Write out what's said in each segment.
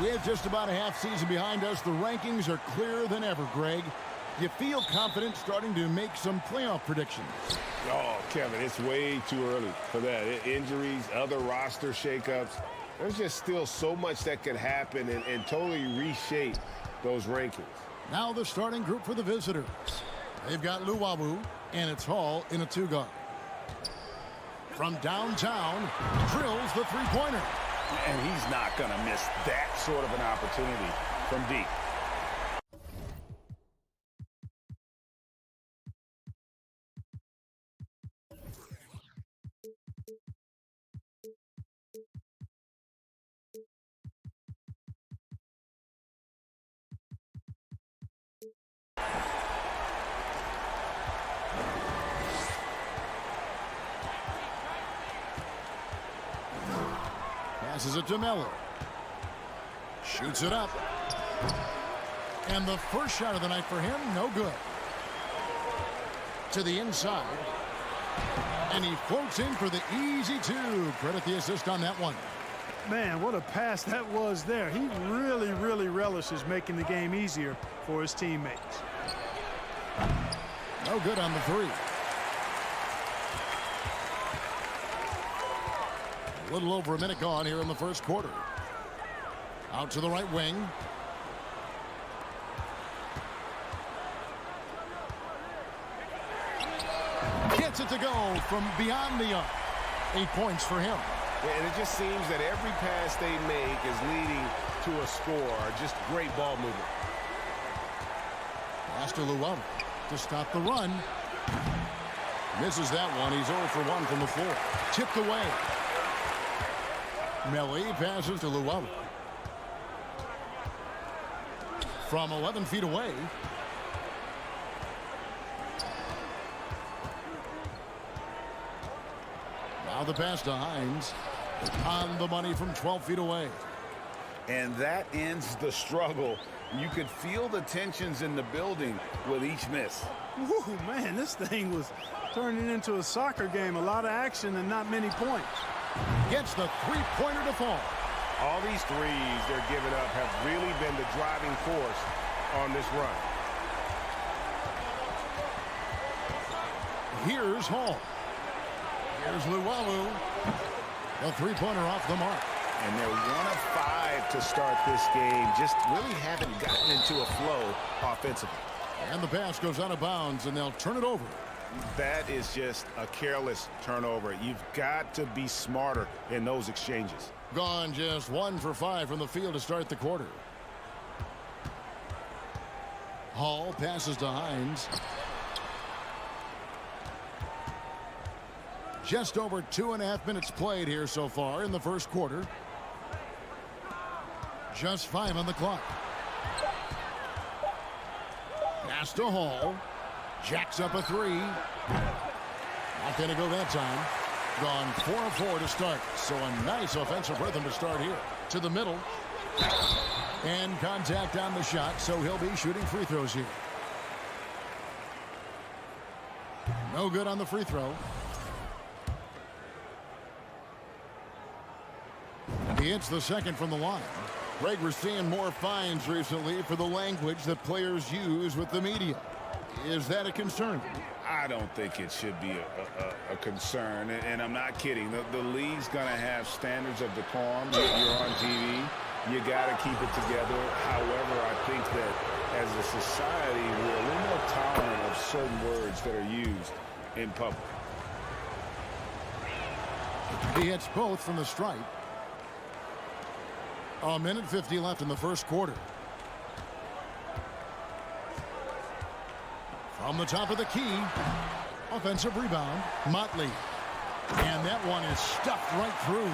With just about a half season behind us, the rankings are clearer than ever, Greg. You feel confident starting to make some playoff predictions? Oh, Kevin, it's way too early for that. Injuries, other roster shakeups. There's just still so much that could happen and totally reshape those rankings. Now the starting group for the visitors. They've got Luwawu, and it's Hall in a two-guard. From downtown, drills the three-pointer. And he's not going to miss that sort of an opportunity from deep. Passes it to Miller. Shoots it up. And the first shot of the night for him, no good. To the inside. And he floats in for the easy two. Credit the assist on that one. Man, what a pass that was there. He really relishes making the game easier for his teammates. No good on the three. A little over a minute gone here in the first quarter. Out to the right wing. Gets it to go from beyond the arc. 8 points for him. Yeah, and it just seems that every pass they make is leading to a score. Just great ball movement. Pass to Luwawu to stop the run. Misses that one. He's 0 for 1 from the floor. Tipped away. Melly passes to Luwawu. From 11 feet away. Now the pass to Hines. On the money from 12 feet away. And that ends the struggle. You could feel the tensions in the building with each miss. Woo, man, this thing was turning into a soccer game. A lot of action and not many points. Gets the three-pointer to fall. All these threes they're giving up have really been the driving force on this run. Here's Hall. Here's Luwawu. The three-pointer off the mark. And they're 1 of 5 to start this game. Just really haven't gotten into a flow offensively. And the pass goes out of bounds, and they'll turn it over. That is just a careless turnover. You've got to be smarter in those exchanges. Gone just 1 for 5 from the field to start the quarter. Hall passes to Hines. Just over 2.5 minutes played here so far in the first quarter. Just 5 on the clock. Pass to Hall. Jacks up a three. Not going to go that time. Gone 4 of 4 to start. So a nice offensive rhythm to start here. To the middle. And contact on the shot, so he'll be shooting free throws here. No good on the free throw. He hits the second from the line. Greg, we're seeing more fines recently for the language that players use with the media. Is that a concern? I don't think it should be a concern, and I'm not kidding. The league's going to have standards of decorum. You're on TV. You got to keep it together. However, I think that as a society, we're a little more tolerant of certain words that are used in public. He hits both from the stripe. A minute 50 left in the first quarter. From the top of the key. Offensive rebound. Motley. And that one is stuffed right through.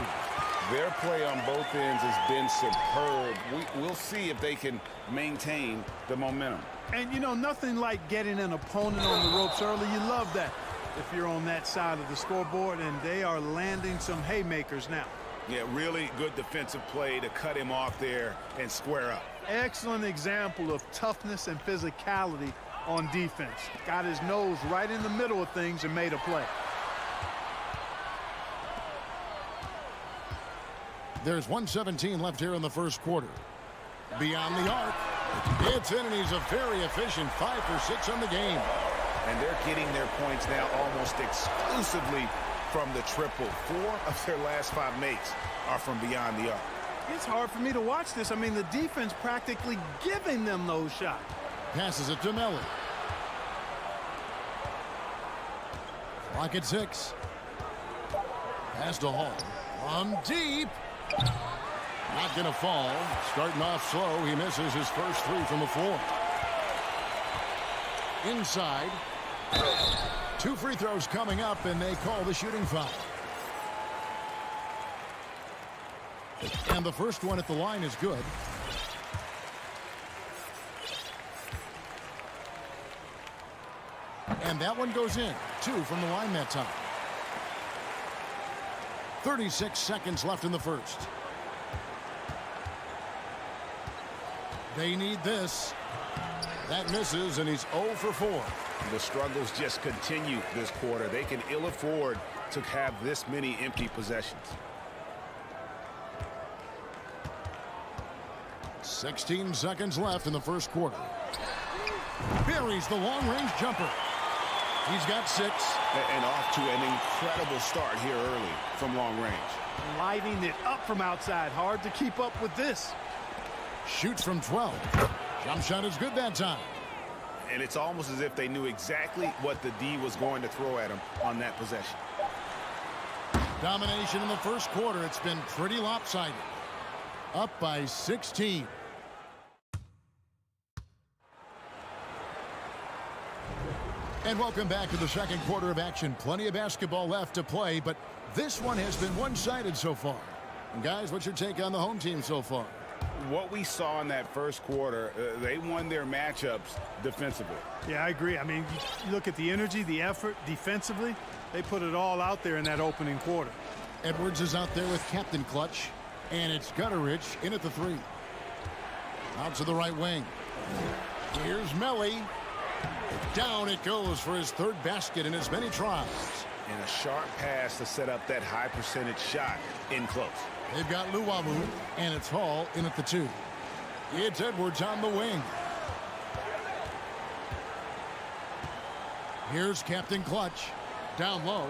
Their play on both ends has been superb. We'll see if they can maintain the momentum. And, you know, nothing like getting an opponent on the ropes early. You love that if you're on that side of the scoreboard, and they are landing some haymakers now. Yeah, really good defensive play to cut him off there and square up. Excellent example of toughness and physicality on defense. Got his nose right in the middle of things and made a play. There's 1:17 left here in the first quarter. Beyond the arc. It's in, and he's a very efficient 5 for 6 on the game. And they're getting their points now almost exclusively from the triple. 4 of their last 5 makes are from beyond the arc. It's hard for me to watch this. I mean, the defense practically giving them those shots. Passes it to Melly. Clock at 6. Pass to Hall. From deep. Not going to fall. Starting off slow. He misses his first 3 from the floor. Inside. 2 free throws coming up, and they call the shooting foul. And the first one at the line is good. And that one goes in. 2 from the line that time. 36 seconds left in the first. They need this. That misses, and he's 0 for 4. The struggles just continue this quarter. They can ill afford to have this many empty possessions. 16 seconds left in the first quarter. Buries the long-range jumper. He's got 6. And off to an incredible start here early from long range. Lighting it up from outside. Hard to keep up with this. Shoots from 12. Jump shot is good that time. And it's almost as if they knew exactly what the D was going to throw at him on that possession. Domination in the first quarter. It's been pretty lopsided. Up by 16. And welcome back to the second quarter of action. Plenty of basketball left to play, but this one has been one-sided so far. And guys, what's your take on the home team so far? What we saw in that first quarter, they won their matchups defensively. Yeah, I agree. I mean, you look at the energy, the effort defensively. They put it all out there in that opening quarter. Edwards is out there with Captain Clutch, and it's Gutteridge in at the 3. Out to the right wing. Here's Melly. Down it goes for his 3rd basket in as many tries. And a sharp pass to set up that high percentage shot in close. They've got Luwawu, and it's Hall in at the 2. It's Edwards on the wing. Here's Captain Clutch. Down low.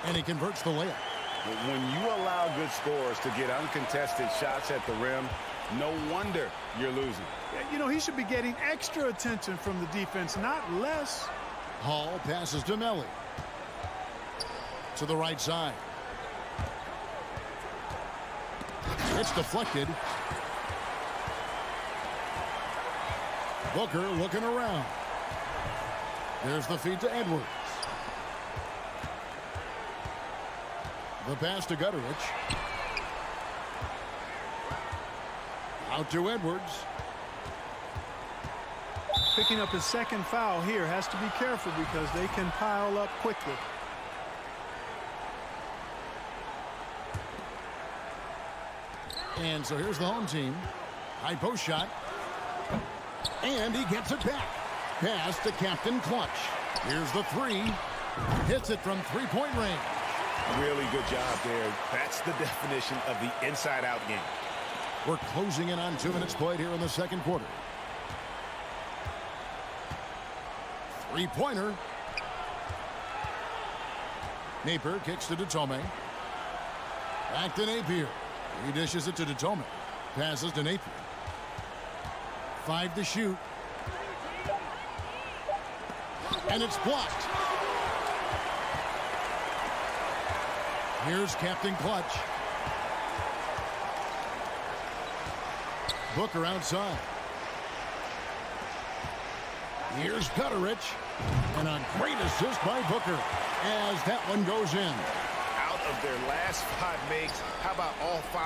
And he converts the layup. When you allow good scorers to get uncontested shots at the rim, no wonder you're losing. You know, he should be getting extra attention from the defense, not less. Hall passes to Melly. To the right side. It's deflected. Booker looking around. There's the feed to Edwards. The pass to Gutteridge. Out to Edwards. Picking up his 2nd foul here. Has to be careful because they can pile up quickly. And so here's the home team. High post shot. And he gets it back. Pass to Captain Clutch. Here's the 3. Hits it from 3-point range. Really good job there. That's the definition of the inside-out game. We're closing in on 2 minutes played here in the second quarter. 3-pointer. Napier kicks to Detome. Back to Napier. He dishes it to Detome. Passes to Napier. 5 to shoot. And it's blocked. Here's Captain Clutch. Booker outside. Here's Gutterich. And a great assist by Booker as that one goes in. Out of their last 5 makes, how about all 5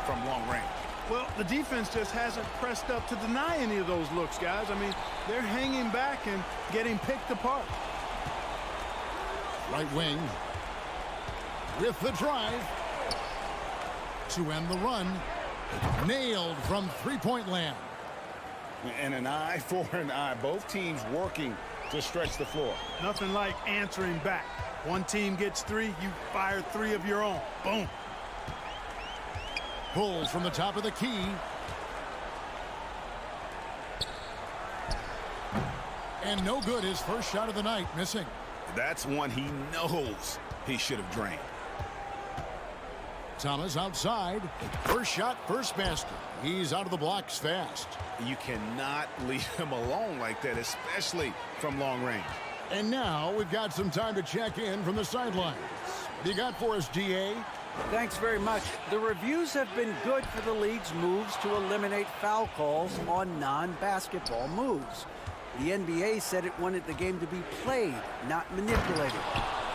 from long range? Well, the defense just hasn't pressed up to deny any of those looks, guys. I mean, they're hanging back and getting picked apart. Right wing with the drive to end the run. Nailed from three-point land. And an eye for an eye. Both teams working to stretch the floor. Nothing like answering back. One team gets 3, you fire 3 of your own. Boom. Pulls from the top of the key. And no good. His first shot of the night missing. That's one he knows he should have drained. Thomas outside. First shot, first basket. He's out of the blocks fast. You cannot leave him alone like that, especially from long range. And now we've got some time to check in from the sidelines. What do you got for us, DA? Thanks very much. The reviews have been good for the league's moves to eliminate foul calls on non-basketball moves. The NBA said it wanted the game to be played, not manipulated.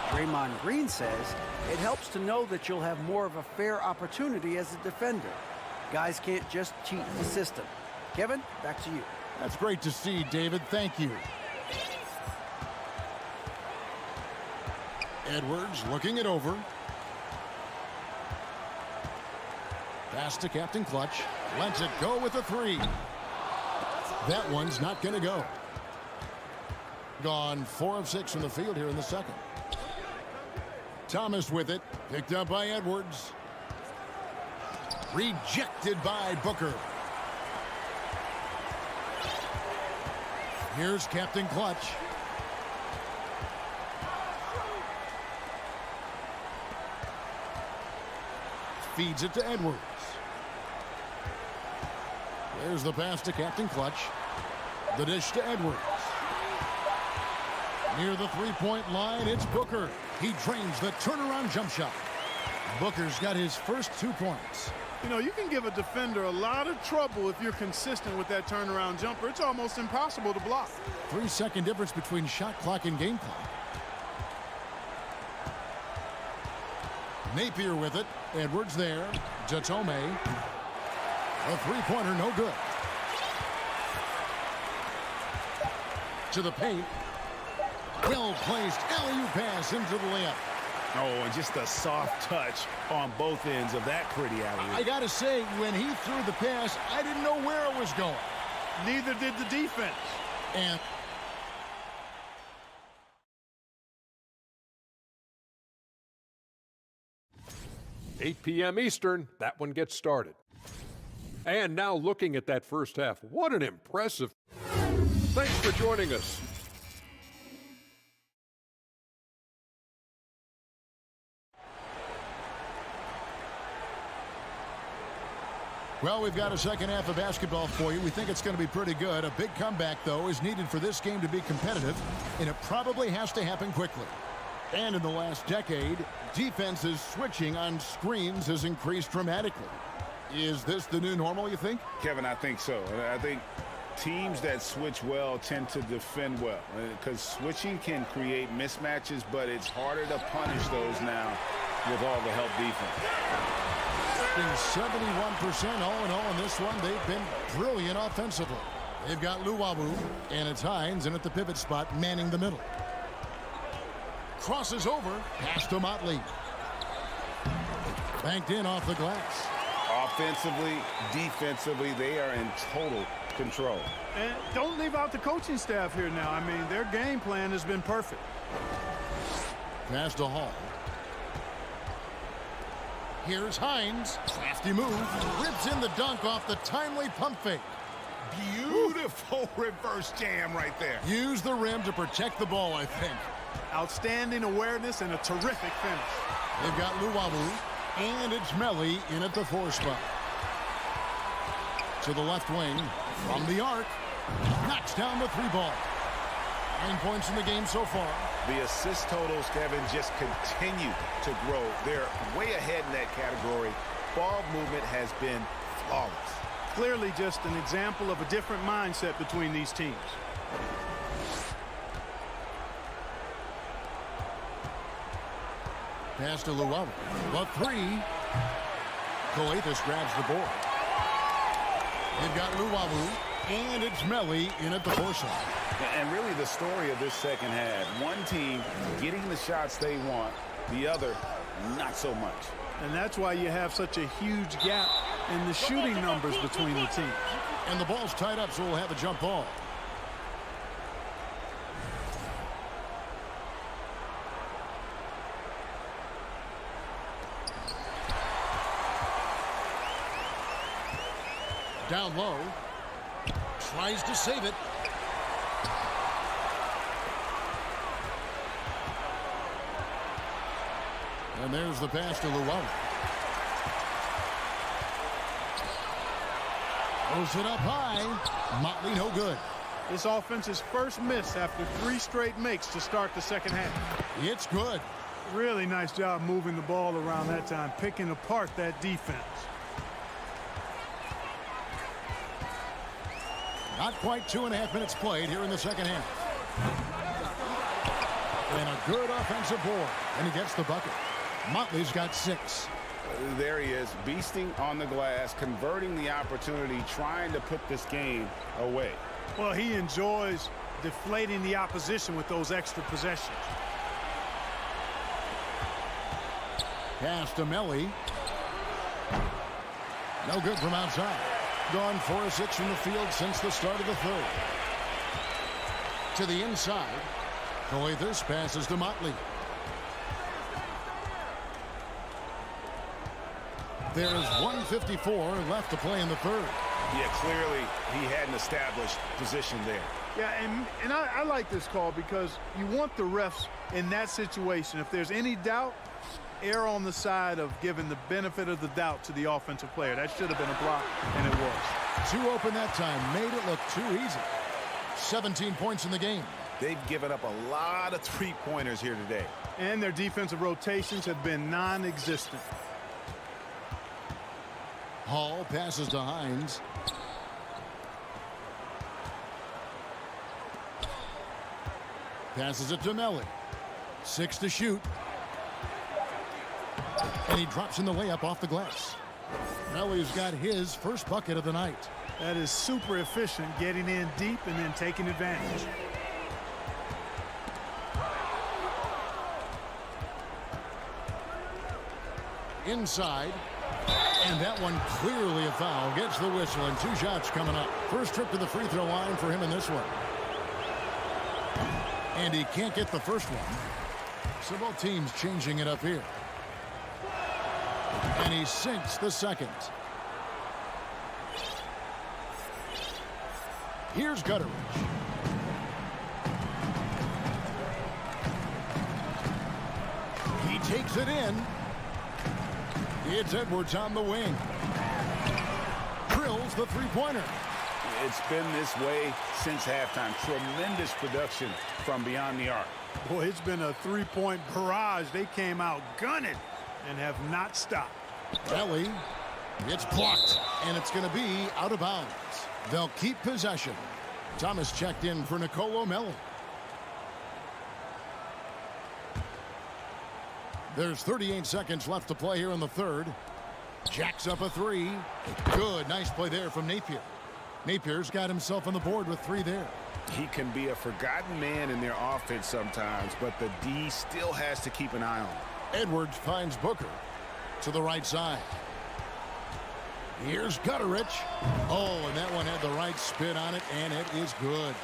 Draymond Green says it helps to know that you'll have more of a fair opportunity as a defender. Guys can't just cheat the system. Kevin, back to you. That's great to see, David. Thank you. Edwards looking it over. Pass to Captain Clutch. Lets it go with a 3. That one's not going to go. Gone 4 of 6 from the field here in the second. Thomas with it. Picked up by Edwards. Rejected by Booker. Here's Captain Clutch. Feeds it to Edwards. There's the pass to Captain Clutch. The dish to Edwards. Near the three-point line, it's Booker. He drains the turnaround jump shot. Booker's got his first 2 points. You know, you can give a defender a lot of trouble if you're consistent with that turnaround jumper. It's almost impossible to block. 3-second difference between shot clock and game clock. Napier with it. Edwards there. Jatome. A three-pointer, no good. To the paint. Well-placed alley-oop pass into the layup. Oh, and just a soft touch on both ends of that pretty alley-oop. I got to say, when he threw the pass, I didn't know where it was going. Neither did the defense. And 8 p.m. Eastern, that one gets started. And now looking at that first half, what an impressive... Thanks for joining us. well, we've got a second half of basketball for you. We think it's going to be pretty good. A big comeback, though, is needed for this game to be competitive, and it probably has to happen quickly. And in the last decade, defenses switching on screens has increased dramatically. Is this the new normal, you think? Kevin, I think so. I think teams that switch well tend to defend well, because switching can create mismatches, but it's harder to punish those now with all the help defense. 71% all in all in this one. They've been brilliant offensively. They've got Luwawu, and it's Hines, and at the pivot spot, manning the middle. Crosses over, pass to Motley. Banked in off the glass. Offensively, defensively, they are in total control. And don't leave out the coaching staff here now. I mean, their game plan has been perfect. Pass to Hall. Here's Hines. Crafty move. Rips in the dunk off the timely pump fake. Beautiful reverse jam right there. Use the rim to protect the ball, I think. Outstanding awareness and a terrific finish. They've got Luwawu, and it's Melly in at the 4 spot. To the left wing, from the arc, knocks down the 3 ball. 9 points in the game so far. The assist totals, Kevin, just continue to grow. They're way ahead in that category. Ball movement has been flawless. Clearly just an example of a different mindset between these teams. Pass to Luwawu. The three. Skijesss grabs the board. They've got Luwawu, and it's Melli in at the forehand. And really the story of this second half, one team getting the shots they want, the other not so much. And that's why you have such a huge gap in the shooting numbers between the teams. And the ball's tied up, so we'll have a jump ball. Down low. Tries to save it. And there's the pass to Luwawu. Throws it up high. Motley no good. This offense's first miss after 3 straight makes to start the second half. It's good. Really nice job moving the ball around that time, picking apart that defense. Not quite 2.5 minutes played here in the second half. And a good offensive board. And he gets the bucket. Motley's got 6. There he is, beasting on the glass, converting the opportunity, trying to put this game away. Well, he enjoys deflating the opposition with those extra possessions. Pass to Melli. No good from outside. Gone 4 of 6 from the field since the start of the third. To the inside. Skijesss passes to Motley. There's 1:54 left to play in the third. Yeah, clearly he had an established position there. Yeah, and I like this call because you want the refs in that situation. If there's any doubt, err on the side of giving the benefit of the doubt to the offensive player. That should have been a block, and it was. Too open that time. Made it look too easy. 17 points in the game. They've given up a lot of three-pointers here today. And their defensive rotations have been non-existent. Hall passes to Hines. Passes it to Melli. 6 to shoot. And he drops in the layup off the glass. Melli's got his first bucket of the night. That is super efficient, getting in deep and then taking advantage. Inside. And that one clearly a foul. Gets the whistle and 2 shots coming up. First trip to the free throw line for him in this one. And he can't get the first one. So both teams changing it up here. And he sinks the second. Here's Gutteridge. He takes it in. It's Edwards on the wing. Drills the three-pointer. It's been this way since halftime. Tremendous production from beyond the arc. Boy, it's been a three-point barrage. They came out gunning and have not stopped. Melli, it's blocked, and it's going to be out of bounds. They'll keep possession. Thomas checked in for Nicolo Melli. There's 38 seconds left to play here in the third. Jacks up a 3. Good, nice play there from Napier. Napier's got himself on the board with 3 there. He can be a forgotten man in their offense sometimes, but the D still has to keep an eye on him. Edwards finds Booker to the right side. Here's Gutteridge. Oh, and that one had the right spin on it, and it is good.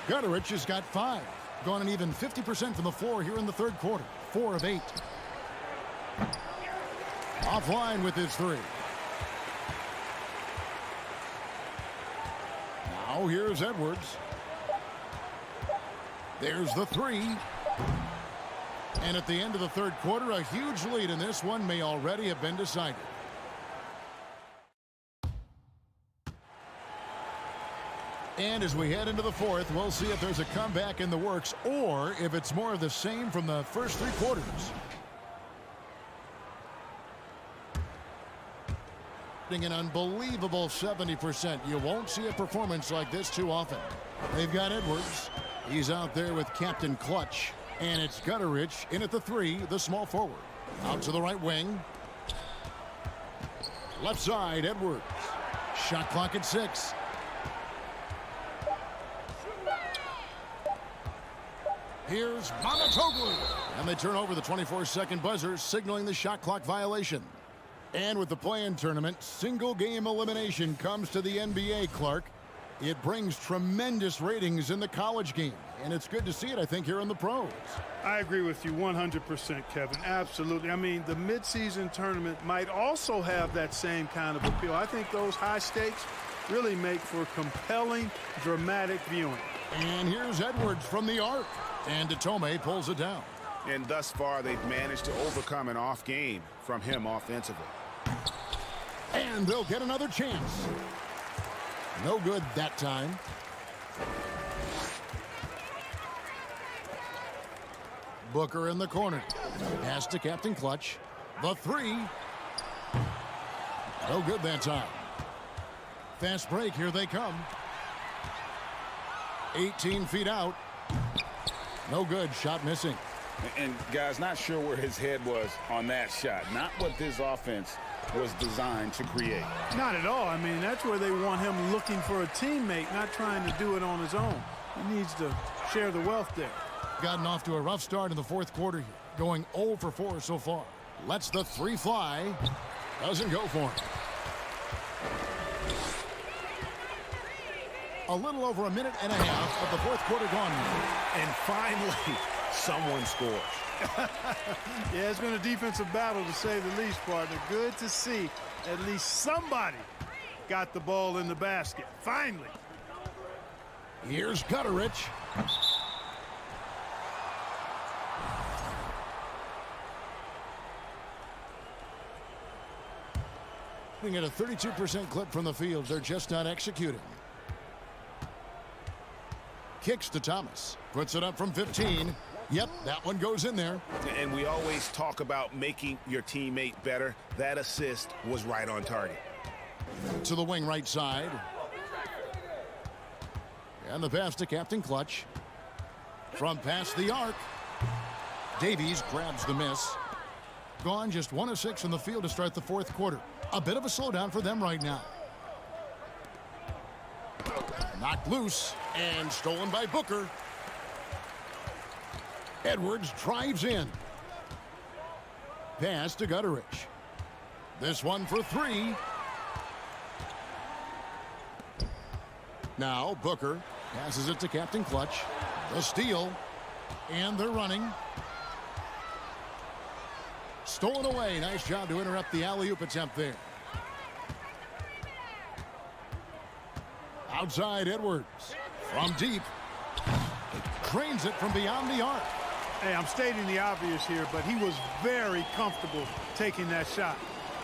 Gutteridge has got 5. Gone an even 50% from the floor here in the third quarter. 4 of 8. Offline with his 3. Now here's Edwards. There's the 3. And at the end of the third quarter, a huge lead in this one may already have been decided. And as we head into the fourth, we'll see if there's a comeback in the works or if it's more of the same from the first 3 quarters. An unbelievable 70%. You won't see a performance like this too often. They've got Edwards. He's out there with Captain Clutch. And it's Gutterich in at the 3, the small forward. Out to the right wing. Left side, Edwards. Shot clock at 6. Here's Mamatoglou. And they turn over the 24-second buzzer, signaling the shot clock violation. And with the play-in tournament, single-game elimination comes to the NBA, Clark. It brings tremendous ratings in the college game. And it's good to see it, I think, here in the pros. I agree with you 100%, Kevin. Absolutely. I mean, the midseason tournament might also have that same kind of appeal. I think those high stakes really make for compelling, dramatic viewing. And here's Edwards from the arc. And Datome pulls it down. And thus far, they've managed to overcome an off game from him offensively. And they'll get another chance. No good that time. Booker in the corner. Pass to Captain Clutch. The 3. No good that time. Fast break, here they come. 18 feet out. No good, shot missing. And guys, not sure where his head was on that shot. Not what this offense was designed to create. Not at all. I mean, that's where they want him looking for a teammate, not trying to do it on his own. He needs to share the wealth there. Gotten off to a rough start in the fourth quarter here. Going 0 for 4 so far. Lets the 3 fly. Doesn't go for him. A little over a minute and a half of the fourth quarter gone. And finally, someone scores. Yeah, it's been a defensive battle to say the least, partner. Good to see at least somebody got the ball in the basket. Finally. Here's Gutterich. We get a 32% clip from the field. They're just not executing. Kicks to Thomas. Puts it up from 15. Yep, that one goes in there. And we always talk about making your teammate better. That assist was right on target. To the wing right side. And the pass to Captain Clutch. From past the arc. Davies grabs the miss. Gone just 1 of 6 from the field to start the fourth quarter. A bit of a slowdown for them right now. Knocked loose and stolen by Booker. Edwards drives in. Pass to Gutterich. This one for 3. Now Booker passes it to Captain Clutch. The steal. And they're running. Stolen away. Nice job to interrupt the alley-oop attempt there. Outside Edwards. From deep. Cranes it from beyond the arc. Hey, I'm stating the obvious here, but he was very comfortable taking that shot.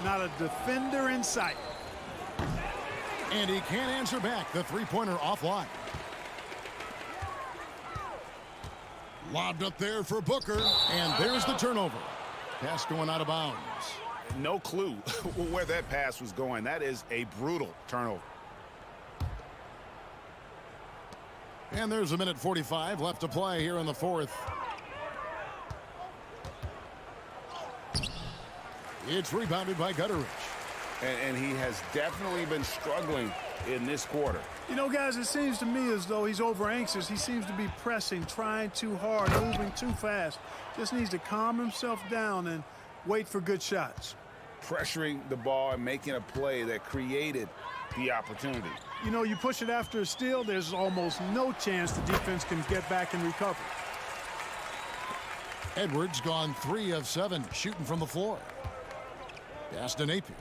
Not a defender in sight. And he can't answer back. The three-pointer offline. Lobbed up there for Booker. And there's the turnover. Pass going out of bounds. No clue where that pass was going. That is a brutal turnover. And there's a minute 45 left to play here in the fourth. It's rebounded by Gutterich. And he has definitely been struggling in this quarter. You know, guys, it seems to me as though he's over anxious. He seems to be pressing, trying too hard, moving too fast. Just needs to calm himself down and wait for good shots. Pressuring the ball and making a play that created the opportunity. You know, you push it after a steal, there's almost no chance the defense can get back and recover. Edwards gone 3 of 7 shooting from the floor. Pass to Napier.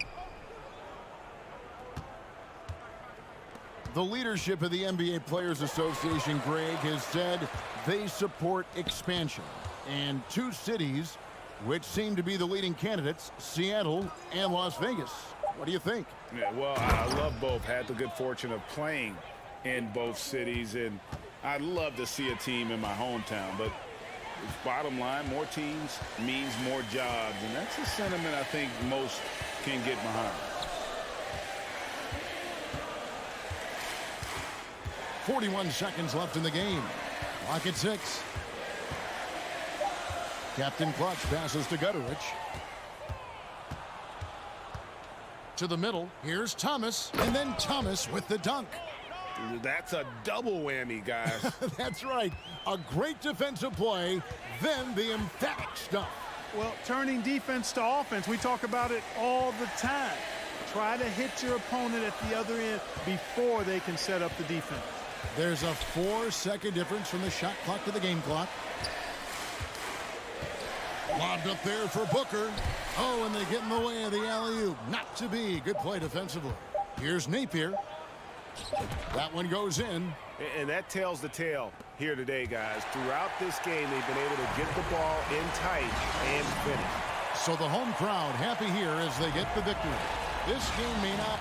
The leadership of the NBA Players Association, Greg, has said they support expansion. And 2 cities which seem to be the leading candidates, Seattle and Las Vegas. What do you think? Yeah, well, I love both. Had the good fortune of playing in both cities, and I'd love to see a team in my hometown. But bottom line, more teams means more jobs, and that's a sentiment I think most can get behind. 41 seconds left in the game. Clock at 6. Captain Clutch passes to Gutterich. To the middle. Here's Thomas. And then Thomas with the dunk. That's a double whammy, guys. That's right. A great defensive play, then the emphatic stuff. Well, turning defense to offense, we talk about it all the time. Try to hit your opponent at the other end before they can set up the defense. There's a 4-second difference from the shot clock to the game clock. Lobbed up there for Booker. Oh, and they get in the way of the alley-oop. Not to be. Good play defensively. Here's Napier. That one goes in. And that tells the tale here today, guys. Throughout this game, they've been able to get the ball in tight and finish. So the home crowd happy here as they get the victory. This game may not...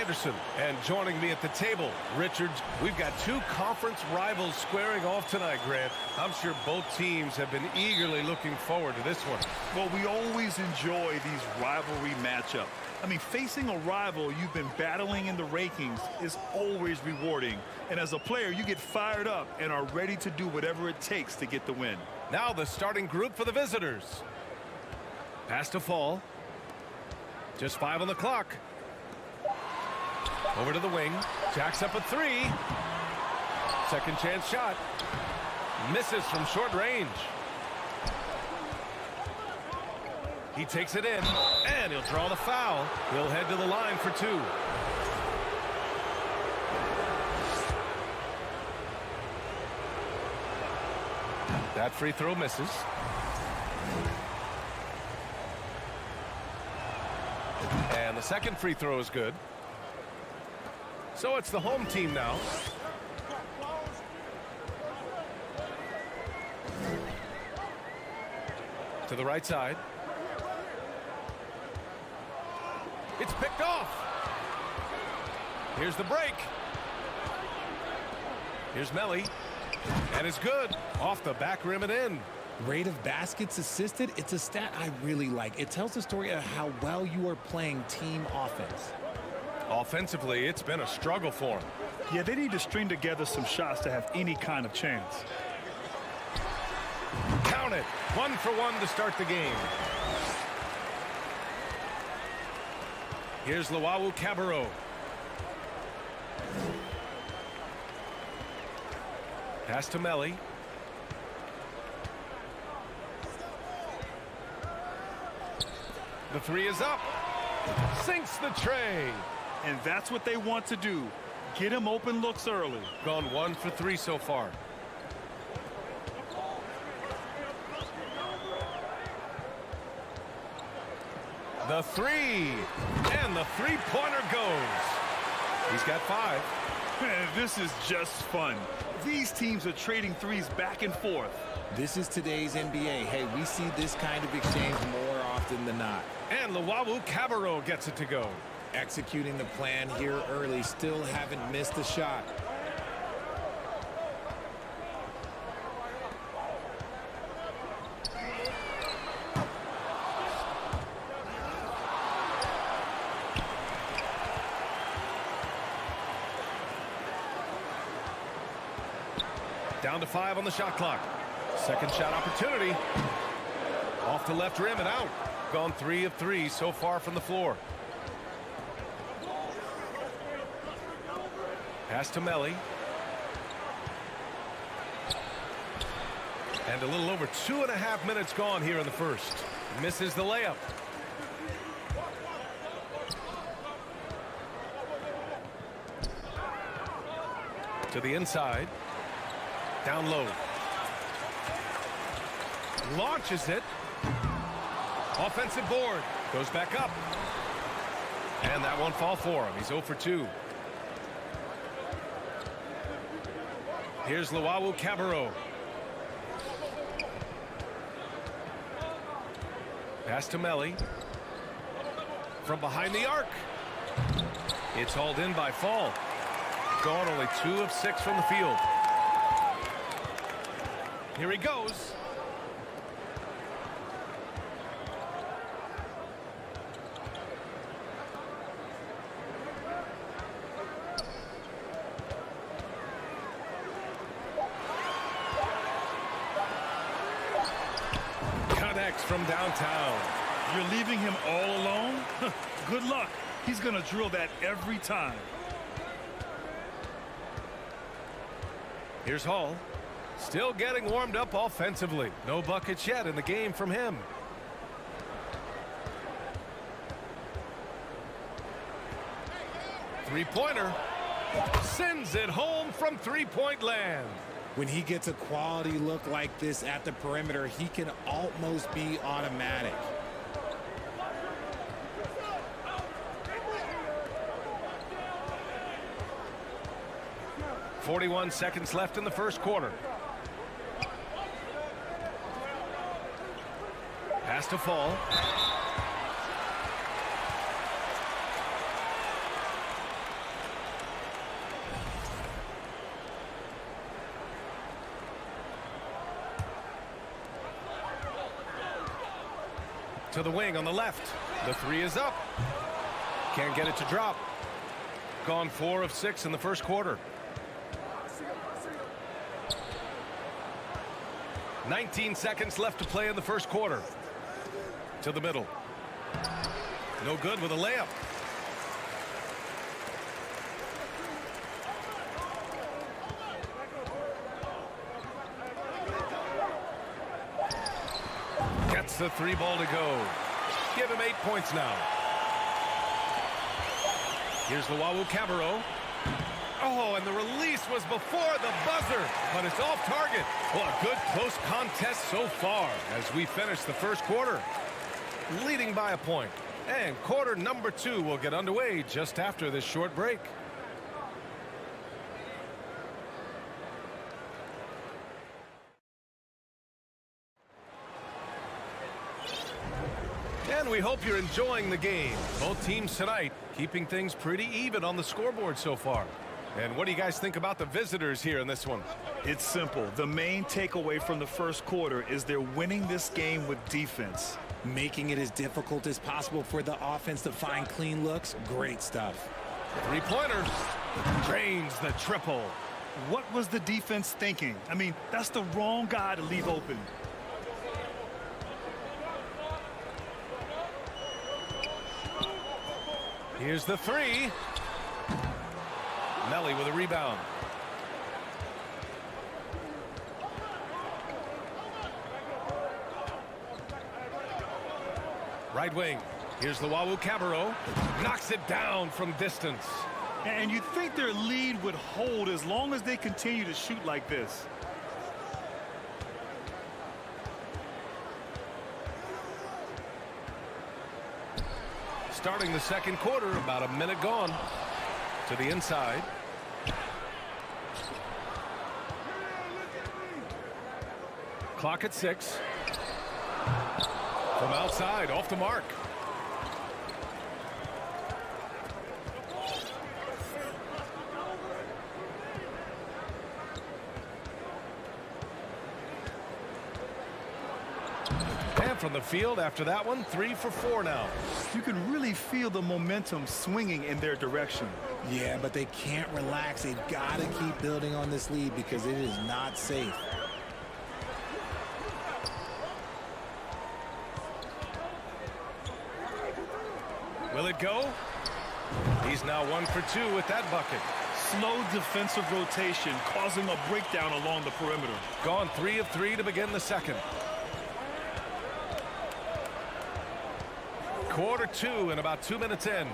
Anderson. And joining me at the table, Richards. We've got two conference rivals squaring off tonight, Grant. I'm sure both teams have been eagerly looking forward to this one. Well, we always enjoy these rivalry matchups. I mean, facing a rival you've been battling in the rankings is always rewarding. And as a player, you get fired up and are ready to do whatever it takes to get the win. Now the starting group for the visitors. Pass to Fall. Just 5 on the clock. Over to the wing. Jacks up a 3. Second chance shot. Misses from short range. He takes it in, and he'll draw the foul. He'll head to the line for 2. That free throw misses. And the second free throw is good. So it's the home team now. To the right side. It's picked off. Here's the break. Here's Melly. And it's good. Off the back rim and in. Rate of baskets assisted, it's a stat I really like. It tells the story of how well you are playing team offense. Offensively, it's been a struggle for him. Yeah, they need to string together some shots to have any kind of chance. Count it. 1 for 1 to start the game. Here's Luau Cabarro. Pass to Melly. The 3 is up. Sinks the tray. And that's what they want to do. Get him open looks early. Gone 1 for 3 so far. The 3. And the three-pointer goes. He's got 5. This is just fun. These teams are trading threes back and forth. This is today's NBA. Hey, we see this kind of exchange more often than not. And Luau Cabarro gets it to go. Executing the plan here early, still haven't missed a shot. Down to 5 on the shot clock. Second shot opportunity. Off the left rim and out. Gone 3 of 3 so far from the floor. Pass to Melly. And a little over 2.5 minutes gone here in the first. Misses the layup. To the inside. Down low. Launches it. Offensive board. Goes back up. And that won't fall for him. He's 0 for 2. Here's Luau Cabarro. Pass to Melly. From behind the arc. It's hauled in by Fall. Gone only 2 of 6 from the field. Here he goes. Connects from downtown. You're leaving him all alone? Good luck. He's going to drill that every time. Here's Hall. Still getting warmed up offensively. No buckets yet in the game from him. Three-pointer. Sends it home from three-point land. When he gets a quality look like this at the perimeter, he can almost be automatic. .41 seconds left in the first quarter. Pass to Fall. To the wing on the left. The three is up. Can't get it to drop. Gone 4 of 6 in the first quarter. 19 seconds left to play in the first quarter. To the middle. No good with a layup. Gets the 3 ball to go. Give him 8 points now. Here's the Wawu Cabarro. Oh, and the release was before the buzzer, but it's off target. Well, a good close contest so far as we finish the first quarter. Leading by a point. And quarter number 2 will get underway just after this short break. And we hope you're enjoying the game. Both teams tonight keeping things pretty even on the scoreboard so far. And what do you guys think about the visitors here in this one? It's simple. The main takeaway from the first quarter is they're winning this game with defense. Making it as difficult as possible for the offense to find clean looks. Great stuff. 3-pointer. Drains the triple. What was the defense thinking? I mean, that's the wrong guy to leave open. Here's the 3. Melly with a rebound. Right wing. Here's the Wawu Cabarro. Knocks it down from distance. And you'd think their lead would hold as long as they continue to shoot like this. Starting the second quarter, about a minute gone. To the inside. Clock at 6. From outside, off the mark. And from the field after that one, 3 for 4 now. You can really feel the momentum swinging in their direction. Yeah, but they can't relax. They've got to keep building on this lead because it is not safe. Will it go? He's now 1 for 2 with that bucket. Slow defensive rotation causing a breakdown along the perimeter. Gone 3 of 3 to begin the second. Quarter 2 and about 2 minutes in.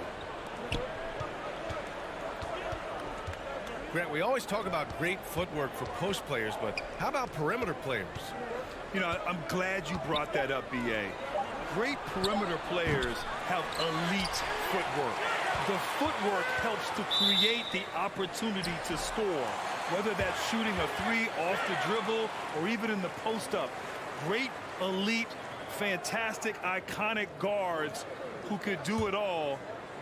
Grant, we always talk about great footwork for post players, but how about perimeter players? You know, I'm glad you brought that up, B.A. Great perimeter players have elite footwork. The footwork helps to create the opportunity to score, whether that's shooting a 3 off the dribble or even in the post-up. Great, elite, fantastic, iconic guards who could do it all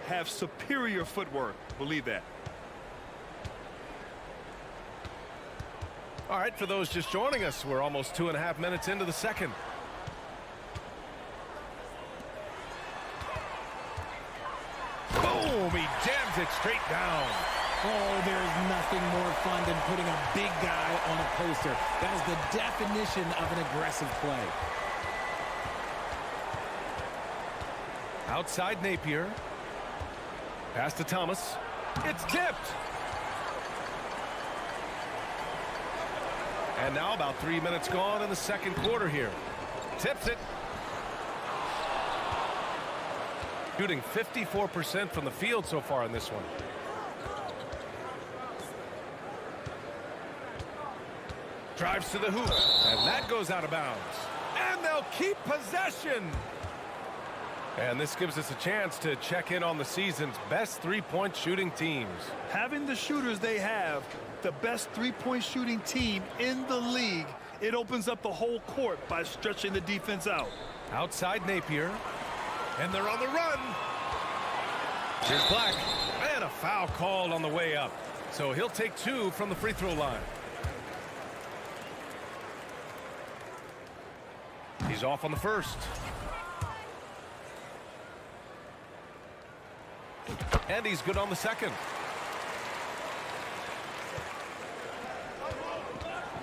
have superior footwork. Believe that. All right, for those just joining us, we're almost 2.5 minutes into the second. Boom! He jams it straight down. Oh, there's nothing more fun than putting a big guy on a poster. That is the definition of an aggressive play. Outside Napier. Pass to Thomas. It's tipped. And now about 3 minutes gone in the second quarter here. Tips it. Shooting 54% from the field so far in this one. Drives to the hoop. And that goes out of bounds. And they'll keep possession. And this gives us a chance to check in on the season's best three-point shooting teams. Having the shooters they have, the best three-point shooting team in the league, it opens up the whole court by stretching the defense out. Outside Napier. And they're on the run. Here's Black. And a foul called on the way up. So he'll take 2 from the free throw line. He's off on the first. And he's good on the second.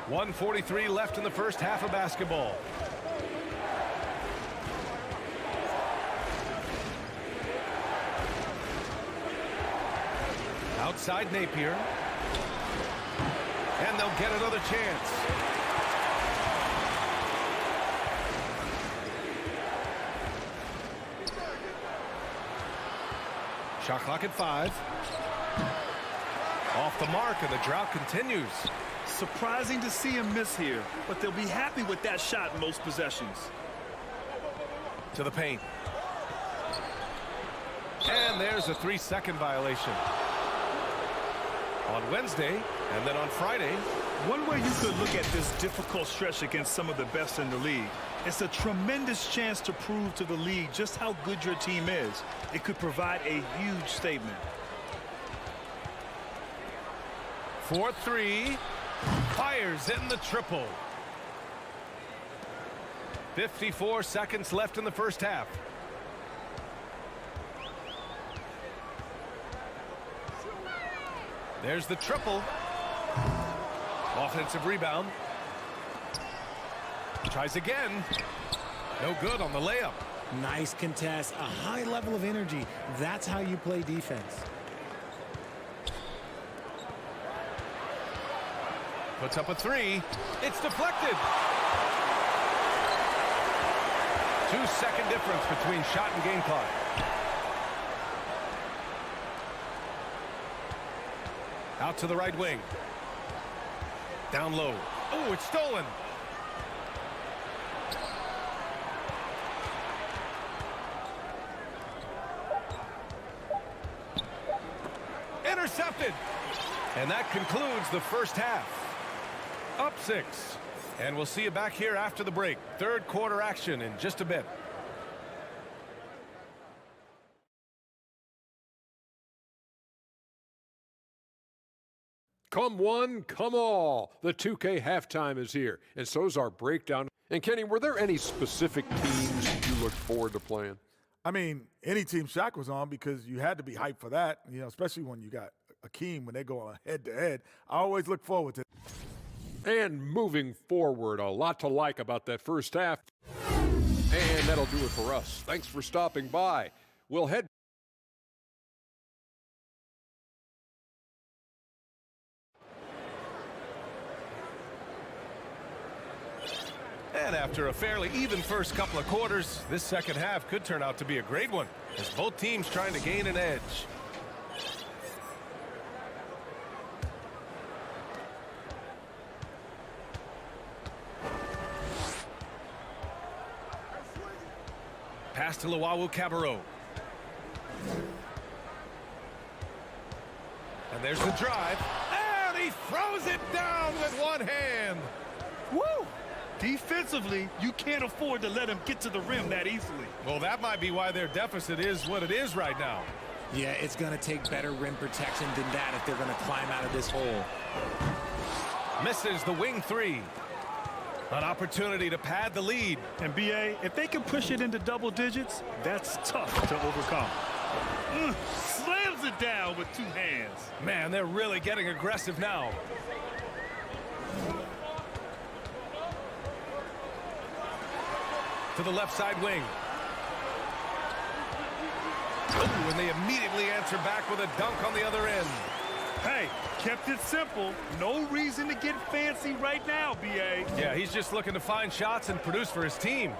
1:43 left in the first half of basketball. Outside Napier. And they'll get another chance. Shot clock at 5. Off the mark, and the drought continues. Surprising to see him miss here, but they'll be happy with that shot in most possessions. To the paint. And there's a 3-second violation. On Wednesday, and then on Friday. One way you could look at this difficult stretch against some of the best in the league, it's a tremendous chance to prove to the league just how good your team is. It could provide a huge statement. 4-3. Fires in the triple. 54 seconds left in the first half. There's the triple. Offensive rebound. Tries again. No good on the layup. Nice contest, a high level of energy. That's how you play defense. Puts up a 3. It's deflected. 2-second difference between shot and game clock. Out to the right wing. Down low. Oh, it's stolen. Intercepted. And that concludes the first half. Up 6. And we'll see you back here after the break. Third quarter action in just a bit. Come one, come all. The 2K halftime is here, and so's our breakdown. And Kenny, were there any specific teams you looked forward to playing? I mean, any team Shaq was on, because you had to be hyped for that, you know, especially when you got Akeem when they go on head-to-head. I always look forward to it. And moving forward, a lot to like about that first half. And that'll do it for us. Thanks for stopping by. We'll head And after a fairly even first couple of quarters, this second half could turn out to be a great one, as both teams trying to gain an edge. Pass to Cabarrot. And there's the drive. And he throws it down with one hand. Woo! Defensively, you can't afford to let him get to the rim that easily. Well, that might be why their deficit is what it is right now. Yeah, it's going to take better rim protection than that if they're going to climb out of this hole. Misses the wing 3. An opportunity to pad the lead. And BA, if they can push it into double digits, that's tough to overcome. Slams it down with 2 hands. Man, they're really getting aggressive now. To the left side wing. Oh, and they immediately answer back with a dunk on the other end. Hey, kept it simple. No reason to get fancy right now, BA. Yeah, he's just looking to find shots and produce for his team.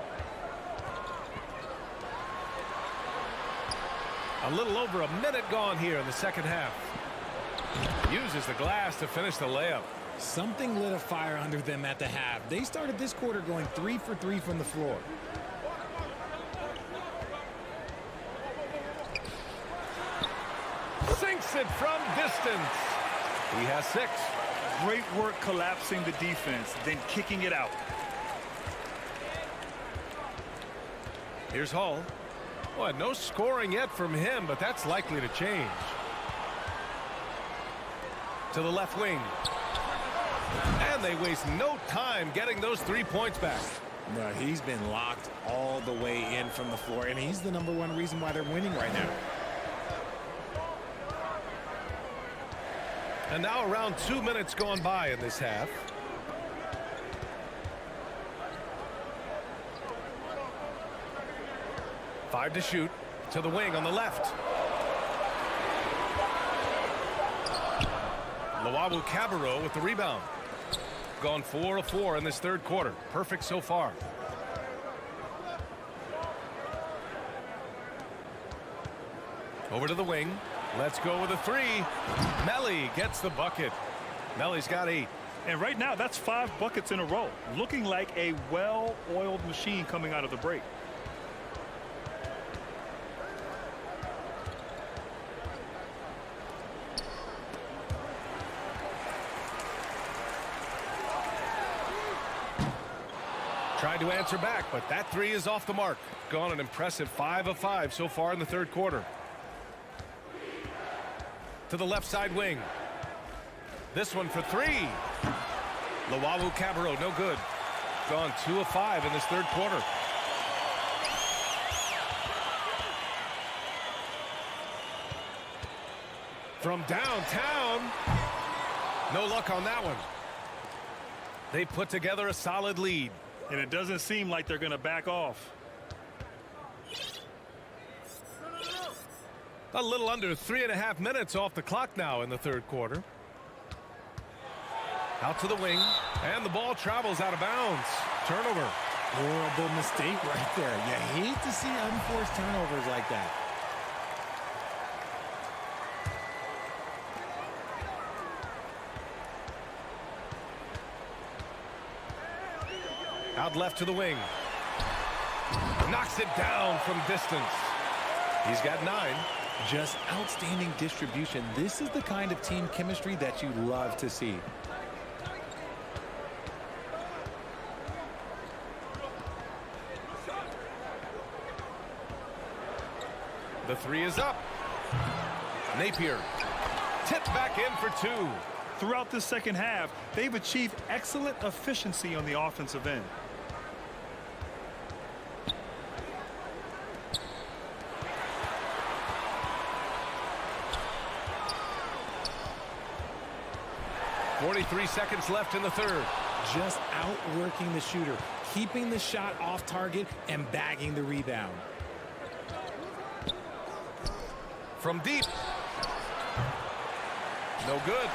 A little over a minute gone here in the second half. Uses the glass to finish the layup. Something lit a fire under them at the half. They started this quarter going 3 for 3 from the floor. Sinks it from distance. He has 6. Great work collapsing the defense, then kicking it out. Here's Hall. Well, no scoring yet from him, but that's likely to change. To the left wing. And they waste no time getting those 3 points back. No, he's been locked all the way in from the floor, and he's the #1 reason why they're winning right now. And now around 2 minutes gone by in this half. Five to shoot. To the wing on the left. Lawawu Cabarro with the rebound. Gone 4 of 4 in this third quarter. Perfect so far. Over to the wing. Let's go with a three. Melli gets the bucket. Melli's got 8. And right now, that's 5 buckets in a row. Looking like a well-oiled machine coming out of the break. Tried to answer back, but that three is off the mark. Gone an impressive 5 of 5 so far in the third quarter. To the left side wing. This one for 3. Lawawu Cabarro, no good. Gone 2 of 5 in this third quarter. From downtown. No luck on that one. They put together a solid lead. And it doesn't seem like they're going to back off. A little under 3.5 minutes off the clock now in the third quarter. Out to the wing, and the ball travels out of bounds. Turnover. Horrible mistake right there. You hate to see unforced turnovers like that. Out left to the wing. Knocks it down from distance. He's got 9. Just outstanding distribution. This is the kind of team chemistry that you love to see. The three is up. Napier. Tipped back in for 2. Throughout the second half, they've achieved excellent efficiency on the offensive end. .43 seconds left in the third. Just outworking the shooter, keeping the shot off target and bagging the rebound. From deep. No good.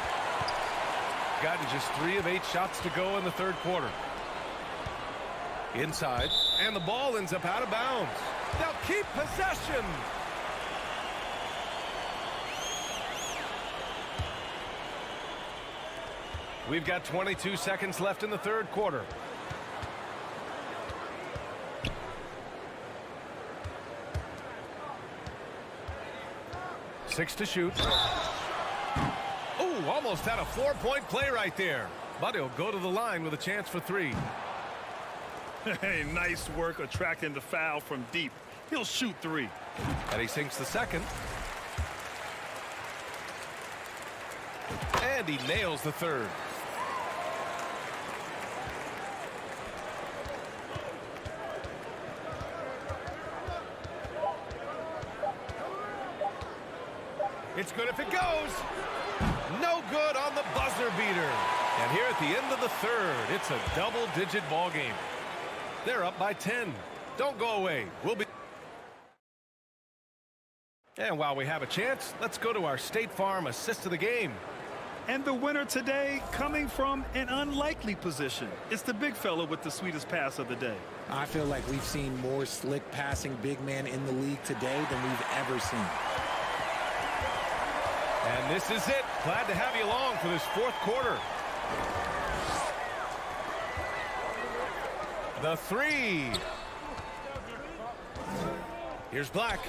Gotten just 3 of 8 shots to go in the third quarter. Inside, and the ball ends up out of bounds. They'll keep possession. We've got 22 seconds left in the third quarter. Six to shoot. Oh, almost had a 4-point play right there. But he'll go to the line with a chance for 3. Hey, nice work attracting the foul from deep. He'll shoot 3. And he sinks the second. And he nails the third. It's good if it goes. No good on the buzzer beater. And here at the end of the third, it's a double-digit ball game. They're up by 10. Don't go away. We'll be... And while we have a chance, let's go to our State Farm assist of the game. And the winner today coming from an unlikely position. It's the big fella with the sweetest pass of the day. I feel like we've seen more slick passing big man in the league today than we've ever seen. And this is it. Glad to have you along for this fourth quarter. The three. Here's Black.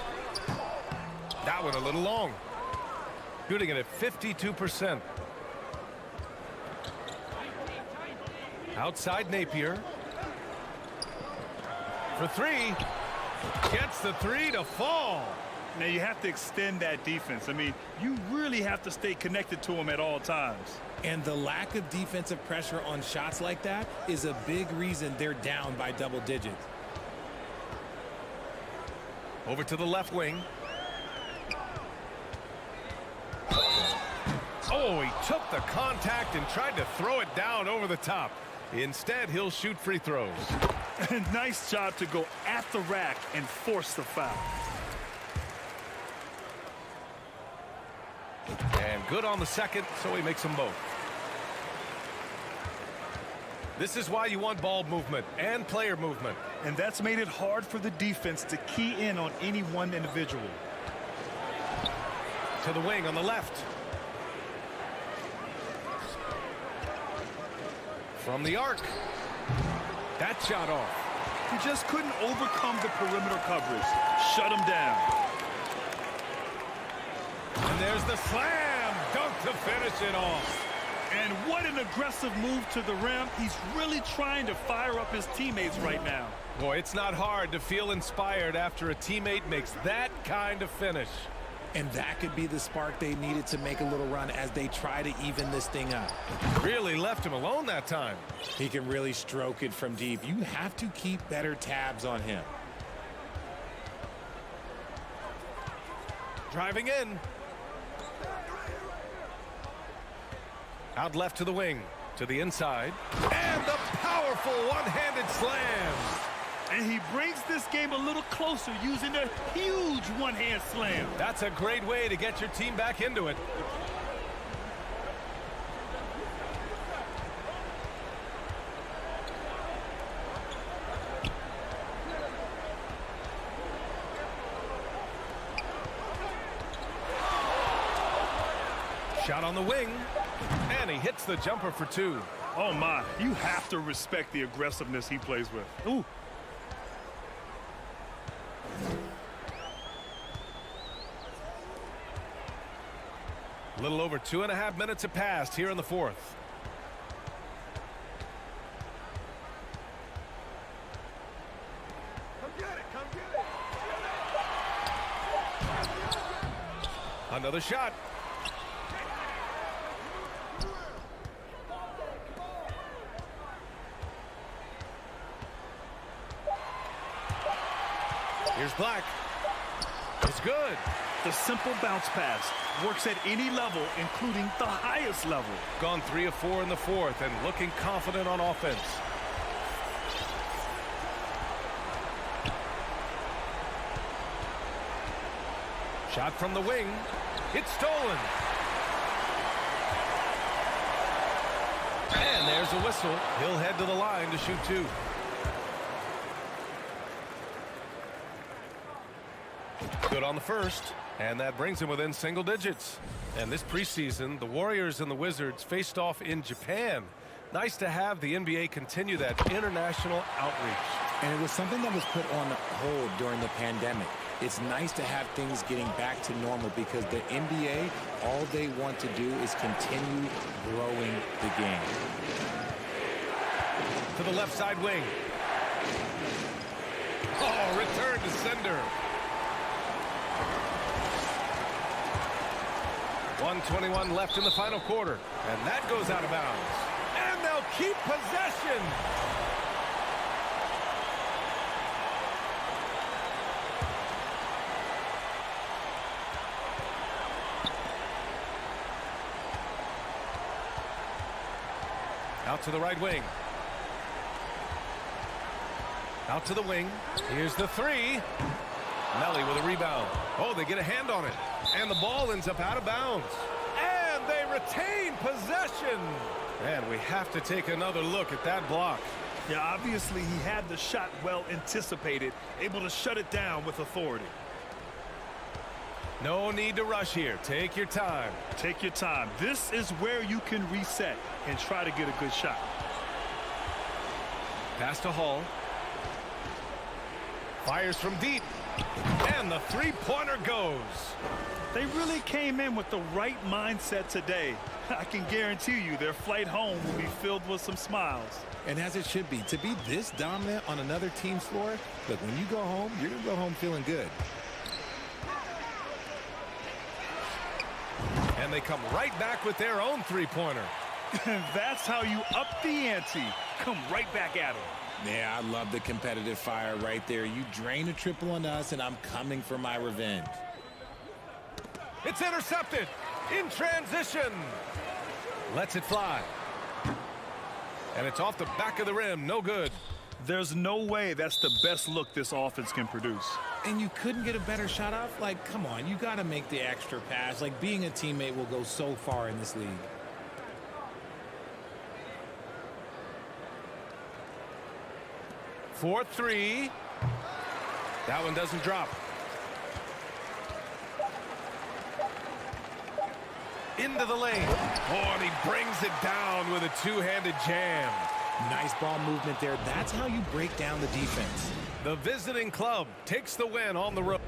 That one a little long. Shooting it at 52%. Outside Napier. For 3. Gets the 3 to fall. Now you have to extend that defense. I mean, you really have to stay connected to them at all times. And the lack of defensive pressure on shots like that is a big reason they're down by double digits. Over to the left wing. Oh, he took the contact and tried to throw it down over the top. Instead, he'll shoot free throws. Nice job to go at the rack and force the foul. And good on the second, so he makes them both. This is why you want ball movement and player movement. And that's made it hard for the defense to key in on any one individual. To the wing on the left. From the arc. That shot off. He just couldn't overcome the perimeter coverage. Shut him down. And there's the slam dunk to finish it off. And what an aggressive move to the rim. He's really trying to fire up his teammates right now. Boy, it's not hard to feel inspired after a teammate makes that kind of finish. And that could be the spark they needed to make a little run as they try to even this thing up. Really left him alone that time. He can really stroke it from deep. You have to keep better tabs on him. Driving in. Out left to the wing, to the inside, and the powerful one-handed slam. And he brings this game a little closer using a huge one-hand slam. That's a great way to get your team back into it. Shot on the wing. And he hits the jumper for two. Oh, my. You have to respect the aggressiveness he plays with. Ooh. A little over 2.5 minutes have passed here in the fourth. Come get it. Come get it. Another shot. Here's Black. It's good. The simple bounce pass works at any level, including the highest level. Gone 3 of 4 in the fourth and looking confident on offense. Shot from the wing. It's stolen. And there's a whistle. He'll head to the line to shoot two. Good on the first, and that brings him within single digits. And this preseason, the Warriors and the Wizards faced off in Japan. Nice to have the NBA continue that international outreach. And it was something that was put on hold during the pandemic. It's nice to have things getting back to normal because the NBA, all they want to do is continue growing the game. To the left side wing. Oh, return to sender. 1:21 left in the final quarter. And that goes out of bounds. And they'll keep possession. Out to the right wing. Out to the wing. Here's the three. Melly with a rebound. Oh, they get a hand on it. And the ball ends up out of bounds. And they retain possession. And we have to take another look at that block. Yeah, obviously he had the shot well anticipated, able to shut it down with authority. No need to rush here. Take your time. Take your time. This is where you can reset and try to get a good shot. Pass to Hall. Fires from deep. And the three-pointer goes. They really came in with the right mindset today. I can guarantee you their flight home will be filled with some smiles. And as it should be, to be this dominant on another team's floor, look, when you go home, you're going to go home feeling good. And they come right back with their own three-pointer. That's how you up the ante. Come right back at them. Yeah, I love the competitive fire right there. You drain a triple on us, and I'm coming for my revenge. It's intercepted. In transition. Lets it fly. And it's off the back of the rim. No good. There's no way that's the best look this offense can produce. And you couldn't get a better shot off? Like, come on, you got to make the extra pass. Like, being a teammate will go so far in this league. For three. That one doesn't drop. Into the lane. Oh, and he brings it down with a two-handed jam. Nice ball movement there. That's how you break down the defense. The visiting club takes the win on the road.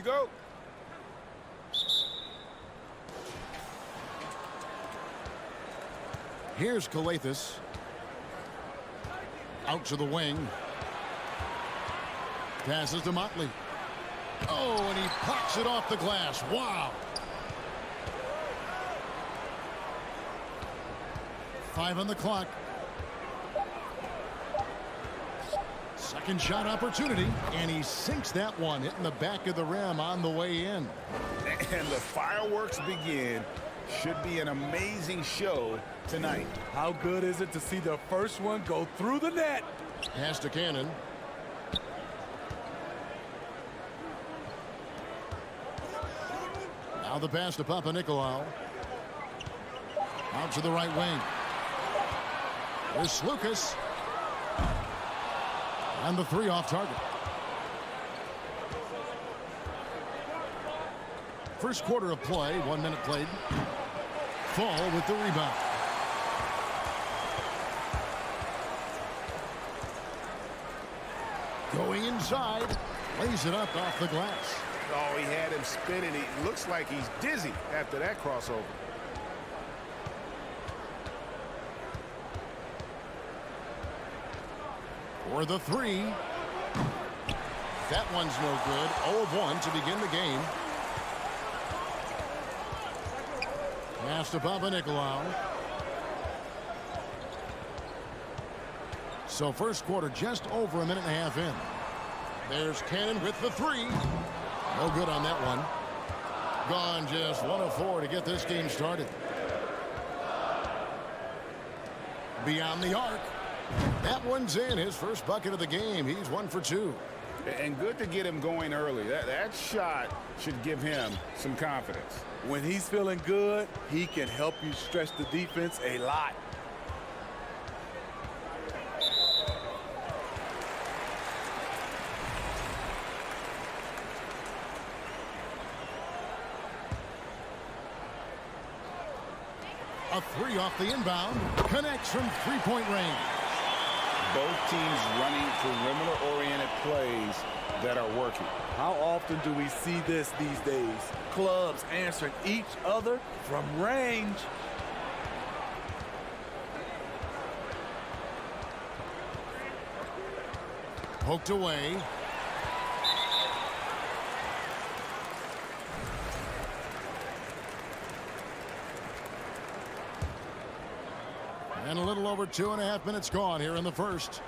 go. Here's Skijesss. Out to the wing. Passes to Motley. Oh, and he pucks it off the glass. Wow. 5 on the clock. Second shot opportunity, and he sinks that one, hitting the back of the rim on the way in. And the fireworks begin. Should be an amazing show tonight. How good is it to see the first one go through the net? Pass to Cannon. Now the pass to Papanikolaou. Out to the right wing. Here's Lucas. And the three off target. First quarter of play, 1 minute played. Fall with the rebound. Going inside, lays it up off the glass. Oh, he had him spinning. He looks like he's dizzy after that crossover. For the three. That one's no good. 0 of 1 to begin the game. Pass to Papanikolaou. So first quarter just over a minute and a half in. There's Cannon with the three. No good on that one. Gone just 1 of 4 to get this game started. Beyond the arc. That one's in. His first bucket of the game. He's 1 for 2. And good to get him going early. That shot should give him some confidence. When he's feeling good, he can help you stretch the defense a lot. A three off the inbound. Connects from three-point range. Both teams running perimeter-oriented plays that are working. How often do we see this these days? Clubs answering each other from range. Poked away. And a little over 2.5 minutes gone here in the first.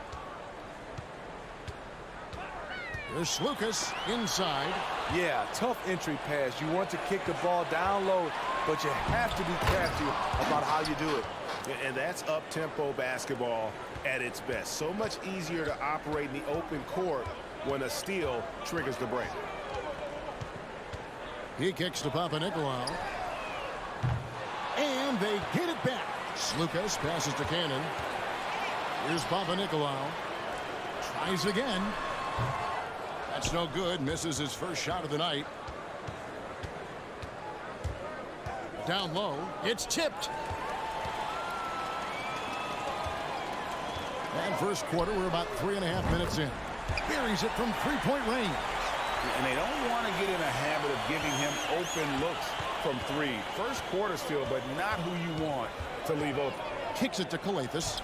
There's Lucas inside. Yeah, tough entry pass. You want to kick the ball down low, but you have to be crafty about how you do it. And that's up-tempo basketball at its best. So much easier to operate in the open court when a steal triggers the break. He kicks to Papanikolaou. And they get it back. Lucas passes to Cannon. Here's Papanikolaou. Tries again. That's no good. Misses his first shot of the night. Down low. It's tipped. And first quarter, we're about 3.5 minutes in. Buries it from three-point range. And they don't want to get in a habit of giving him open looks from three. First quarter still, but not who you want to leave open. Kicks it to Skijesss.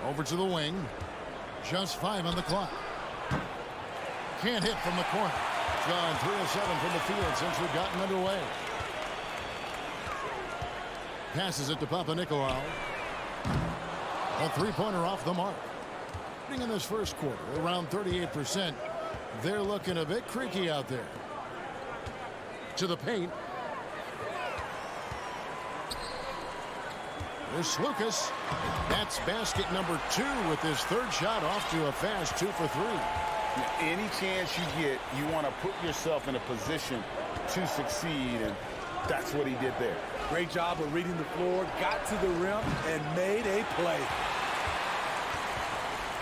Over to the wing. Just 5 on the clock. Can't hit from the corner. It's gone 3 of 7 from the field since we've gotten underway. Passes it to Papanikolaou. A three-pointer off the mark. In this first quarter, around 38%. They're looking a bit creaky out there. To the paint. There's Lucas. That's basket number 2 with his third shot off to a fast 2 for 3. Any chance you get, you want to put yourself in a position to succeed, and that's what he did there. Great job of reading the floor, got to the rim, and made a play.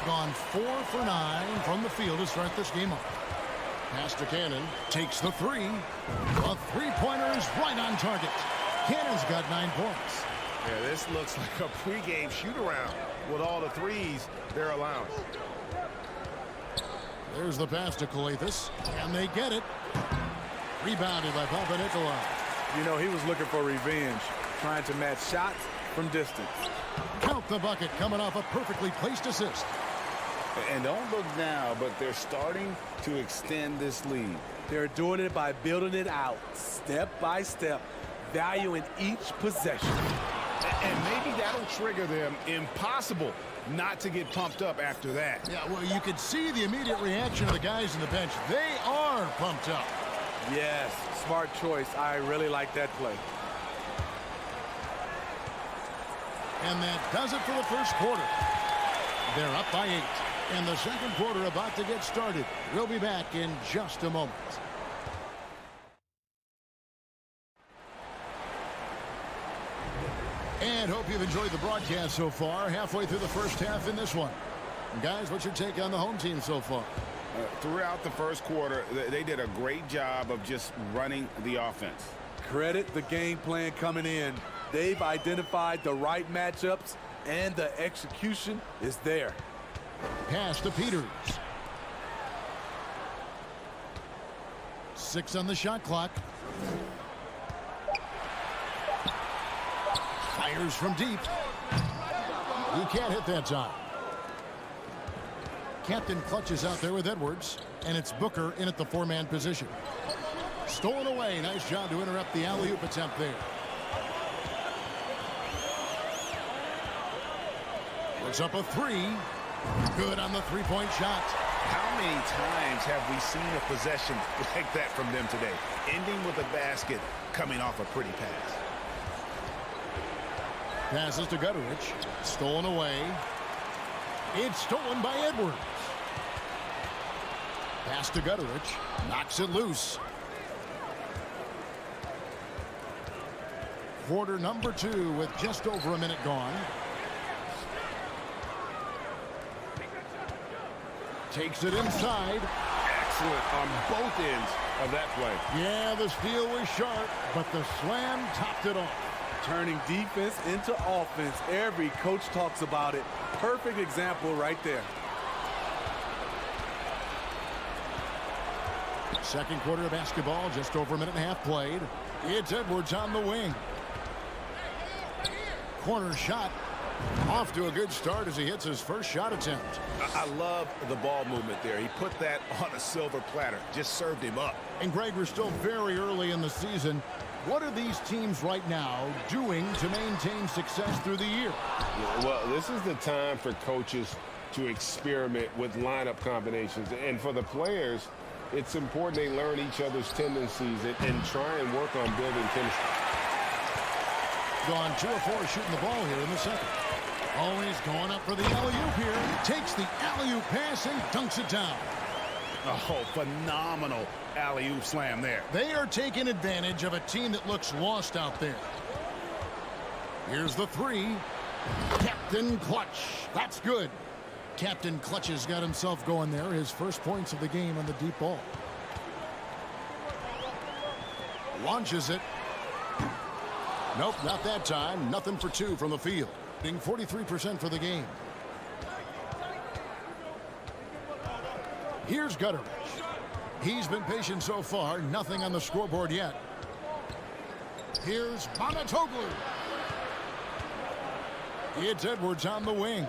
Gone 4 for 9 from the field to start this game off. Pass to Cannon. Takes the three. A three-pointer is right on target. Cannon's got 9 points. Yeah, this looks like a pregame shoot-around with all the threes they're allowing. There's the pass to Skijesss, and they get it. Rebounded by Papanikolaou. You know, he was looking for revenge, trying to match shots from distance. Count the bucket coming off a perfectly placed assist. And don't look now, but they're starting to extend this lead. They're doing it by building it out, step by step, valuing each possession. And maybe that'll trigger them. Impossible not to get pumped up after that. Yeah, well, you could see the immediate reaction of the guys on the bench. They are pumped up. Yes, smart choice. I really like that play. And that does it for the first quarter. They're up by 8. And the second quarter about to get started. We'll be back in just a moment. And hope you've enjoyed the broadcast so far. Halfway through the first half in this one. And guys, what's your take on the home team so far? Throughout the first quarter, they did a great job of just running the offense. Credit the game plan coming in. They've identified the right matchups, and the execution is there. Pass to Peters. 6 on the shot clock. Fires from deep. He can't hit that time. Captain clutches out there with Edwards, and it's Booker in at the 4-man position. Stolen away. Nice job to interrupt the alley-oop attempt there. Puts up a 3. Good on the three-point shot. How many times have we seen a possession like that from them today? Ending with a basket, coming off a pretty pass. Passes to Gutterich. Stolen away. It's stolen by Edwards. Pass to Gutterich. Knocks it loose. Quarter number 2 with just over a minute gone. Takes it inside. Excellent on both ends of that play. Yeah, the steal was sharp, but the slam topped it off. Turning defense into offense. Every coach talks about it. Perfect example right there. Second quarter of basketball, just over a minute and a half played. It's Edwards on the wing. Corner shot. Off to a good start as he hits his first shot attempt. I love the ball movement there. He put that on a silver platter. Just served him up. And Greg, we're still very early in the season. What are these teams right now doing to maintain success through the year? Well, this is the time for coaches to experiment with lineup combinations. And for the players, it's important they learn each other's tendencies and try and work on building chemistry. Gone 2 of 4 shooting the ball here in the second. Always going up for the alley-oop here. Takes the alley-oop pass and dunks it down. Oh, phenomenal alley-oop slam there. They are taking advantage of a team that looks lost out there. Here's the 3. Captain Clutch. That's good. Captain Clutch has got himself going there. His first points of the game on the deep ball. Launches it. Nope, not that time. Nothing for 2 from the field. Being 43% for the game. Here's Gutterich. He's been patient so far. Nothing on the scoreboard yet. Here's Mamatoglou. It's Edwards on the wing.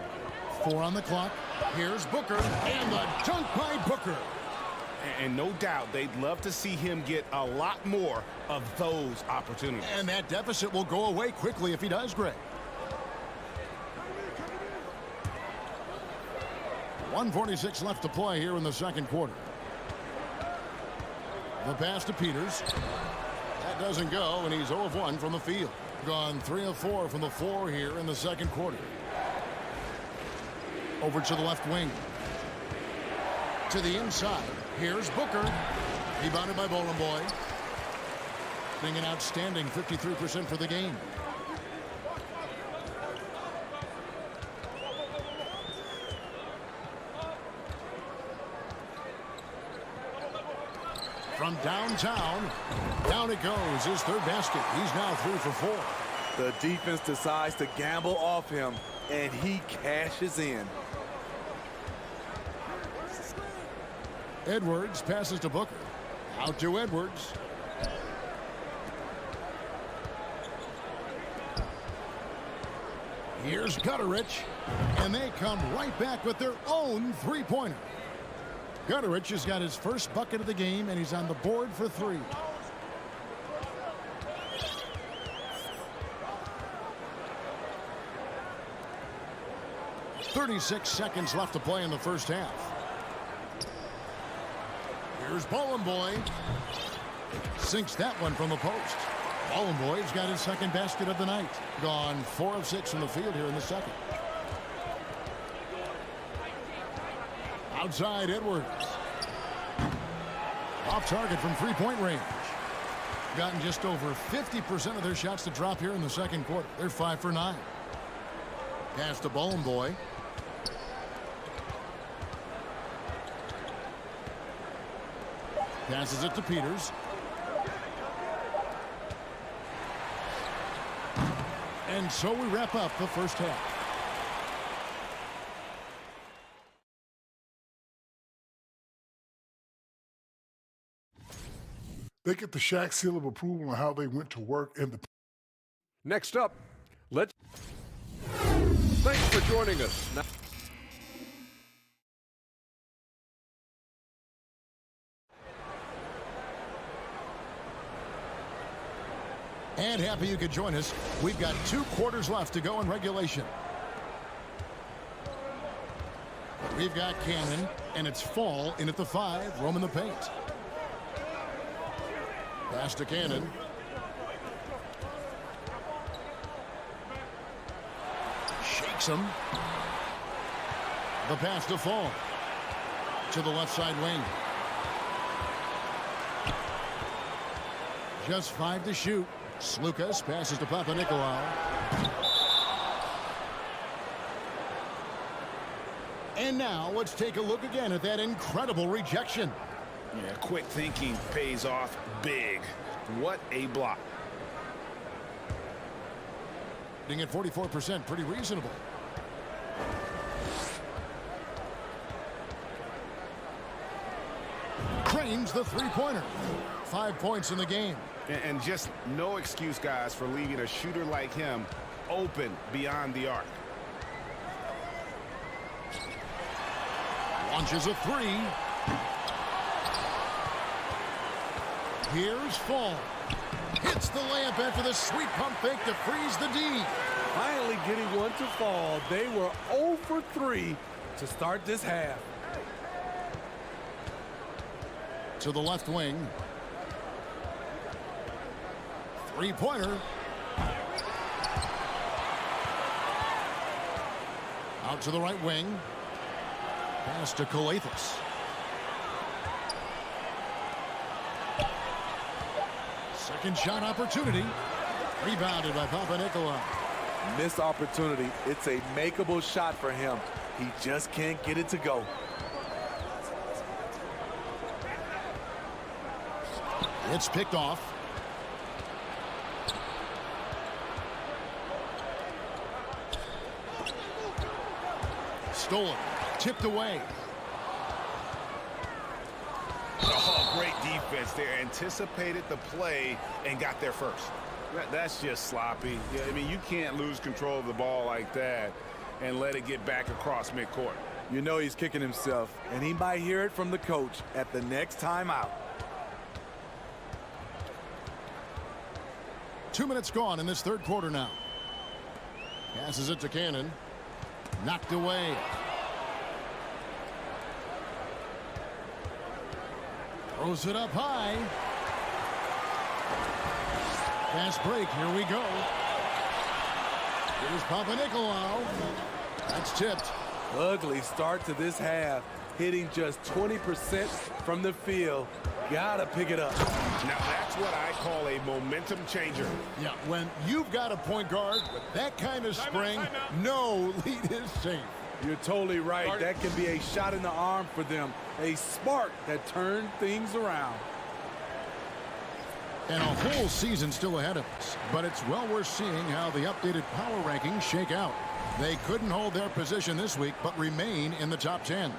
4 on the clock. Here's Booker. And the dunk by Booker. And no doubt they'd love to see him get a lot more of those opportunities. And that deficit will go away quickly if he does, Greg. 1:46 left to play here in the second quarter. The pass to Peters. That doesn't go, and he's 0 of 1 from the field. Gone 3 of 4 from the floor here in the second quarter. Over to the left wing. To the inside. Here's Booker. Rebounded by Boy. Being an outstanding 53% for the game. From downtown, down it goes. His third basket. He's now 3 for 4. The defense decides to gamble off him, and he cashes in. Edwards passes to Booker. Out to Edwards. Here's Gutterich. And they come right back with their own three-pointer. Gutterich has got his first bucket of the game, and he's on the board for 3. .36 seconds left to play in the first half. Here's Boy. Sinks that one from the post. Boy's got his second basket of the night. Gone 4 of 6 from the field here in the second. Outside Edwards. Off target from three-point range. Gotten just over 50% of their shots to drop here in the second quarter. They're 5 for 9. Pass to Bone Boy. Passes it to Peters. And so we wrap up the first half. They get the Shaq seal of approval on how they went to work in the. Next up, thanks for joining us. Now and happy you could join us. We've got 2 quarters left to go in regulation. We've got Cannon, and it's Fall in at the 5, roaming the paint. Pass to Cannon. Shakes him. The pass to Fall. To the left side wing. Just 5 to shoot. Skijesss passes to Papanikolaou. And now let's take a look again at that incredible rejection. Yeah, quick thinking pays off big. What a block. Being at 44%, pretty reasonable. Cranes the three-pointer. 5 points in the game. And just no excuse, guys, for leaving a shooter like him open beyond the arc. Launches a 3. Here's Fall. Hits the layup after the sweet pump fake to freeze the D. Finally getting one to Fall. They were 0 for 3 to start this half. To the left wing. Three-pointer. Out to the right wing. Pass to Skijesss. Second shot opportunity. Rebounded by Papanikolaou. Missed opportunity. It's a makeable shot for him. He just can't get it to go. It's picked off. Stolen. Tipped away. Oh, great defense there. Anticipated the play and got there first. That's just sloppy. Yeah, I mean, you can't lose control of the ball like that and let it get back across midcourt. You know he's kicking himself, and he might hear it from the coach at the next time out. 2 minutes gone in this third quarter now. Passes it to Cannon. Knocked away. Throws it up high. Fast break. Here we go. Here's Papanikolaou. That's tipped. Ugly start to this half. Hitting just 20% from the field. Gotta pick it up. Now that's what I call a momentum changer. Yeah, when you've got a point guard with that kind of spring, no lead is safe. You're totally right. That can be a shot in the arm for them. A spark that turned things around. And a whole season still ahead of us. But it's well worth seeing how the updated power rankings shake out. They couldn't hold their position this week, but remain in the top 10.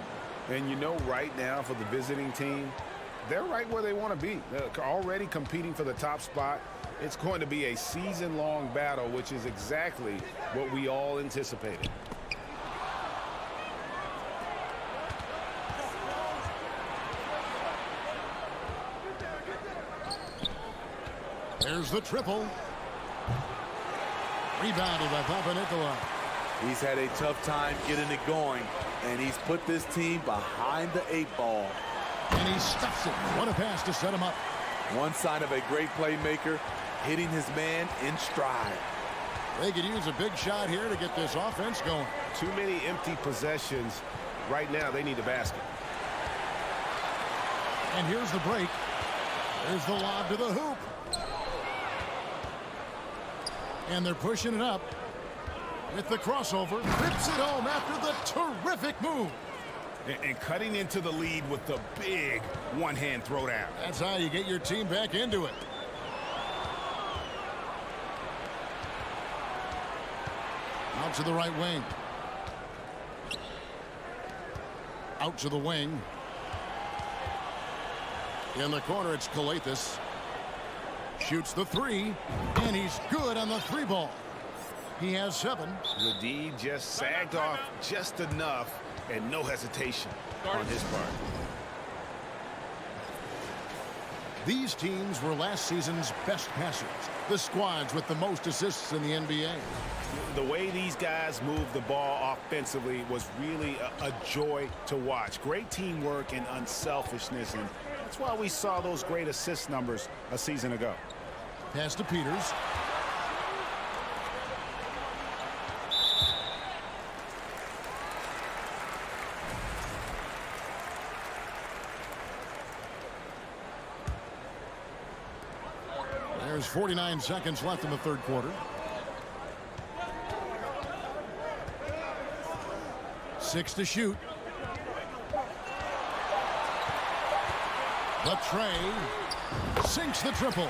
And you know, right now for the visiting team, they're right where they want to be. They're already competing for the top spot. It's going to be a season-long battle, which is exactly what we all anticipated. There's the triple. Rebounded by Papanikolaou. He's had a tough time getting it going, and he's put this team behind the 8 ball. And he stuffs it. What a pass to set him up. One sign of a great playmaker, hitting his man in stride. They could use a big shot here to get this offense going. Too many empty possessions Right now, they need the basket. And here's the break. There's the lob to the hoop. And they're pushing it up with the crossover. Rips it home after the terrific move. And cutting into the lead with the big one-hand throwdown. That's how you get your team back into it. Out to the right wing. Out to the wing. In the corner, it's Skijesss. Shoots the three, and he's good on the three ball. He has 7. The D just sagged off just enough, and no hesitation on his part. These teams were last season's best passers, the squads with the most assists in the NBA. The way these guys moved the ball offensively was really a joy to watch. Great teamwork and unselfishness, and that's why we saw those great assist numbers a season ago. Pass to Peters. There's 49 seconds left in the third quarter. 6 to shoot. The tray sinks the triple.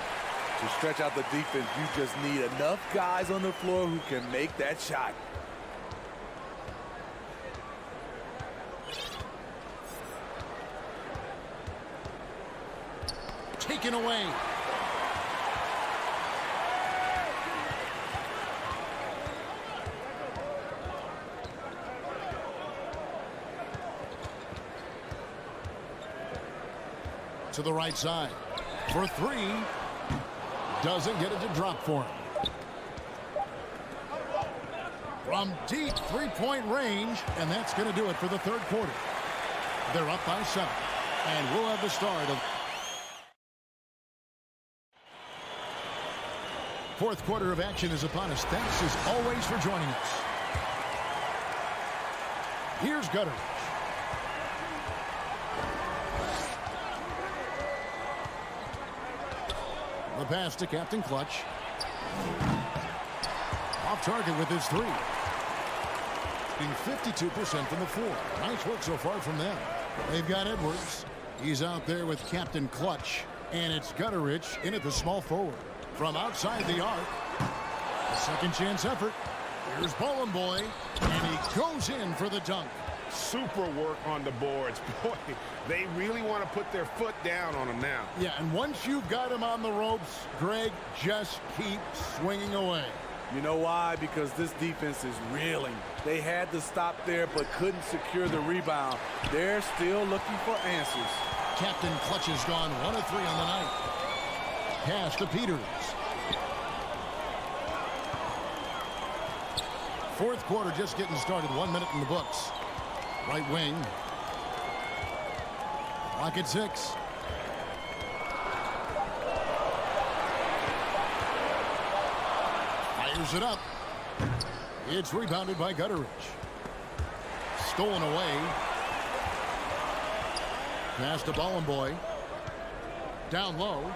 To stretch out the defense, you just need enough guys on the floor who can make that shot. Taken away. To the right side for 3. Doesn't get it to drop for him. From deep three-point range, and that's going to do it for the third quarter. They're up by 7, and we'll have the start of fourth quarter of action is upon us. Thanks as always for joining us. Here's Gutteridge. The pass to Captain Clutch. Off target with his 3. Being 52% from the 4. Nice work so far from them. They've got Edwards. He's out there with Captain Clutch. And it's Gutteridge in at the small forward. From outside the arc. Second chance effort. Here's Bowling Boy. And he goes in for the dunk. Super work on the boards. Boy, they really want to put their foot down on him now. Yeah, and once you've got him on the ropes, Greg, just keep swinging away. You know why? Because this defense is reeling. They had to stop there but couldn't secure the rebound. They're still looking for answers. Captain Clutch has gone 1 of 3 on the night. Pass to Peters. Fourth quarter just getting started. 1 minute in the books. Right wing. Clock at 6. Fires it up. It's rebounded by Gutteridge. Stolen away. Pass to Bowling Boy. Down low.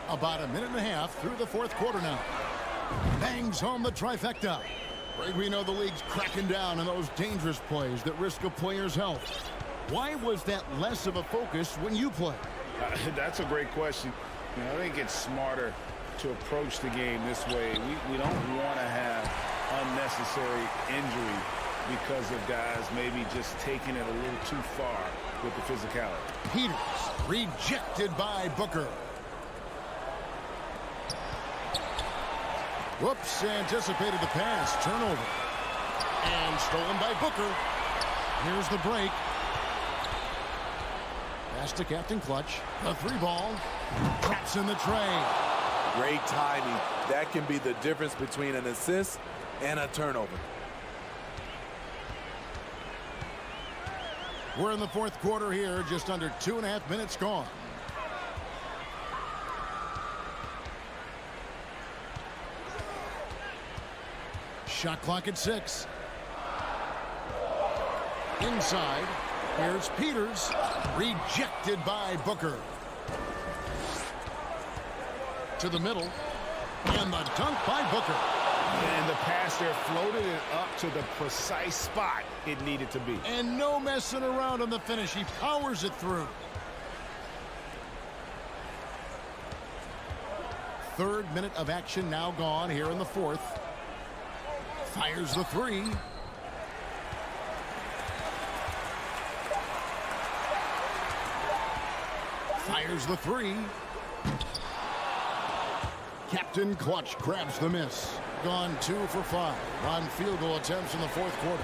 About a minute and a half through the fourth quarter now. Bangs home the trifecta. We know the league's cracking down on those dangerous plays that risk a player's health. Why was that less of a focus when you play? That's a great question. You know, I think it's smarter to approach the game this way. We don't want to have unnecessary injury because of guys maybe just taking it a little too far with the physicality. Peters rejected by Booker. Whoops, anticipated the pass. Turnover. And stolen by Booker. Here's the break. Pass to Captain Clutch. The 3 ball. Traps in the tray. Great timing. That can be the difference between an assist and a turnover. We're in the fourth quarter here. Just under 2.5 minutes gone. Shot clock at 6. Inside. Here's Peters. Rejected by Booker. To the middle. And the dunk by Booker. And the pass there floated it up to the precise spot it needed to be. And no messing around on the finish. He powers it through. Third minute of action now gone here in the fourth. Fires the three. Fires the three. Captain Clutch grabs the miss. Gone 2 for 5 on field goal attempts in the fourth quarter.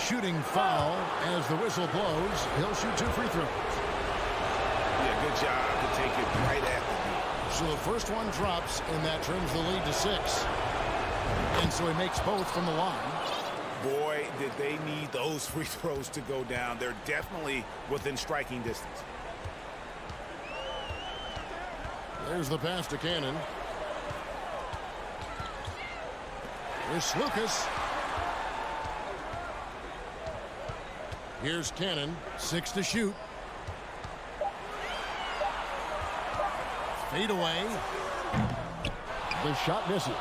Shooting foul as the whistle blows. He'll shoot 2 free throws. Yeah, good job to take it right at the knee. So the first one drops, and that trims the lead to 6. And so he makes both from the line. Boy, did they need those free throws to go down. They're definitely within striking distance. There's the pass to Cannon. Here's Lucas. Here's Cannon. 6 to shoot. Fade away. The shot misses.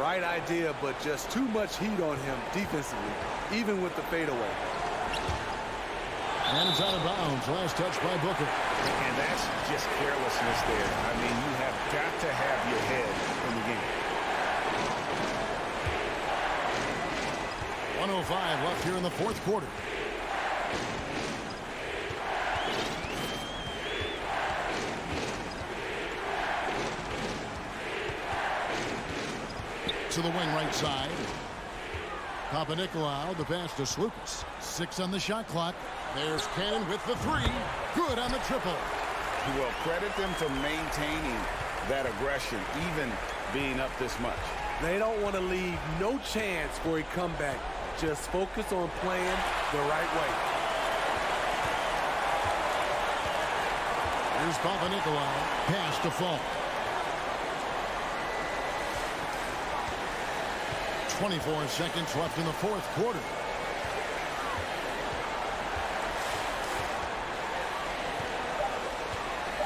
Right idea, but just too much heat on him defensively, even with the fadeaway. And it's out of bounds. Last touch by Booker. And that's just carelessness there. I mean, you have got to have your head in the game. 1:05 left here in the fourth quarter. To the wing right side. Papanikolaou, the pass to Slukas. 6 on the shot clock. There's Cannon with the 3. Good on the triple. Well, credit them for maintaining that aggression, even being up this much. They don't want to leave no chance for a comeback. Just focus on playing the right way. Here's Papanikolaou. Pass to Falk. 24 seconds left in the fourth quarter.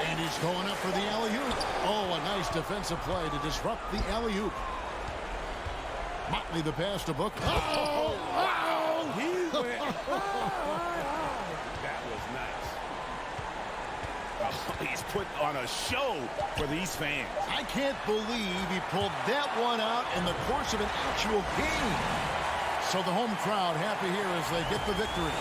And he's going up for the alley-oop. Oh, a nice defensive play to disrupt the alley-oop. Motley the pass to Book. Oh, wow! He went. That was nice. Oh, he's put on a show for these fans. I can't believe he pulled that one out in the course of an actual game. So the home crowd happy here as they get the victory.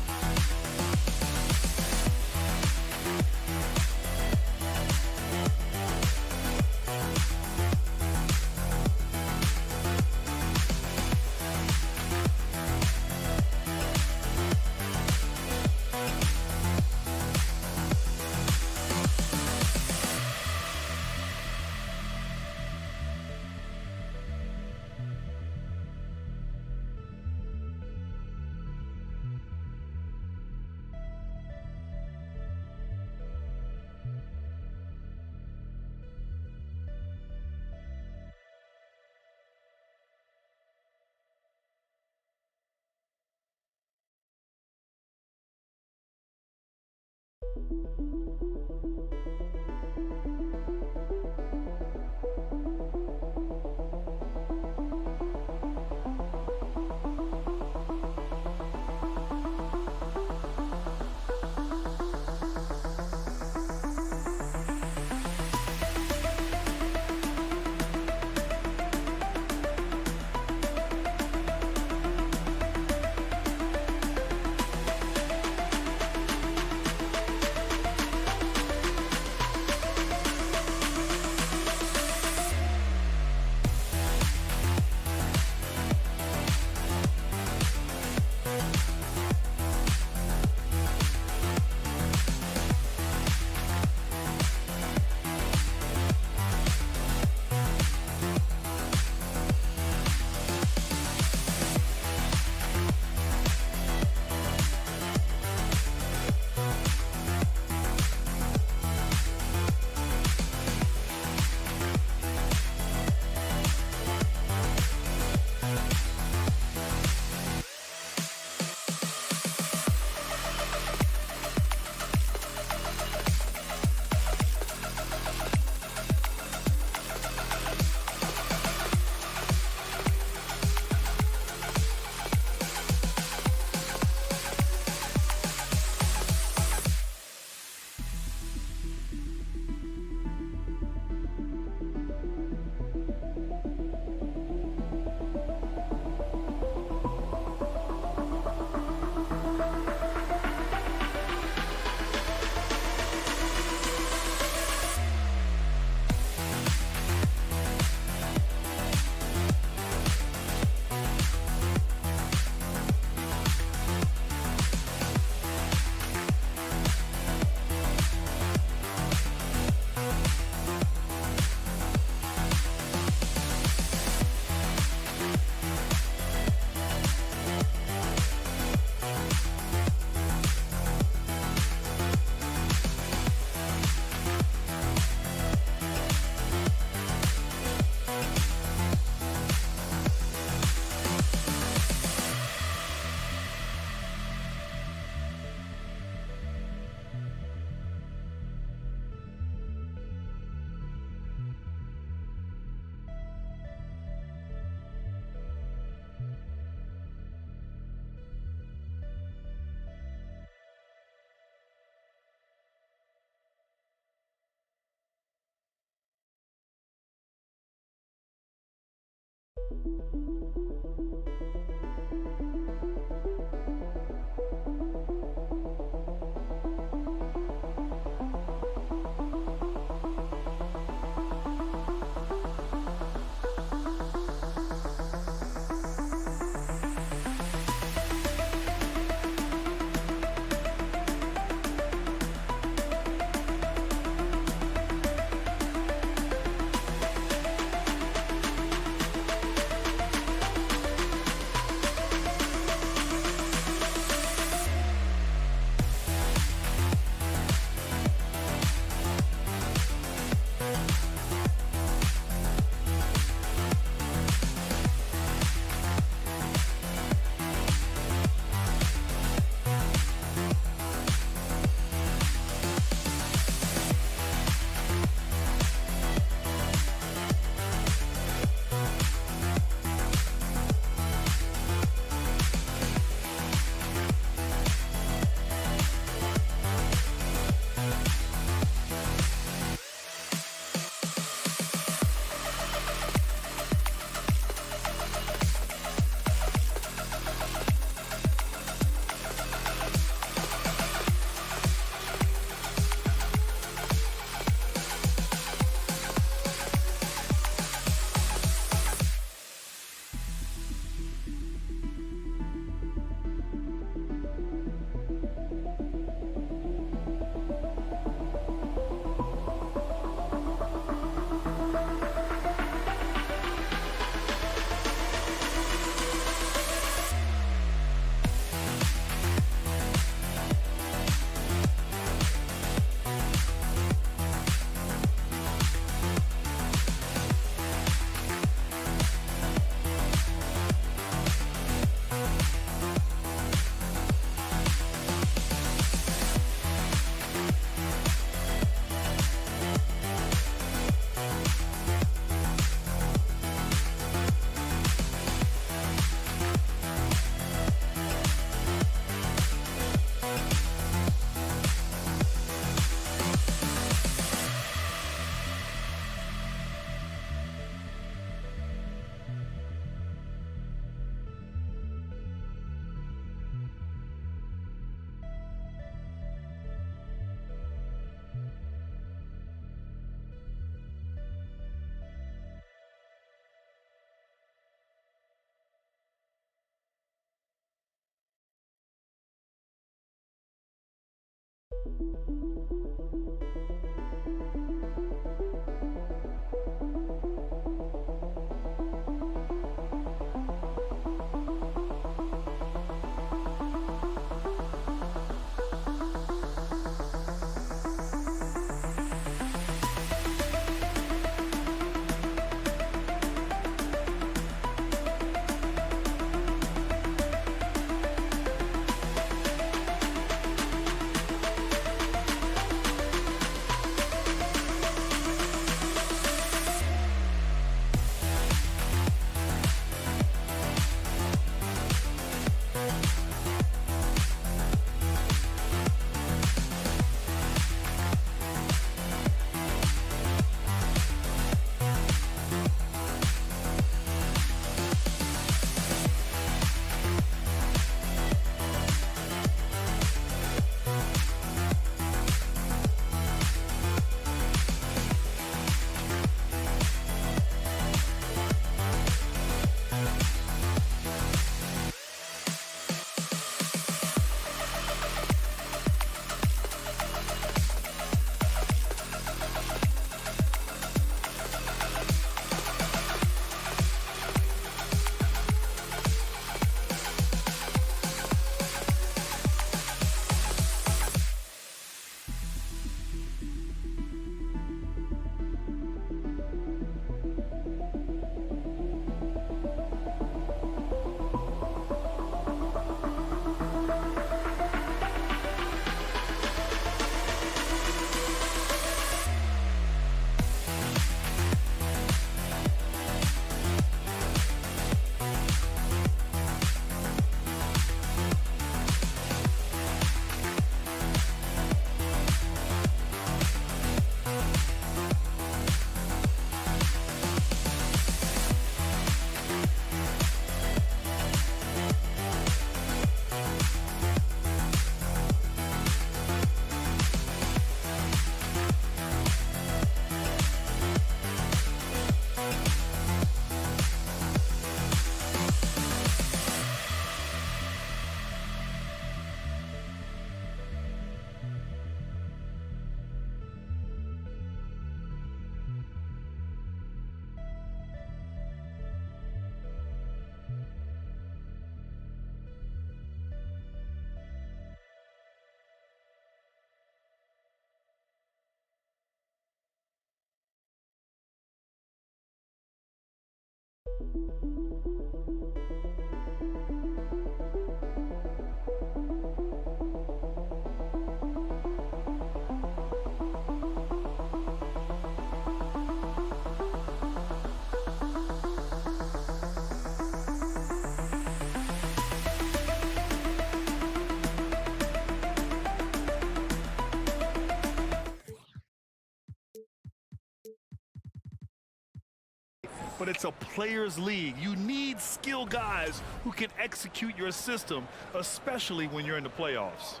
But it's a players' league. You need skilled guys who can execute your system, especially when you're in the playoffs.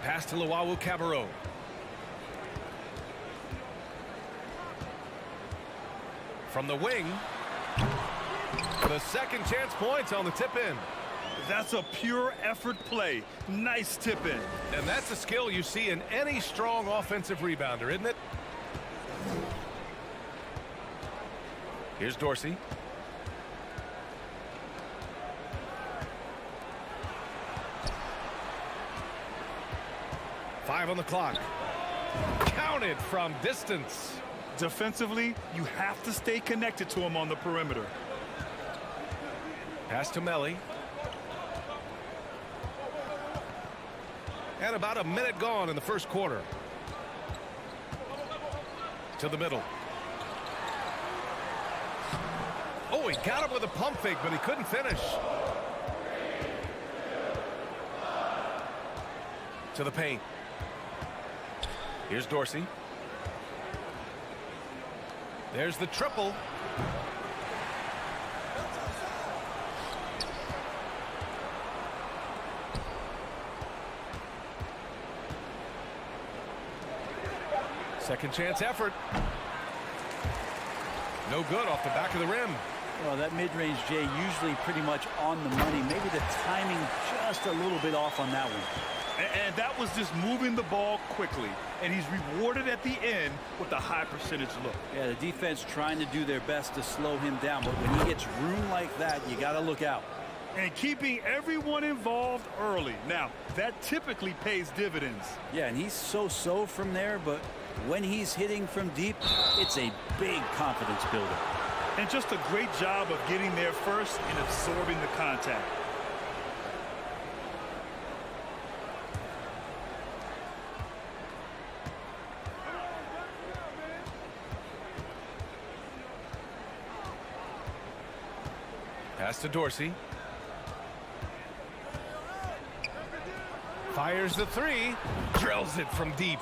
Pass to Cabarro. From the wing. The second chance points on the tip-in. That's a pure effort play. Nice tip-in. And that's a skill you see in any strong offensive rebounder, isn't it? Here's Dorsey. Five on the clock. Counted from distance. Defensively, you have to stay connected to him on the perimeter. Pass to Melli. And about a minute gone in the first quarter. To the middle. Oh, he got him with a pump fake, but he couldn't finish. To the paint. Here's Dorsey. There's the triple. Second chance effort. No good off the back of the rim. Well, that mid-range, Jay, usually pretty much on the money. Maybe the timing just a little bit off on that one. And that was just moving the ball quickly. And he's rewarded at the end with a high percentage look. Yeah, the defense trying to do their best to slow him down. But when he gets room like that, you got to look out. And keeping everyone involved early. Now, that typically pays dividends. Yeah, and he's so-so from there. But when he's hitting from deep, it's a big confidence builder. And just a great job of getting there first and absorbing the contact. Pass to Dorsey. Fires the three. Drills it from deep.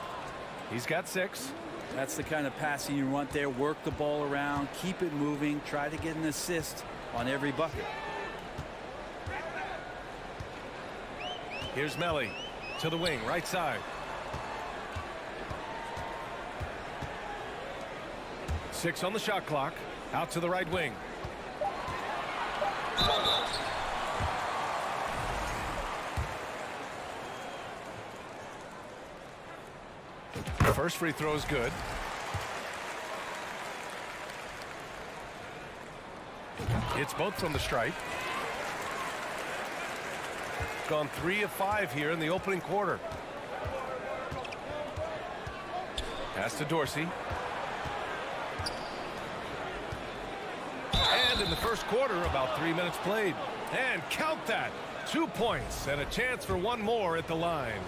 He's got 6. That's the kind of passing you want there. Work the ball around, keep it moving, try to get an assist on every bucket. Here's Melly to the wing, right side. 6 on the shot clock. Out to the right wing. First free throw is good. It's both from the stripe. Gone 3 of 5 here in the opening quarter. Pass to Dorsey. And in the first quarter, about 3 minutes played. And count that. 2 points and a chance for one more at the line.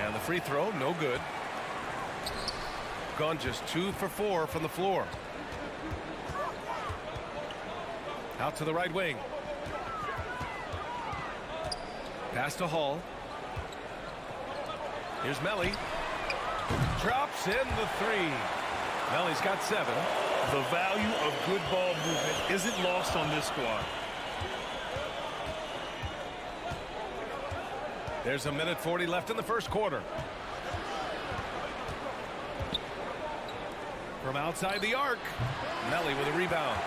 And the free throw, no good. Gone just 2 for 4 from the floor. Out to the right wing. Pass to Hall. Here's Melly. Drops in the 3. Melly's got 7. The value of good ball movement isn't lost on this squad. There's a minute 40 left in the first quarter. From outside the arc, Melly with a rebound.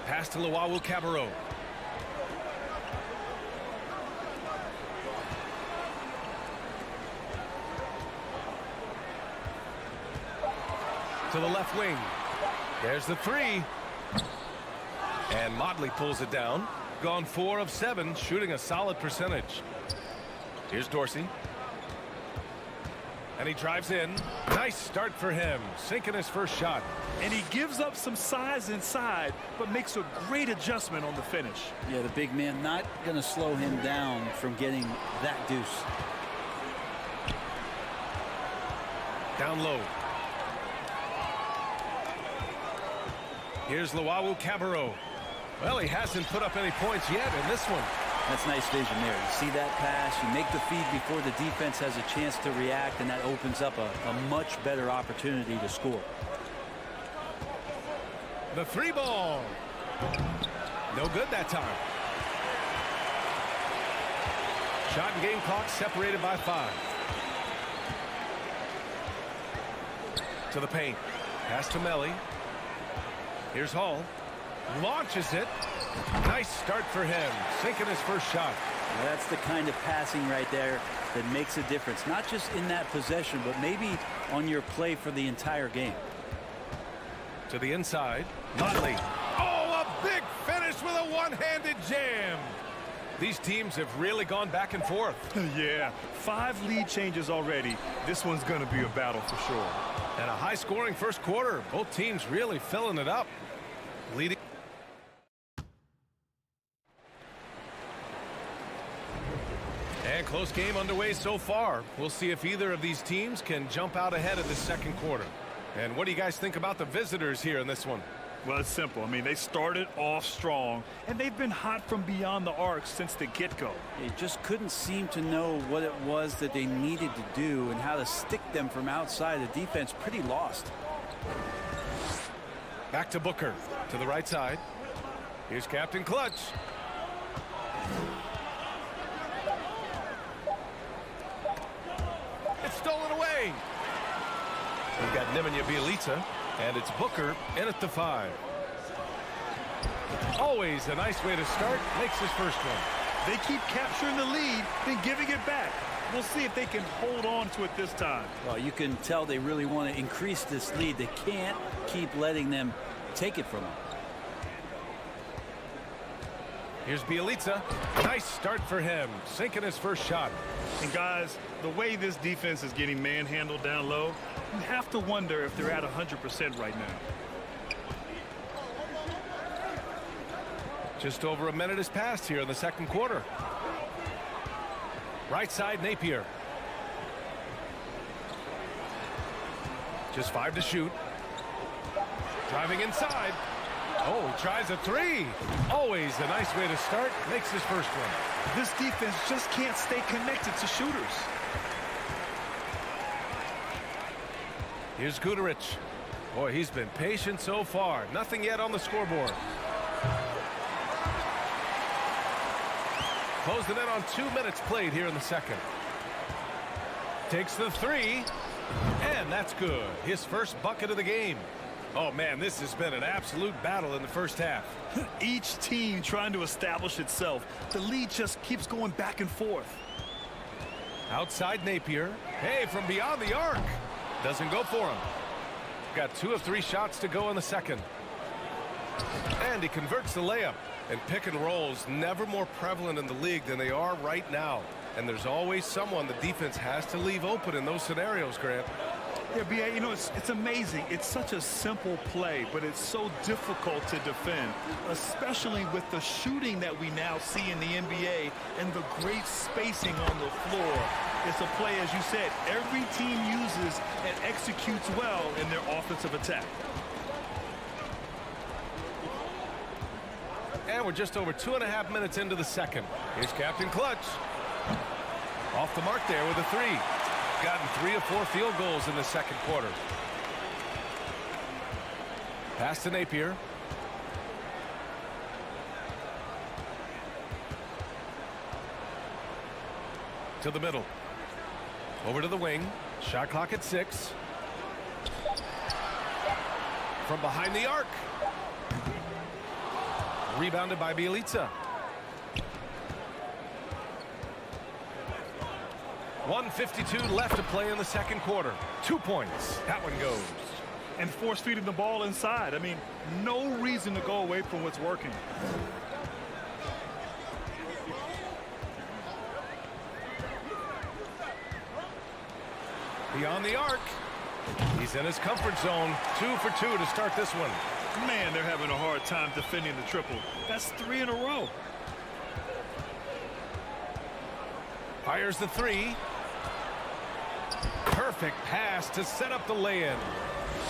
Pass to Cabarro. To the left wing. There's the 3. And Motley pulls it down. Gone 4 of 7, shooting a solid percentage. Here's Dorsey. And he drives in. Nice start for him. Sinking his first shot. And he gives up some size inside, but makes a great adjustment on the finish. Yeah, the big man not going to slow him down from getting that deuce. Down low. Here's Cabarro. Well, he hasn't put up any points yet in this one. That's nice vision there. You see that pass, you make the feed before the defense has a chance to react, and that opens up a much better opportunity to score. The 3 ball. No good that time. Shot and game clock separated by 5. To the paint. Pass to Melly. Here's Hall. Launches it. Nice start for him. Sinking his first shot. Well, that's the kind of passing right there that makes a difference. Not just in that possession, but maybe on your play for the entire game. To the inside. Motley. Oh, a big finish with a one-handed jam. These teams have really gone back and forth. Yeah, 5 lead changes already. This one's going to be a battle for sure. And a high-scoring first quarter. Both teams really filling it up. Leading. And close game underway so far. We'll see if either of these teams can jump out ahead of the second quarter. And what do you guys think about the visitors here in this one? Well, it's simple. I mean, they started off strong, and they've been hot from beyond the arc since the get-go. They just couldn't seem to know what it was that they needed to do and how to stick them from outside. The defense pretty lost. Back to Booker, to the right side. Here's Captain Clutch. It's stolen away. We've got Nemanja Bjelica, and it's Booker in at the 5. Always a nice way to start. Makes his first one. They keep capturing the lead, then giving it back. We'll see if they can hold on to it this time. Well, you can tell they really want to increase this lead. They can't keep letting them take it from them. Here's Bjelica. Nice start for him, sinking his first shot. And guys, the way this defense is getting manhandled down low, you have to wonder if they're at 100% right now. Just over a minute has passed here in the second quarter. Right side, Napier. Just 5 to shoot. Driving inside. Oh, he tries a 3. Always a nice way to start. Makes his first one. This defense just can't stay connected to shooters. Here's Guterich. Boy, he's been patient so far. Nothing yet on the scoreboard. Closing in on 2 minutes played here in the second. Takes the 3, and that's good. His first bucket of the game. Oh, man, this has been an absolute battle in the first half. Each team trying to establish itself. The lead just keeps going back and forth. Outside Napier. Hey, from beyond the arc. Doesn't go for him. Got 2 of 3 shots to go in the second. And he converts the layup. And pick and rolls never more prevalent in the league than they are right now. And there's always someone the defense has to leave open in those scenarios, Grant. Yeah, B.A., you know, it's amazing. It's such a simple play, but it's so difficult to defend, especially with the shooting that we now see in the NBA and the great spacing on the floor. It's a play, as you said, every team uses and executes well in their offensive attack. And we're just over 2.5 minutes into the second. Here's Captain Clutch. Off the mark there with a 3. Gotten 3 of 4 field goals in the second quarter. Pass to Napier. To the middle. Over to the wing. Shot clock at 6. From behind the arc. Rebounded by Bjelica. 1:52 left to play in the second quarter. 2 points. That one goes. And force feeding the ball inside. I mean, no reason to go away from what's working. Beyond the arc. He's in his comfort zone. 2 for 2 to start this one. Man, they're having a hard time defending the triple. That's 3 in a row. Fires the 3. Perfect pass to set up the lay-in.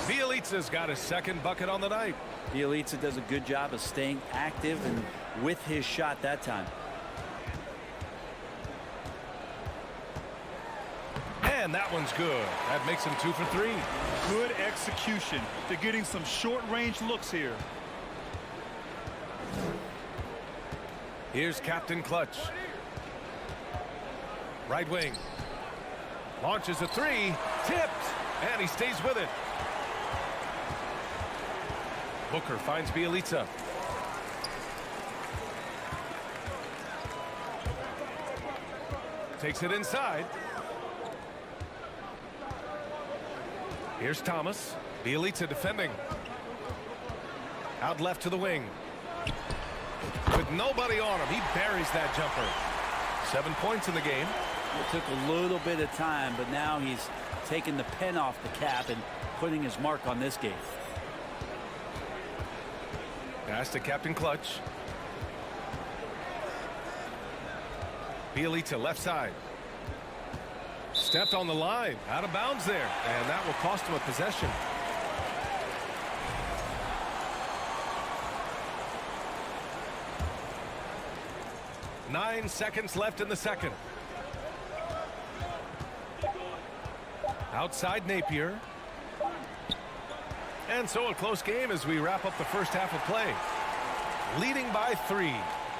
Bjelica's got his second bucket on the night. Bjelica does a good job of staying active and with his shot that time. And that one's good. That makes him 2 for 3. Good execution. They're getting some short-range looks here. Here's Captain Clutch. Right wing. Launches a 3. Tipped. And he stays with it. Booker finds Bjelica. Takes it inside. Here's Thomas. Bjelica defending. Out left to the wing. With nobody on him, he buries that jumper. 7 points in the game. It took a little bit of time, but now he's taking the pen off the cap and putting his mark on this game. Pass to Captain Clutch. Bjelica left side. Stepped on the line. Out of bounds there. And that will cost him a possession. Nine seconds left in the second. Outside Napier. And so a close game as we wrap up the first half of play. leading by 3.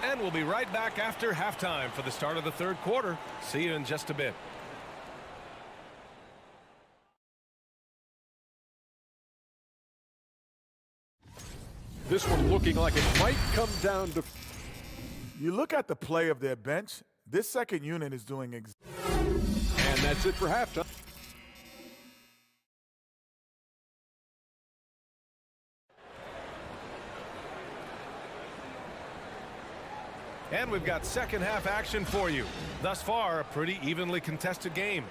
And we'll be right back after halftime for the start of the third quarter. See you in just a bit. This one looking like it might come down to... You look at the play of their bench, this second unit is doing And that's it for halftime. And we've got second half action for you. Thus far, a pretty evenly contested game.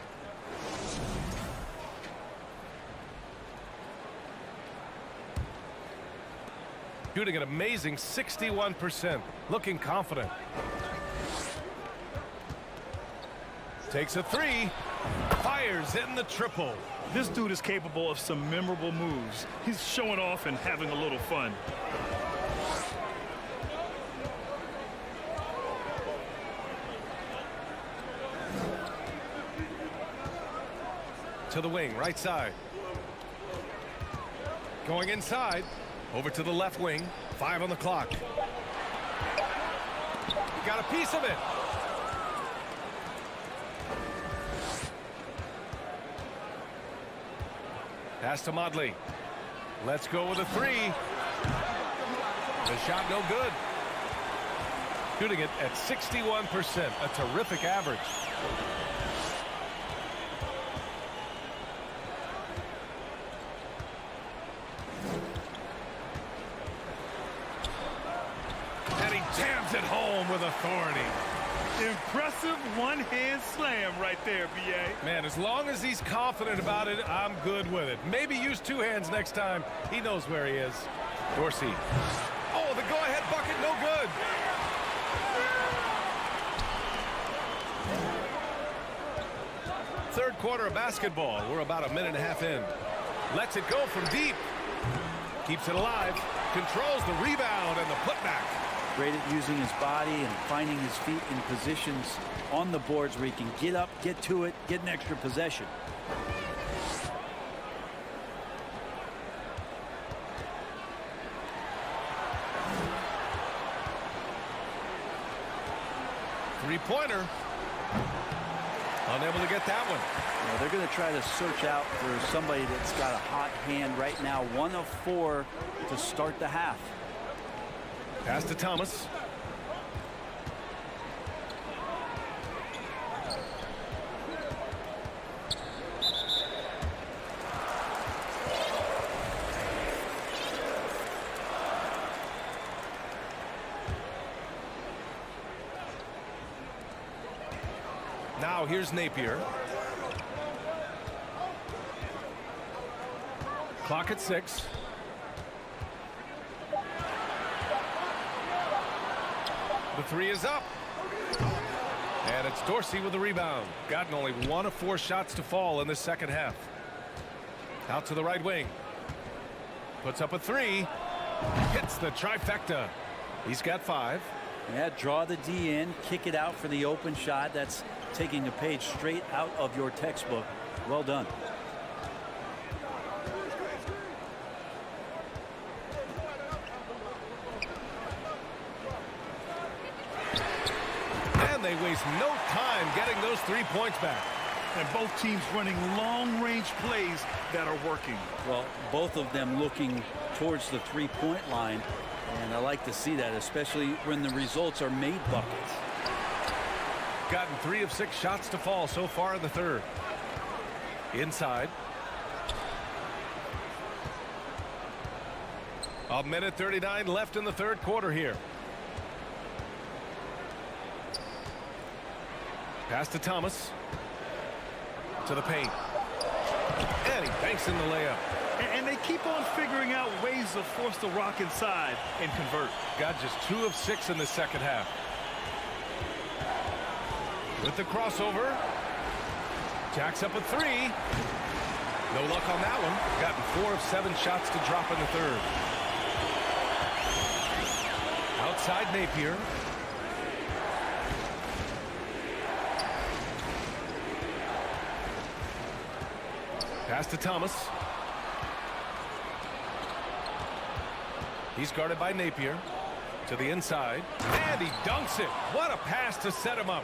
Shooting an amazing 61%. Looking confident. Takes a 3. Fires in the triple. This dude is capable of some memorable moves. He's showing off and having a little fun. To the wing, right side. Going inside. Over to the left wing. 5 on the clock. Got a piece of it. Pass to Modley. Let's go with a 3. The shot no good. Shooting it at 61%. A terrific average. Jams it home with authority. Impressive one-hand slam right there, B.A. Man, as long as he's confident about it, I'm good with it. Maybe use 2 hands next time. He knows where he is. Dorsey. Oh, the go-ahead bucket, no good. Third quarter of basketball. We're about a minute and a half in. Lets it go from deep. Keeps it alive. Controls the rebound and the putback. Great at using his body and finding his feet in positions on the boards where he can get up, get to it, get an extra possession. Three-pointer. Unable to get that one. Well, they're going to try to search out for somebody that's got a hot hand right now. 1 of 4 to start the half. Pass to Thomas. Now here's Napier. Clock at 6. The 3 is up. And it's Dorsey with the rebound. Gotten only 1 of 4 shots to fall in the second half. Out to the right wing. Puts up a 3. Hits the trifecta. He's got 5. Yeah, draw the D in, kick it out for the open shot. That's taking a page straight out of your textbook. Well done. They waste no time getting those 3 points back. And both teams running long-range plays that are working. Well, both of them looking towards the three-point line. And I like to see that, especially when the results are made buckets. Gotten 3 of 6 shots to fall so far in the third. Inside. A minute 39 left in the third quarter here. Pass to Thomas. To the paint. And he banks in the layup. And they keep on figuring out ways to force the rock inside and convert. Got just 2 of 6 in the second half. With the crossover. Jacks up a 3. No luck on that one. Gotten 4 of 7 shots to drop in the third. Outside Napier. Pass to Thomas. He's guarded by Napier. To the inside. And he dunks it. What a pass to set him up.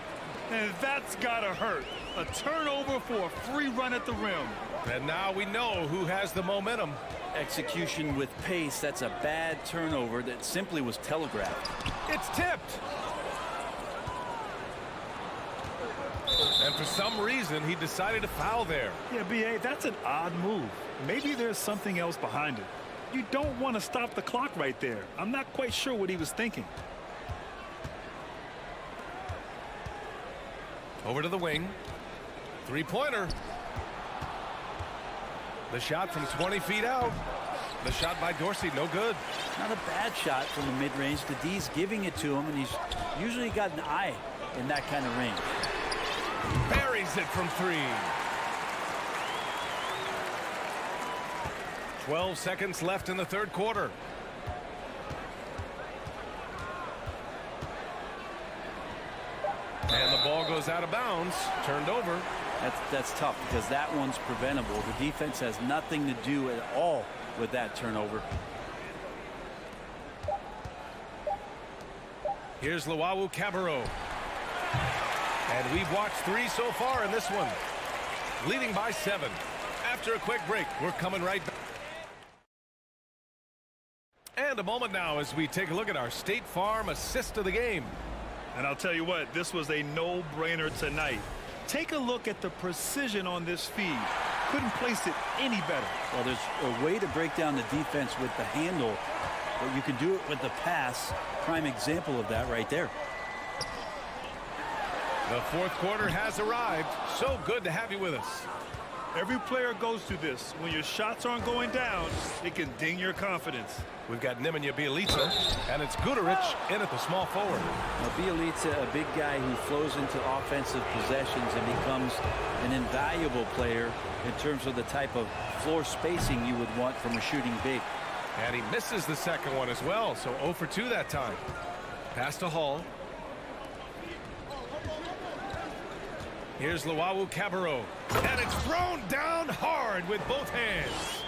And that's got to hurt. A turnover for a free run at the rim. And now we know who has the momentum. Execution with pace. That's a bad turnover that simply was telegraphed. It's tipped. And for some reason, he decided to foul there. Yeah, B.A., that's an odd move. Maybe there's something else behind it. You don't want to stop the clock right there. I'm not quite sure what he was thinking. Over to the wing. Three-pointer. The shot from 20 feet out. The shot by Dorsey, no good. Not a bad shot from the mid-range. The D's giving it to him, and he's usually got an eye in that kind of range. Buries it from 3. 12 seconds left in the third quarter. And the ball goes out of bounds. Turned over. That's tough because that one's preventable. The defense has nothing to do at all with that turnover. Here's Luau Cabarro. And we've watched 3 so far in this one. Leading by 7. After a quick break, we're coming right back. And a moment now as we take a look at our State Farm assist of the game. And I'll tell you what, this was a no-brainer tonight. Take a look at the precision on this feed. Couldn't place it any better. Well, there's a way to break down the defense with the handle, but you can do it with the pass. Prime example of that right there. The fourth quarter has arrived. So good to have you with us. Every player goes through this. When your shots aren't going down, it can ding your confidence. We've got Nemanja Bjelica, and it's Guduric in at the small forward. Now, Bjelica, a big guy who flows into offensive possessions and becomes an invaluable player in terms of the type of floor spacing you would want from a shooting big. And he misses the second one as well, so 0 for 2 that time. Pass to Hall. Here's Luau Cabarro. And it's thrown down hard with both hands.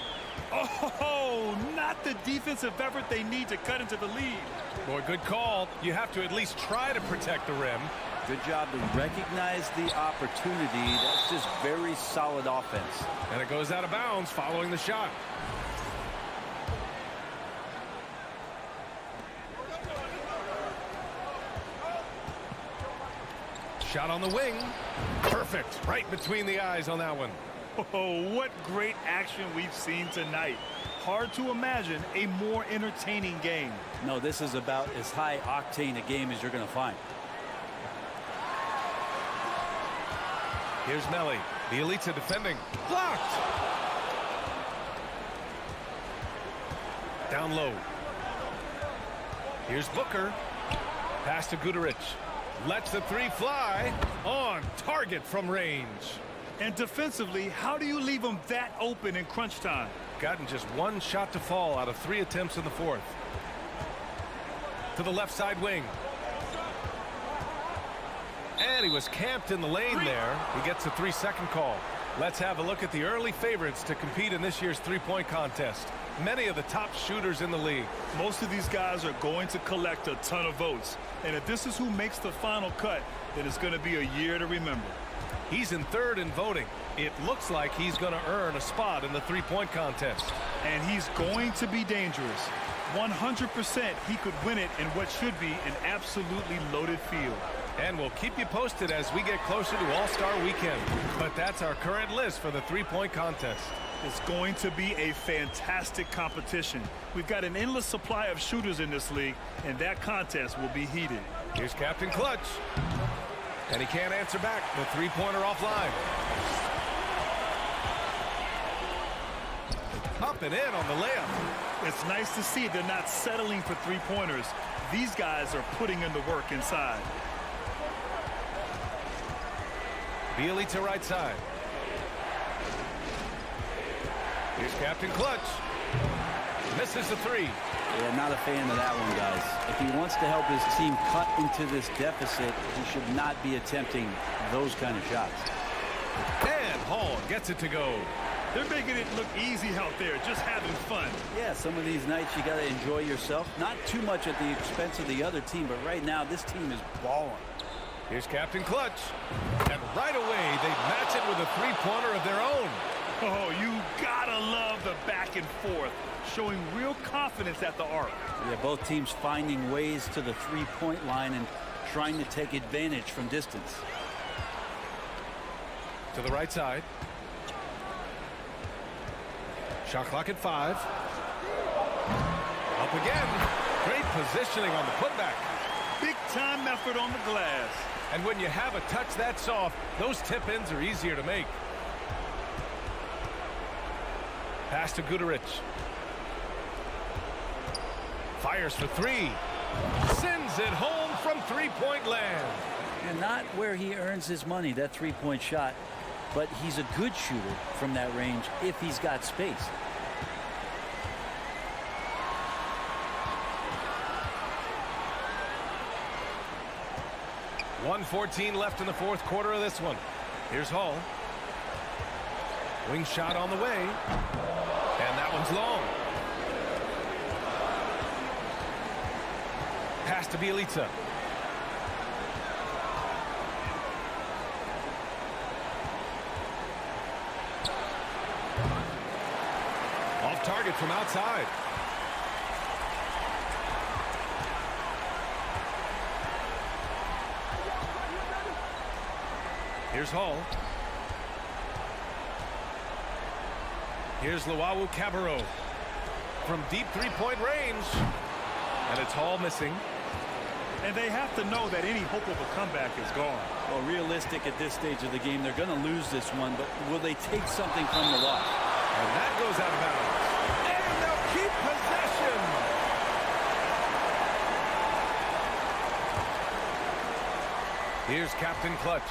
Oh, not the defensive effort they need to cut into the lead. Boy, good call. You have to at least try to protect the rim. Good job to recognize the opportunity. That's just very solid offense. And it goes out of bounds following the shot. Shot on the wing. Perfect. Right between the eyes on that one. Oh, what great action we've seen tonight. Hard to imagine a more entertaining game. No, this is about as high octane a game as you're going to find. Here's Melli. Bjelica defending. Blocked. Down low. Here's Booker. Pass to Guduric. Lets the 3 fly. On target from range. And defensively, how do you leave them that open in crunch time? Gotten just 1 shot to fall out of 3 attempts in the fourth. To the left side wing. And he was camped in the lane there. He gets a 3-second call. Let's have a look at the early favorites to compete in this year's three-point contest. Many of the top shooters in the league. Most of these guys are going to collect a ton of votes. And if this is who makes the final cut, then it's going to be a year to remember. He's in 3rd in voting. It looks like he's going to earn a spot in the three-point contest. And he's going to be dangerous. 100% he could win it in what should be an absolutely loaded field. And we'll keep you posted as we get closer to All-Star Weekend. But that's our current list for the three-point contest. It's going to be a fantastic competition. We've got an endless supply of shooters in this league, and that contest will be heated. Here's Captain Clutch. And he can't answer back. The three-pointer offline. Up and in on the layup. It's nice to see they're not settling for three-pointers. These guys are putting in the work inside. Bjelica right side. Here's Captain Clutch. Misses the 3. Yeah, not a fan of that one, guys. If he wants to help his team cut into this deficit, he should not be attempting those kind of shots. And Hall gets it to go. They're making it look easy out there, just having fun. Yeah, some of these nights you got to enjoy yourself. Not too much at the expense of the other team, but right now this team is balling. Here's Captain Clutch. And right away, they match it with a three-pointer of their own. Oh, you gotta love the back and forth, showing real confidence at the arc. Yeah, both teams finding ways to the three-point line and trying to take advantage from distance. To the right side. Shot clock at 5. Up again. Great positioning on the putback. Big time effort on the glass. And when you have a touch that soft, those tip-ins are easier to make. Pass to Guduric. Fires for 3. Sends it home from three-point land. And not where he earns his money, that three-point shot. But he's a good shooter from that range if he's got space. .114 left in the fourth quarter of this one. Here's Hall. Wing shot on the way. And that one's long. Pass to Bielitsa. Off target from outside. Here's Hall. Here's Luau Cabarro from deep three-point range. And it's Hall missing. And they have to know that any hope of a comeback is gone. Well, realistic at this stage of the game, they're going to lose this one, but will they take something from the loss? And that goes out of bounds. And they'll keep possession. Here's Captain Clutch.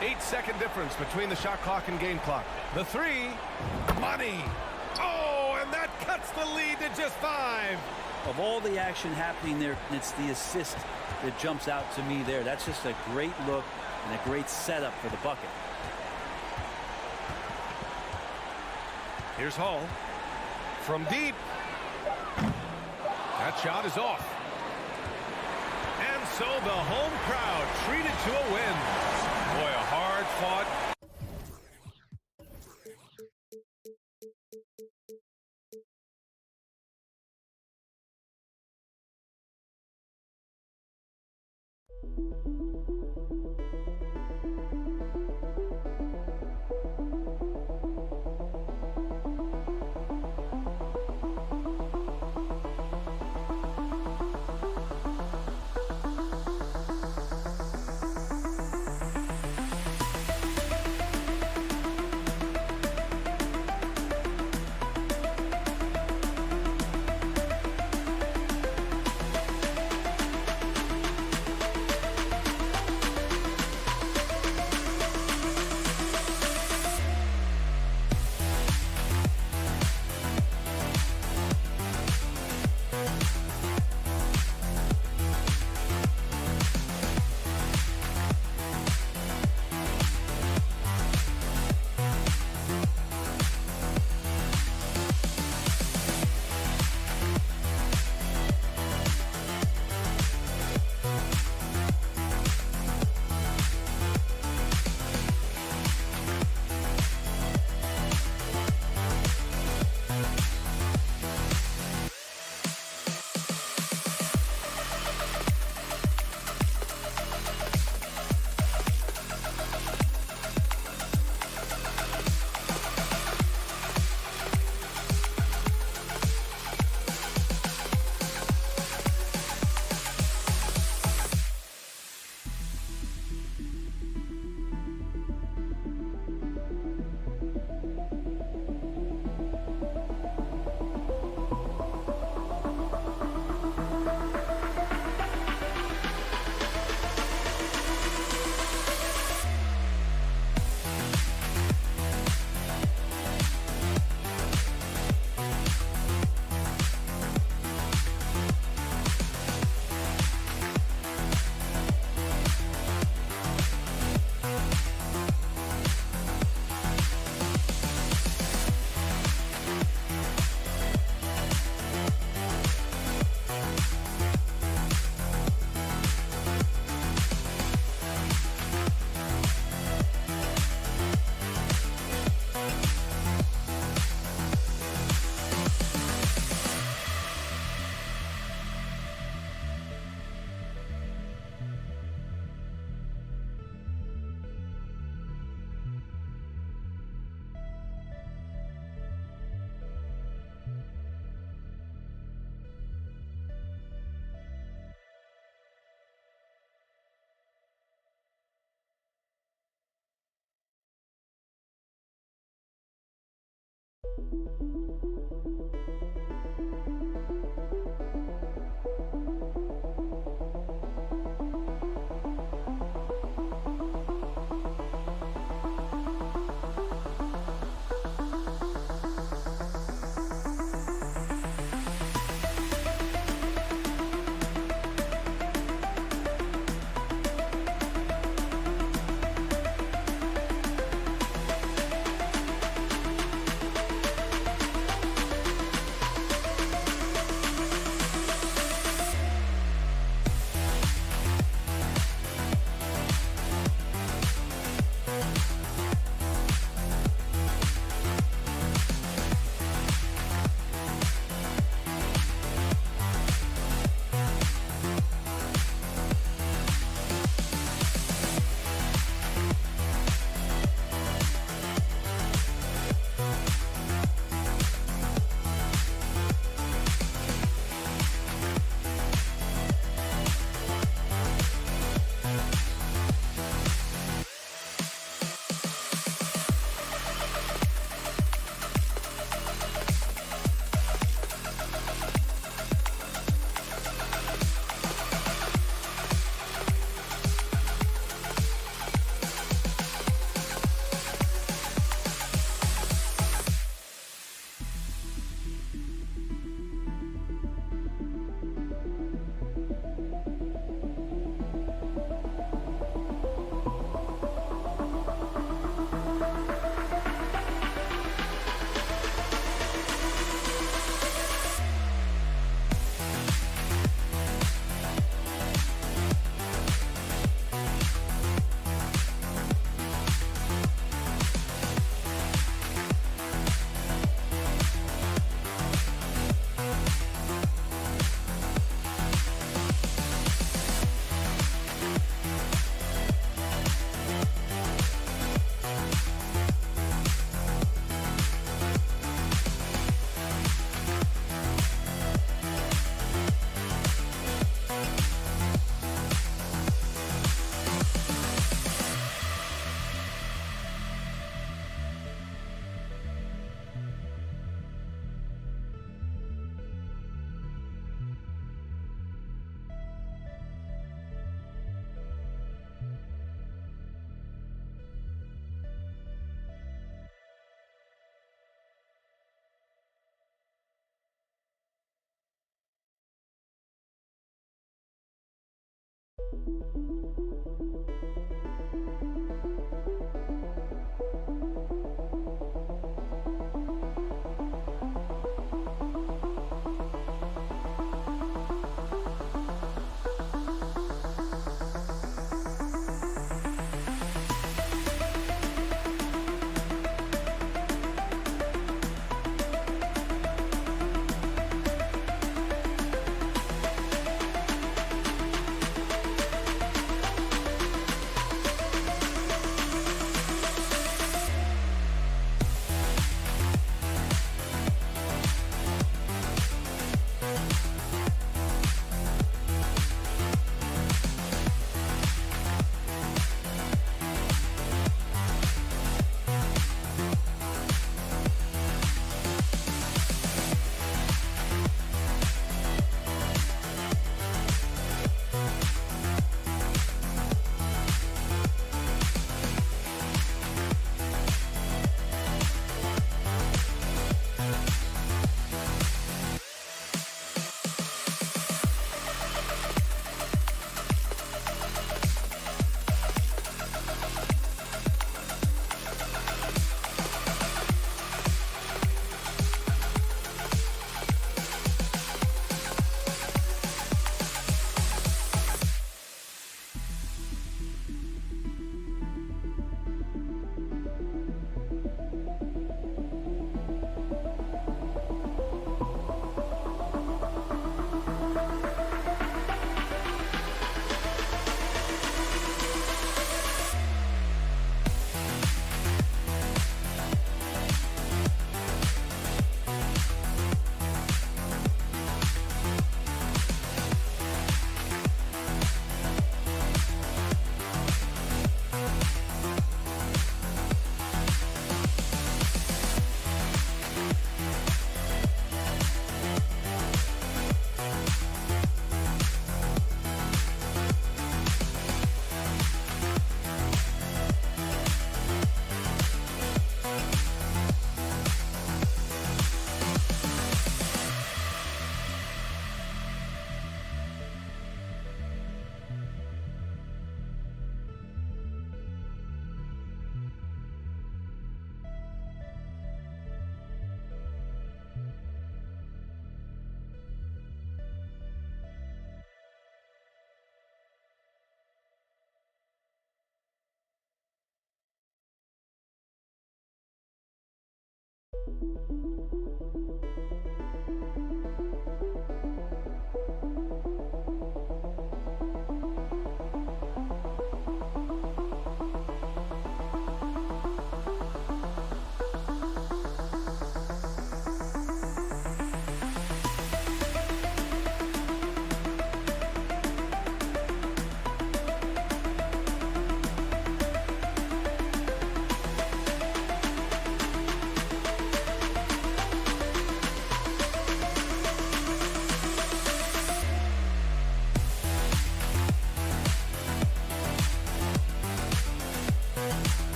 8-second difference between the shot clock and game clock. The 3, money. Oh, and that cuts the lead to just 5. Of all the action happening there, it's the assist that jumps out to me there. That's just a great look and a great setup for the bucket. Here's Hall. From deep. That shot is off. And so the home crowd treated to a win. Boy, a hard-fought.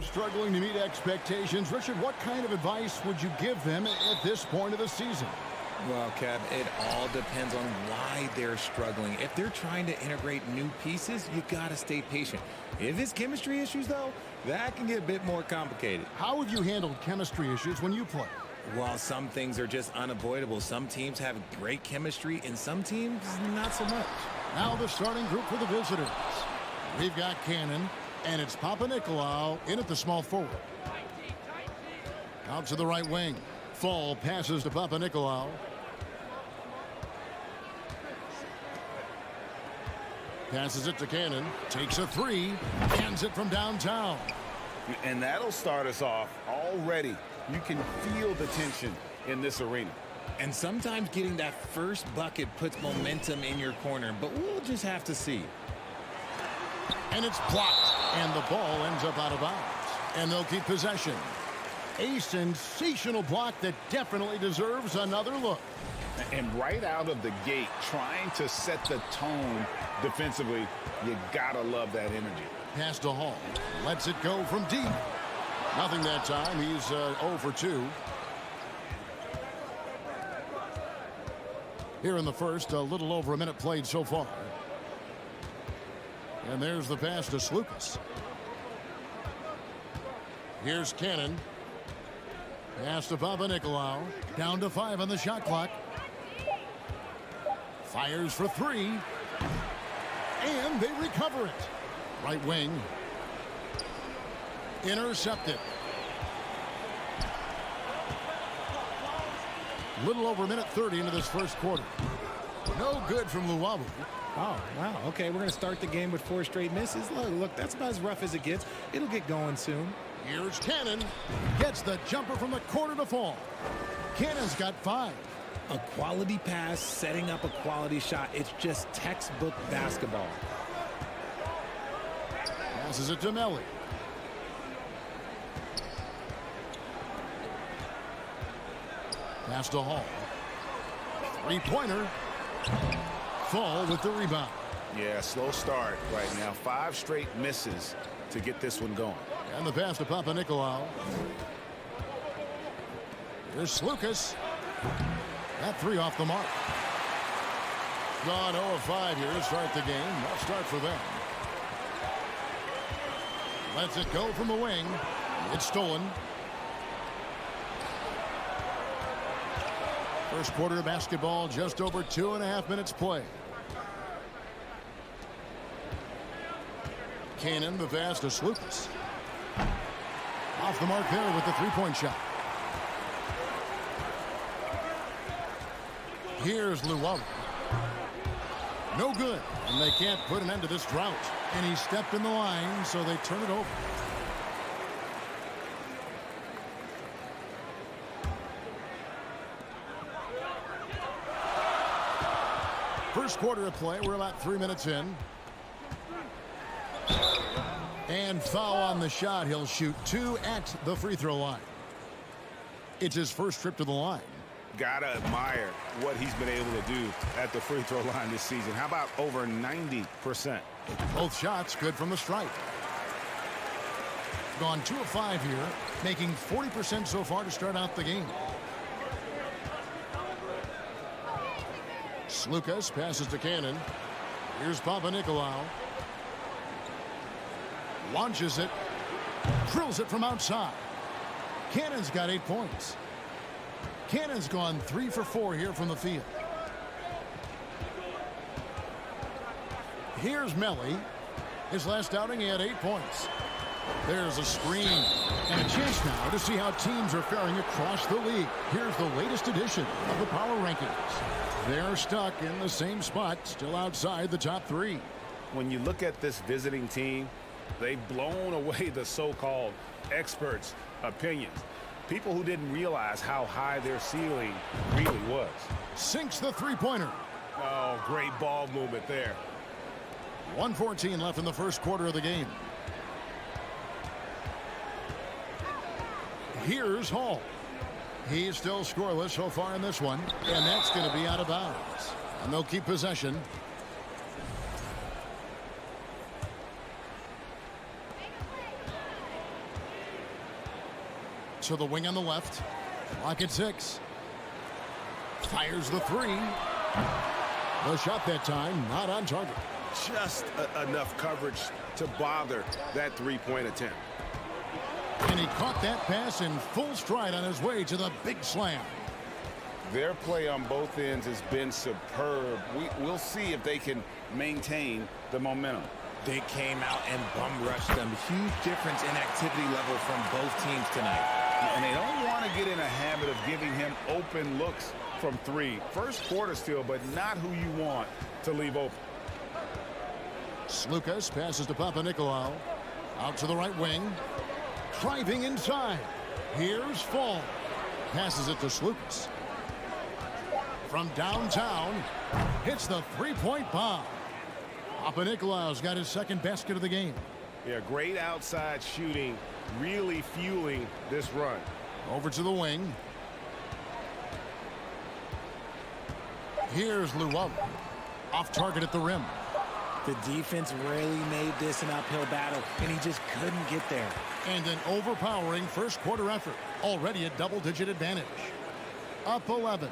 Struggling to meet expectations. Richard, what kind of advice would you give them at this point of the season? Well, Kev, it all depends on why they're struggling. If they're trying to integrate new pieces, you got to stay patient. If it's chemistry issues, though, that can get a bit more complicated. How have you handled chemistry issues when you play? Well, some things are just unavoidable. Some teams have great chemistry, and some teams not so much. Now the starting group for the visitors. We've got Cannon, and it's Papanikolaou in at the small forward. Out to the right wing. Fall passes to Papanikolaou. Passes it to Cannon. Takes a three. Hands it from downtown. And that'll start us off already. You can feel the tension in this arena. And sometimes getting that first bucket puts momentum in your corner, but we'll just have to see. And it's blocked. And the ball ends up out of bounds. And they'll keep possession. A sensational block that definitely deserves another look. And right out of the gate, trying to set the tone defensively, you gotta love that energy. Pass to Hall. Lets it go from deep. Nothing that time. He's 0 for 2. Here in the first, a little over a minute played so far. And there's the pass to Skijesss. Here's Cannon. Pass to Papanikolaou. Down to 5 on the shot clock. Fires for 3. And they recover it. Right wing. Intercepted. Little over a minute 30 into this first quarter. No good from Luwawu. Oh, wow. Okay, we're going to start the game with 4 straight misses. Look, that's about as rough as it gets. It'll get going soon. Here's Cannon. Gets the jumper from the corner to fall. Cannon's got 5. A quality pass, setting up a quality shot. It's just textbook basketball. Passes it to Melli. Pass to Hall. Three-pointer. Fall with the rebound. Yeah, slow start right now. 5 straight misses to get this one going. And the pass to Papanikolaou. Here's Slukas. That 3 off the mark. Gone 0 of 5 here to start the game. Rough start for them. Lets it go from the wing. It's stolen. First quarter of basketball, just over 2.5 minutes play. Cannon, the pass to Slukas. Off the mark there with the three-point shot. Here's Luwawu. No good. And they can't put an end to this drought. And he stepped in the line, so they turn it over. First quarter of play. We're about 3 minutes in. And foul on the shot. He'll shoot 2 at the free throw line. It's his first trip to the line. Gotta admire what he's been able to do at the free throw line this season. How about over 90%? Both shots good from the stripe. Gone 2 of 5 here, making 40% so far to start out the game. Slukas passes to Cannon. Here's Papanikolaou. Launches it. Drills it from outside. Cannon's got 8 points. Cannon's gone 3 for 4 here from the field. Here's Melli. His last outing, he had 8 points. There's a screen. And a chance now to see how teams are faring across the league. Here's the latest edition of the power rankings. They're stuck in the same spot, still outside the top 3. When you look at this visiting team, they've blown away the so-called experts' opinions. People who didn't realize how high their ceiling really was. Sinks the three-pointer. Oh, great ball movement there. 1:14 left in the first quarter of the game. Here's Hall. He's still scoreless so far in this one, and that's going to be out of bounds. And they'll keep possession. To the wing on the left. Clock at 6. Fires the 3. The shot that time not on target. Just enough coverage to bother that three-point attempt. And he caught that pass in full stride on his way to the big slam. Their play on both ends has been superb. We'll see if they can maintain the momentum. They came out and bum rushed them. Huge difference in activity level from both teams tonight. And they don't want to get in a habit of giving him open looks from 3. First quarter still, but not who you want to leave open. Slukas passes to Papanikolaou. Out to the right wing. Driving inside. Here's Fall. Passes it to Slukas. From downtown. Hits the three-point bomb. Papanikolaou's got his second basket of the game. Yeah, great outside shooting. Really fueling this run. Over to the wing. Here's Luwawu. Off target at the rim. The defense really made this an uphill battle, and he just couldn't get there. And an overpowering first quarter effort. Already a double-digit advantage. Up 11.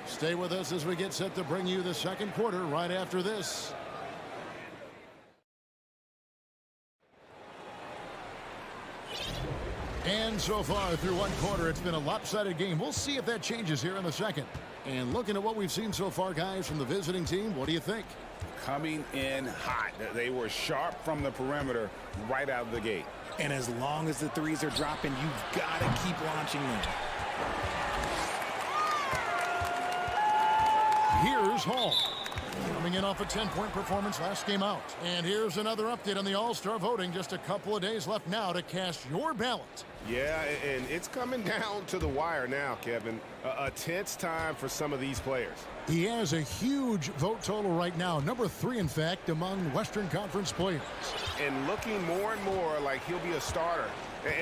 Stay with us as we get set to bring you the second quarter right after this. And so far through one quarter, it's been a lopsided game. We'll see if that changes here in the second. And looking at what we've seen so far, guys, from the visiting team, what do you think? Coming in hot. They were sharp from the perimeter right out of the gate. And as long as the threes are dropping, you've got to keep launching them. Here's Hall. Coming in off a 10-point performance last game out. And here's another update on the All-Star voting. Just a couple of days left now to cast your ballot. Yeah, and it's coming down to the wire now, Kevin. A tense time for some of these players. He has a huge vote total right now. Number 3, in fact, among Western Conference players. And looking more and more like he'll be a starter.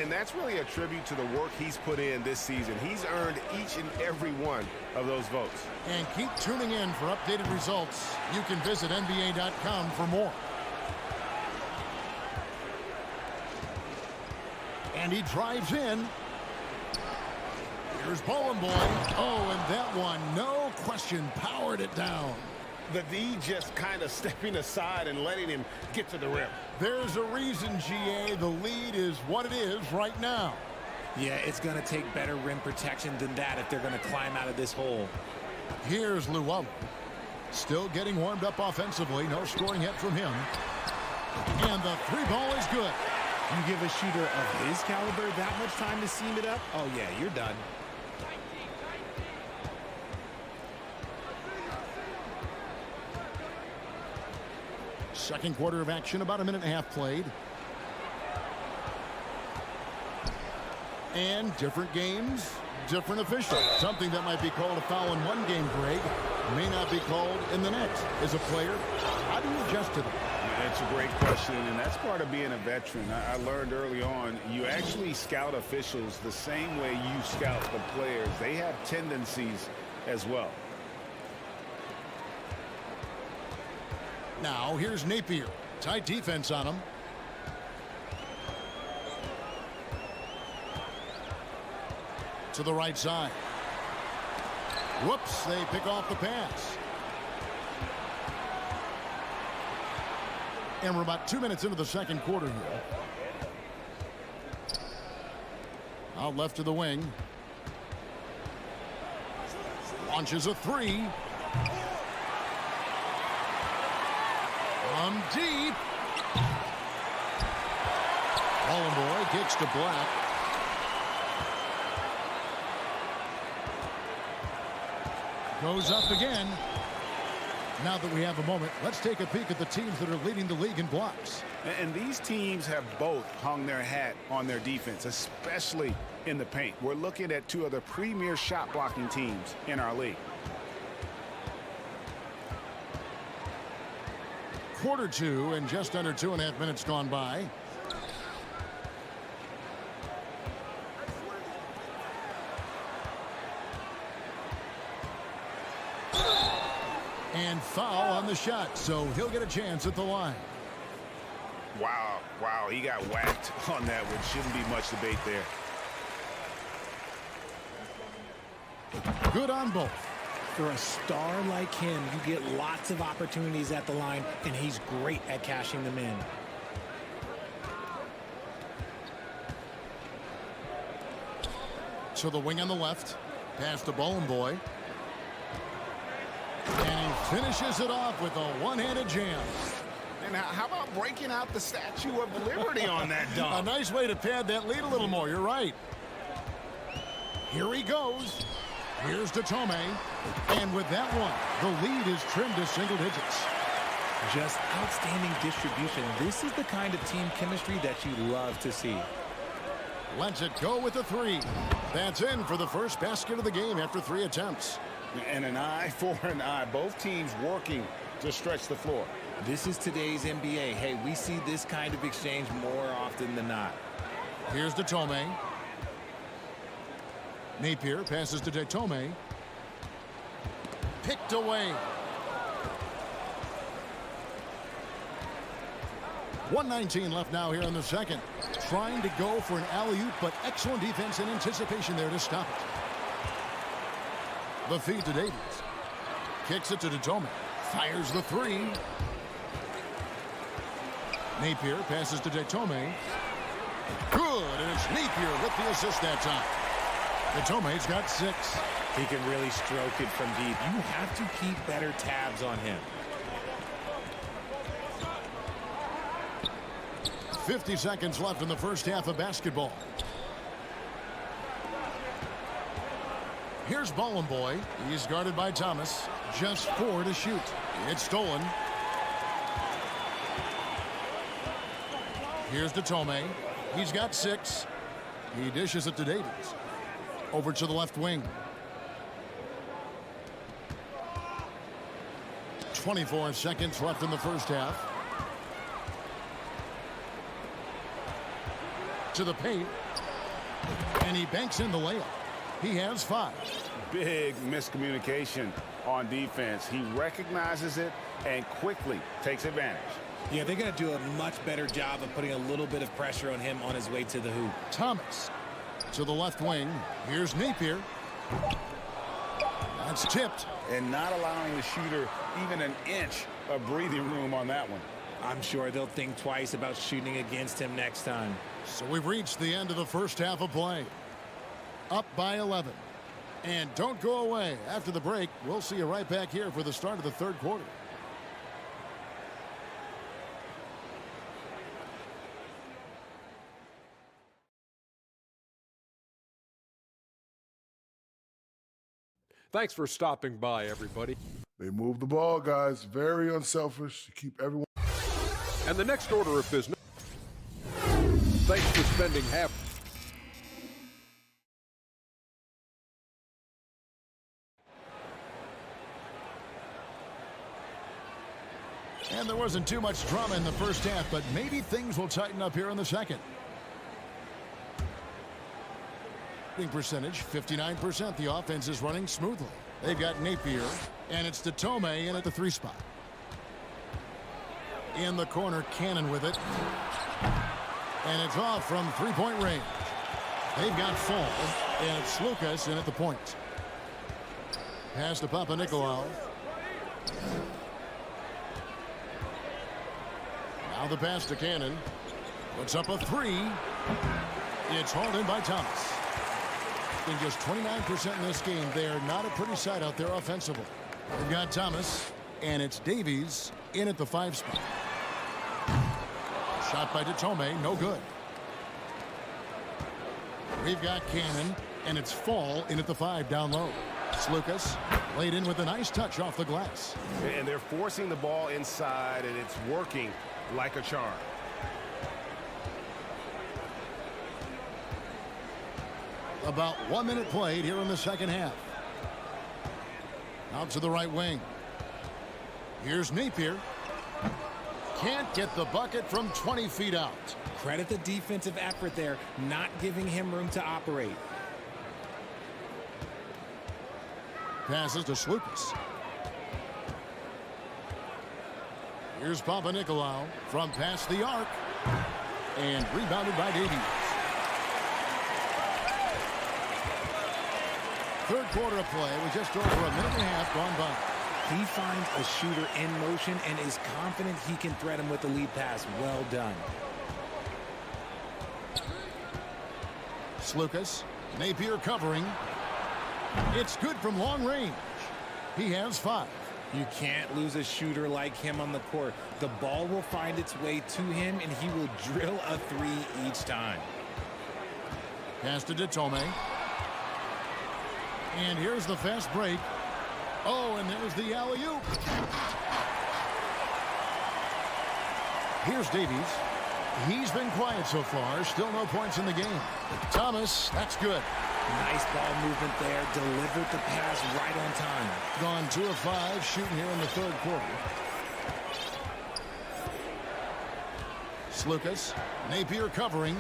And that's really a tribute to the work he's put in this season. He's earned each and every one of those votes. And keep tuning in for updated results. You can visit NBA.com for more. And he drives in. Here's Bowen Boy. Oh, and that one, no question, powered it down. The D just kind of stepping aside and letting him get to the rim. There's a reason, GA, the lead is what it is right now. Yeah, it's going to take better rim protection than that if they're going to climb out of this hole. Here's Llewellyn. Still getting warmed up offensively. No scoring yet from him. And the 3-ball is good. You give a shooter of his caliber that much time to seam it up? Oh, yeah, you're done. Second quarter of action, about a minute and a half played. And different games, different officials. Something that might be called a foul in one game, Greg, may not be called in the next. As a player, how do you adjust to that? That's a great question, and that's part of being a veteran. I learned early on, you actually scout officials the same way you scout the players. They have tendencies as well. Now, here's Napier. Tight defense on him. To the right side. Whoops, they pick off the pass. And we're about 2 minutes into the second quarter here. Out left to the wing. Launches a 3. From deep. Bowen Boy kicks to Black. Goes up again. Now that we have a moment, let's take a peek at the teams that are leading the league in blocks. And these teams have both hung their hat on their defense, especially in the paint. We're looking at two of the premier shot blocking teams in our league. Quarter 2 and just under 2.5 minutes gone by. And foul on the shot, so he'll get a chance at the line. Wow, he got whacked on that one. Shouldn't be much debate there. Good on both. For a star like him, you get lots of opportunities at the line, and he's great at cashing them in. To the wing on the left. Pass to Bowen Boy. And he finishes it off with a one-handed jam. And how about breaking out the Statue of Liberty on that dunk? A nice way to pad that lead a little more. You're right. Here he goes. Here's to Tomei. And with that one, the lead is trimmed to single digits. Just outstanding distribution. This is the kind of team chemistry that you love to see. Lets it go with a 3. That's in for the first basket of the game after 3 attempts. And an eye for an eye. Both teams working to stretch the floor. This is today's NBA. Hey, we see this kind of exchange more often than not. Here's to Tomei. Napier passes to Tomei. Picked away. 1:19 left now here in the second. Trying to go for an alley-oop, but excellent defense and anticipation there to stop it. The feed to Davies. Kicks it to Tomei. Fires the 3. Napier passes to Tomei. Good, and it's Napier with the assist that time. Tomei's got 6. He can really stroke it from deep. You have to keep better tabs on him. 50 seconds left in the first half of basketball. Here's Bowen Boy. He's guarded by Thomas. Just 4 to shoot. It's stolen. Here's Datome. He's got 6. He dishes it to Davies. Over to the left wing. 24 seconds left in the first half. To the paint. And he banks in the layup. He has 5. Big miscommunication on defense. He recognizes it and quickly takes advantage. Yeah, they're going to do a much better job of putting a little bit of pressure on him on his way to the hoop. Thomas to the left wing. Here's Napier. That's tipped. And not allowing the shooter even an inch of breathing room on that one. I'm sure they'll think twice about shooting against him next time. So we've reached the end of the first half of play. Up by 11. And don't go away. After the break, we'll see you right back here for the start of the third quarter. Thanks for stopping by, everybody. They move the ball, guys. Very unselfish to keep everyone. And the next order of business. Thanks for spending half. And there wasn't too much drama in the first half, but maybe things will tighten up here in the second. Percentage 59%. The offense is running smoothly. They've got Napier, and it's Datome in at the 3 spot. In the corner, Cannon with it. And it's off from 3-point range. They've got Fall, and it's Lucas in at the point. Pass to Papanikolaou. Now the pass to Cannon. Puts up a 3. It's hauled in by Thomas. In just 29% in this game, they're not a pretty sight out there offensively. We've got Thomas, and it's Davies in at the 5 spot. Shot by Datome, no good. We've got Cannon, and it's Fall in at the 5 down low. It's Lucas laid in with a nice touch off the glass. And they're forcing the ball inside, and it's working like a charm. About 1 minute played here in the second half. Out to the right wing. Here's Napier. Can't get the bucket from 20 feet out. Credit the defensive effort there, not giving him room to operate. Passes to Lucas. Here's Papanikolaou from past the arc. And rebounded by Davies. Third quarter of play with just over a minute and a half gone by. He finds a shooter in motion and is confident he can thread him with the lead pass. Well done. Lucas. Napier covering. It's good from long range. He has 5. You can't lose a shooter like him on the court. The ball will find its way to him, and he will drill a 3 each time. Pass to Datome. And here's the fast break. Oh, and there's the alley-oop. Here's Davies. He's been quiet so far. Still no points in the game. Thomas, that's good. Nice ball movement there. Delivered the pass right on time. Gone 2 of 5 shooting here in the third quarter. Lucas. Napier covering.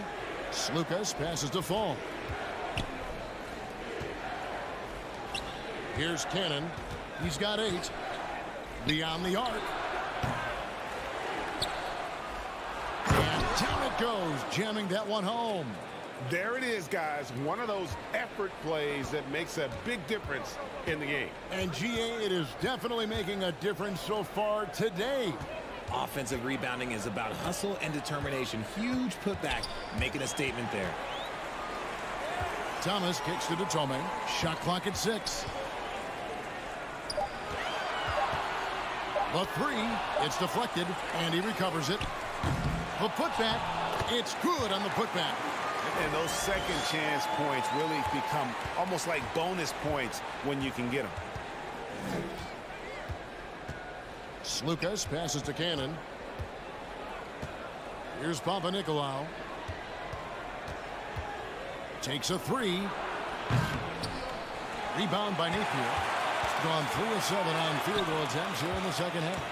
Lucas passes to Fall. Here's Cannon. He's got 8. Beyond the arc. And down it goes, jamming that one home. There it is, guys. One of those effort plays that makes a big difference in the game. And GA, it is definitely making a difference so far today. Offensive rebounding is about hustle and determination. Huge putback, making a statement there. Thomas kicks to Datome. Shot clock at 6. The 3, it's deflected, and he recovers it. The putback, it's good on the putback. And those second chance points really become almost like bonus points when you can get them. Skijesss passes to Cannon. Here's Papanikolaou. Takes a three. Rebound by Napier. Gone 3 of 7 on field goal attempts here in the second half.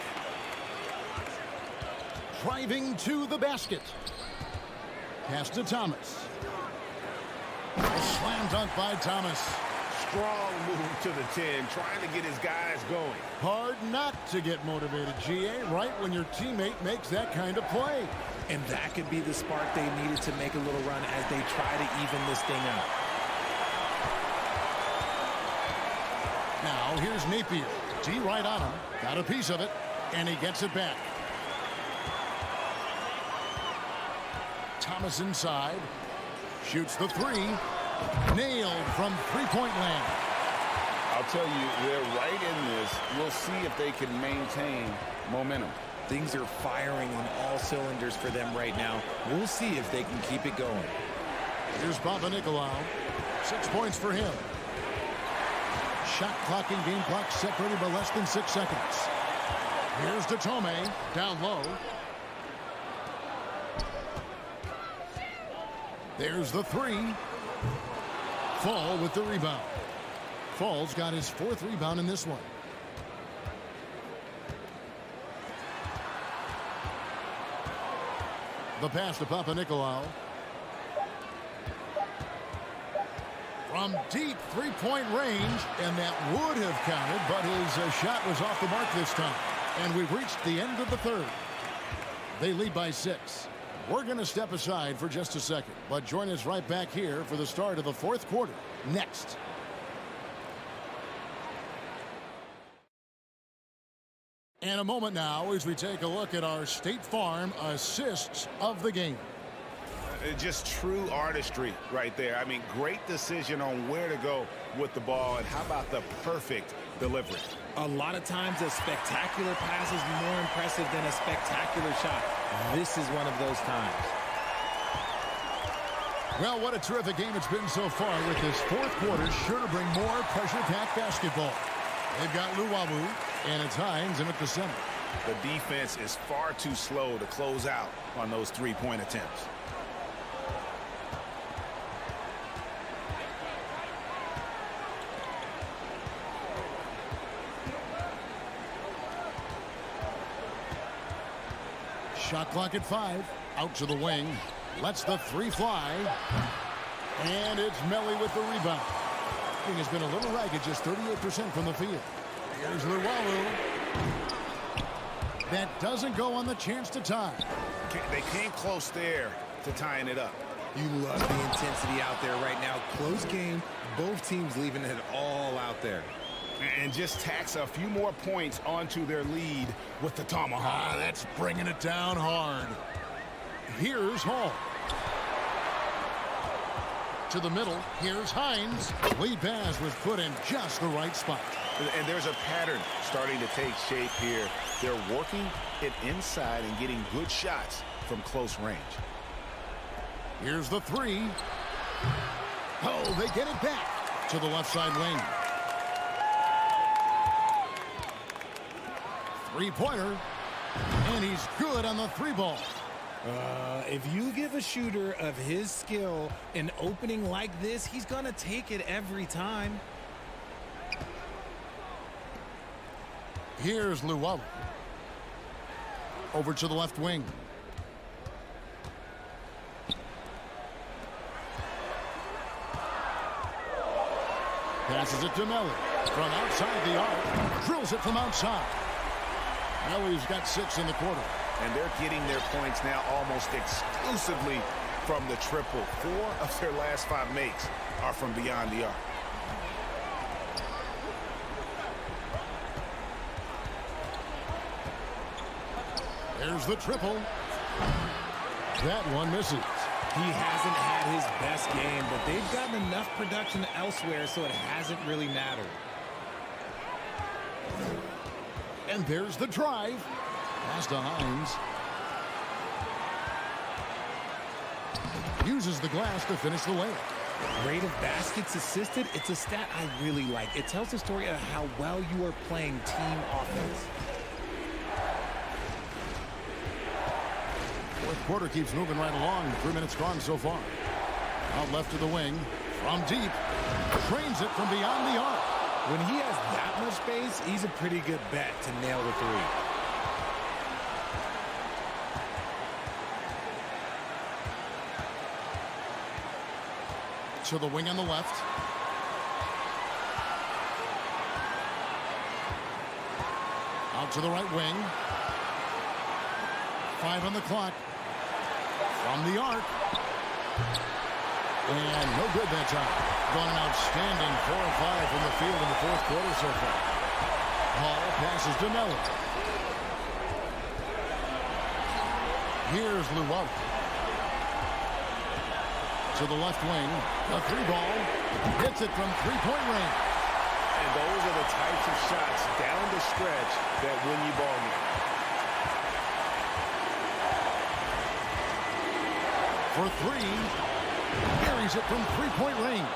Driving to the basket. Pass to Thomas. A slam dunk by Thomas. Strong move to the 10, trying to get his guys going. Hard not to get motivated, GA, right when your teammate makes that kind of play. And that could be the spark they needed to make a little run as they try to even this thing out. Now here's Napier. D right on him. Got a piece of it, and he gets it back. Thomas inside. Shoots the three. Nailed from three-point land. I'll tell you, they're right in this. We'll see if they can maintain momentum. Things are firing on all cylinders for them right now. We'll see if they can keep it going. Here's Papanikolaou. 6 points for him. Shot clock and game clock separated by less than 6 seconds. Here's Datome down low. There's the three. Fall with the rebound. Fall's got his 4th rebound in this one. The pass to Papanikolaou. From deep three-point range, and that would have counted, but his shot was off the mark this time. And we've reached the end of the third. They lead by 6. We're going to step aside for just a second, but join us right back here for the start of the 4th quarter next. And a moment now as we take a look at our State Farm assists of the game. Just true artistry right there. I mean, great decision on where to go with the ball, and how about the perfect delivery? A lot of times a spectacular pass is more impressive than a spectacular shot. This is one of those times. Well, what a terrific game it's been so far, with this 4th quarter sure to bring more pressure-packed basketball. They've got Luwawu, and it's Hines in at the center. The defense is far too slow to close out on those three-point attempts. Shot clock at 5. Out to the wing. Lets the three fly. And it's Melly with the rebound. He has been a little ragged, just 38% from the field. Here's Luwawu. That doesn't go on the chance to tie. They came close there to tying it up. You love the intensity out there right now. Close game. Both teams leaving it all out there. And just tacks a few more points onto their lead with the tomahawk. That's bringing it down hard. Here's Hall. To the middle. Here's Hines. Lead pass was put in just the right spot. And there's a pattern starting to take shape here. They're working it inside and getting good shots from close range. Here's the three. Oh, they get it back to the left side wing. Three-pointer, and he's good on the three ball. If you give a shooter of his skill an opening like this, he's going to take it every time. Here's Luwawu. Over to the left wing. Passes it to Melly. From outside the arc. Drills it from outside. Melly's got 6 in the quarter. And they're getting their points now almost exclusively from the triple. 4 of their last 5 makes are from beyond the arc. There's the triple. That one misses. He hasn't had his best game, but they've gotten enough production elsewhere, so it hasn't really mattered. And there's the drive. Pass to Hines. Uses the glass to finish the layup. Rate of baskets assisted, it's a stat I really like. It tells the story of how well you are playing team offense. Quarter keeps moving right along. 3 minutes gone so far. Out left to the wing. From deep. Trains it from beyond the arc. When he has that much space, he's a pretty good bet to nail the three. To the wing on the left. Out to the right wing. 5 on the clock. From the arc. And no good that time. Gone an outstanding 4 of 5 from the field in the fourth quarter so far. Hall passes to Miller. Here's Llewellyn. To the left wing. A 3-ball. Hits it from three-point range. And those are the types of shots down the stretch that win you ball games. For 3. Carries it from three-point range.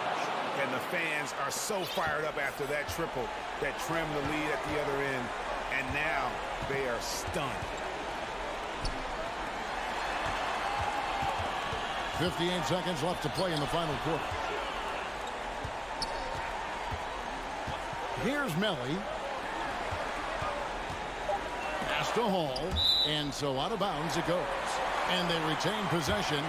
And the fans are so fired up after that triple that trimmed the lead at the other end. And now they are stunned. 58 seconds left to play in the final quarter. Here's Melly. Pass to Hall. And so out of bounds it goes. And they retain possession.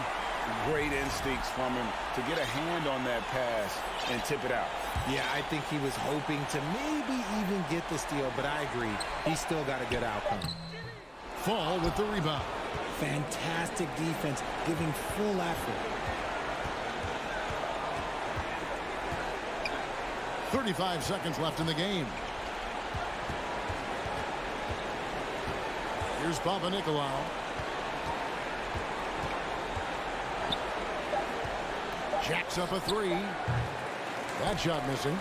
Great instincts from him to get a hand on that pass and tip it out. Yeah, I think he was hoping to maybe even get the steal, but I agree. He still got a good outcome. Fall with the rebound. Fantastic defense, giving full effort. 35 seconds left in the game. Here's Papa Nicolau. Jacks up a 3. That shot missing.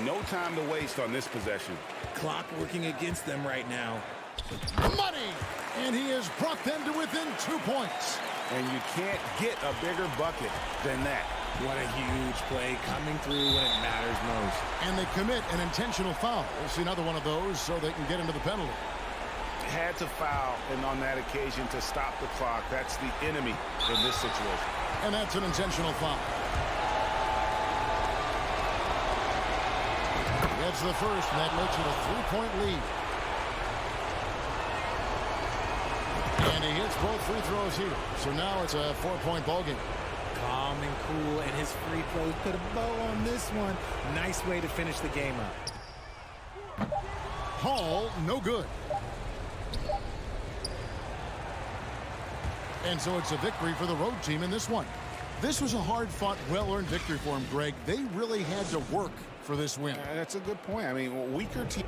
No time to waste on this possession. Clock working against them right now. Money! And he has brought them to within 2 points. And you can't get a bigger bucket than that. What a huge play coming through when it matters most. And they commit an intentional foul. We'll see another one of those so they can get into the penalty. Had to foul, and on that occasion to stop the clock. That's the enemy in this situation. And that's an intentional foul. That's the first, and that makes it a 3-point lead. And he hits both free throws here. So now it's a 4-point ball game. Calm and cool, and his free throws put a bow on this one. Nice way to finish the game up. Hall, no good. And so it's a victory for the road team in this one. This was a hard-fought, well-earned victory for him, Greg. They really had to work for this win. That's a good point. I mean, weaker team.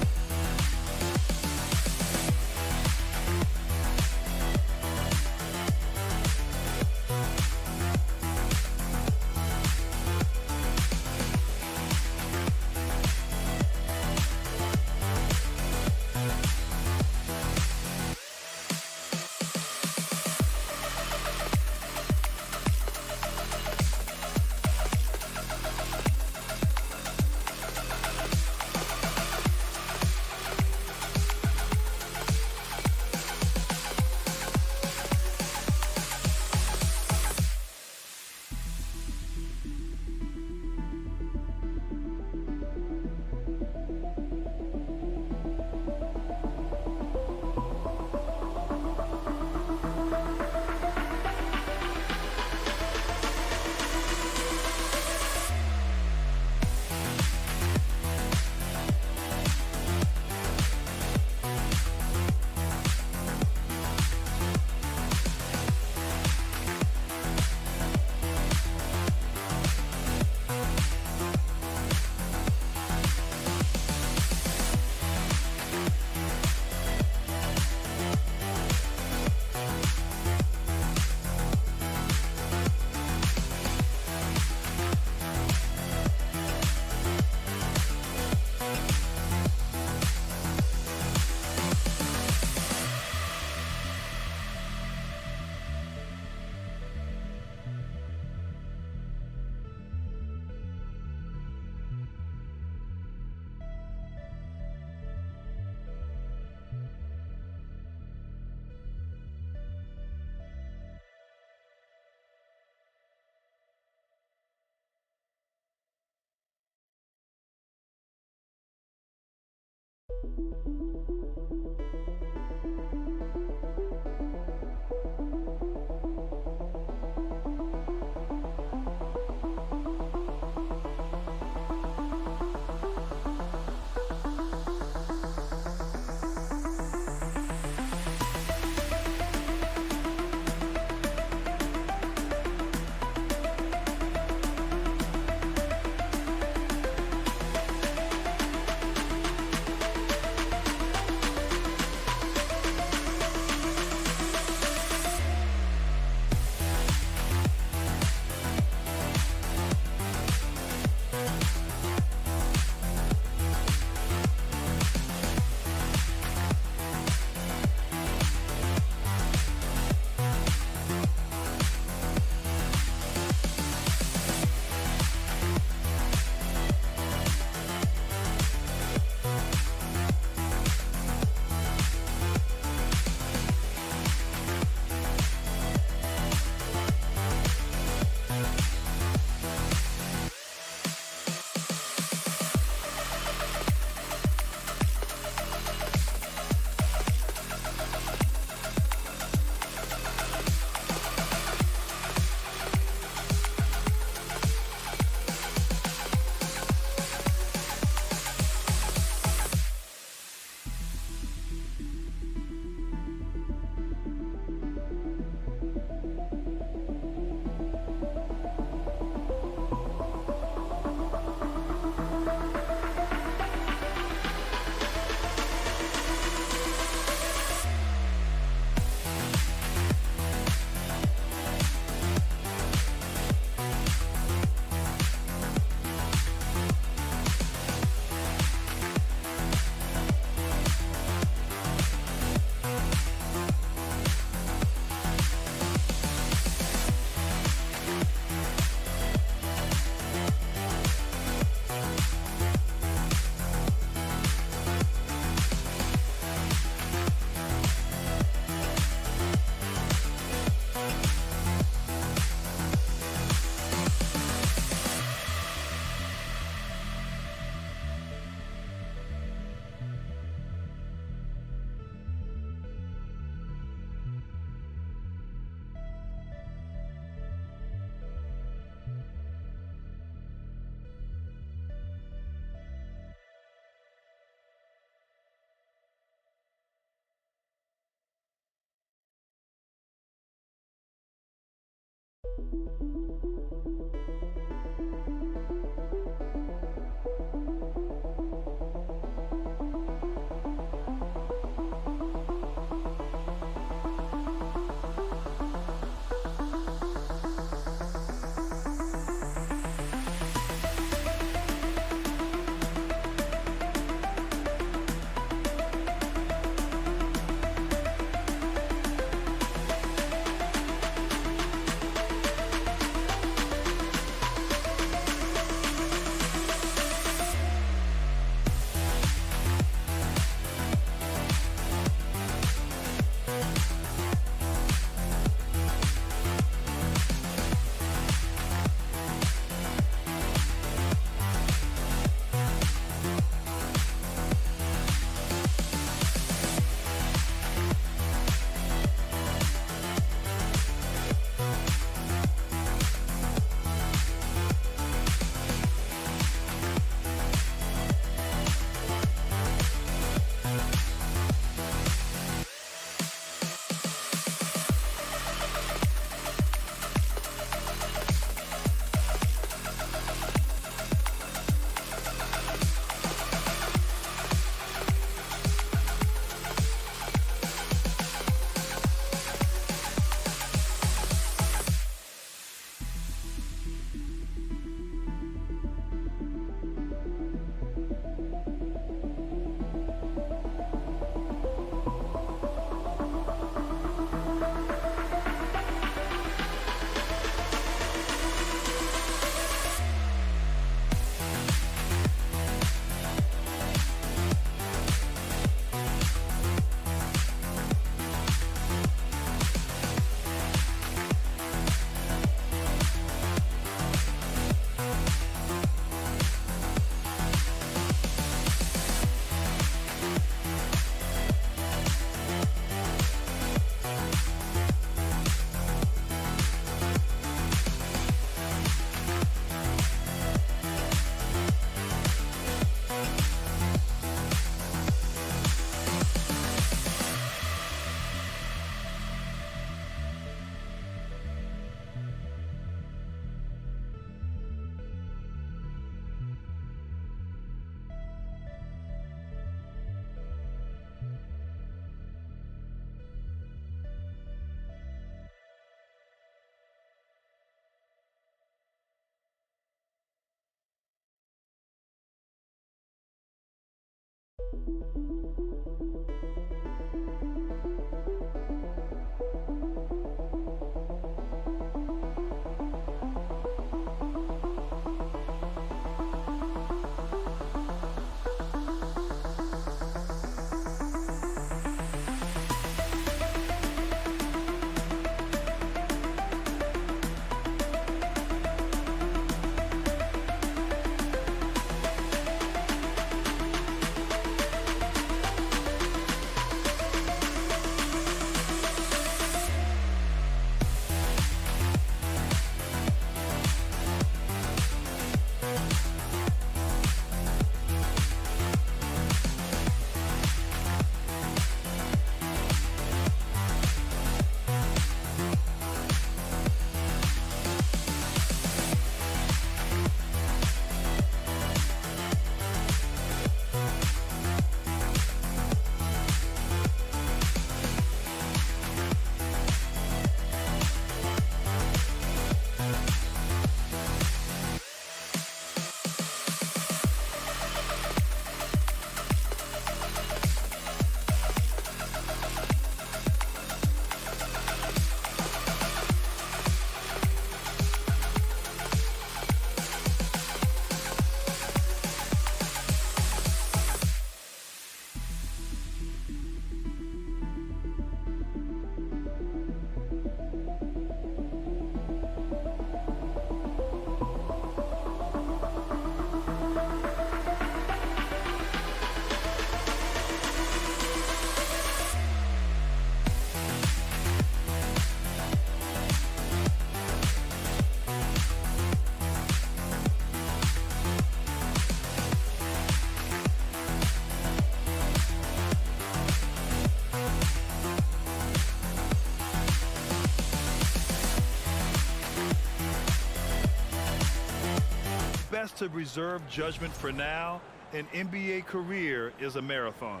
Best to reserve judgment for now. An NBA career is a marathon.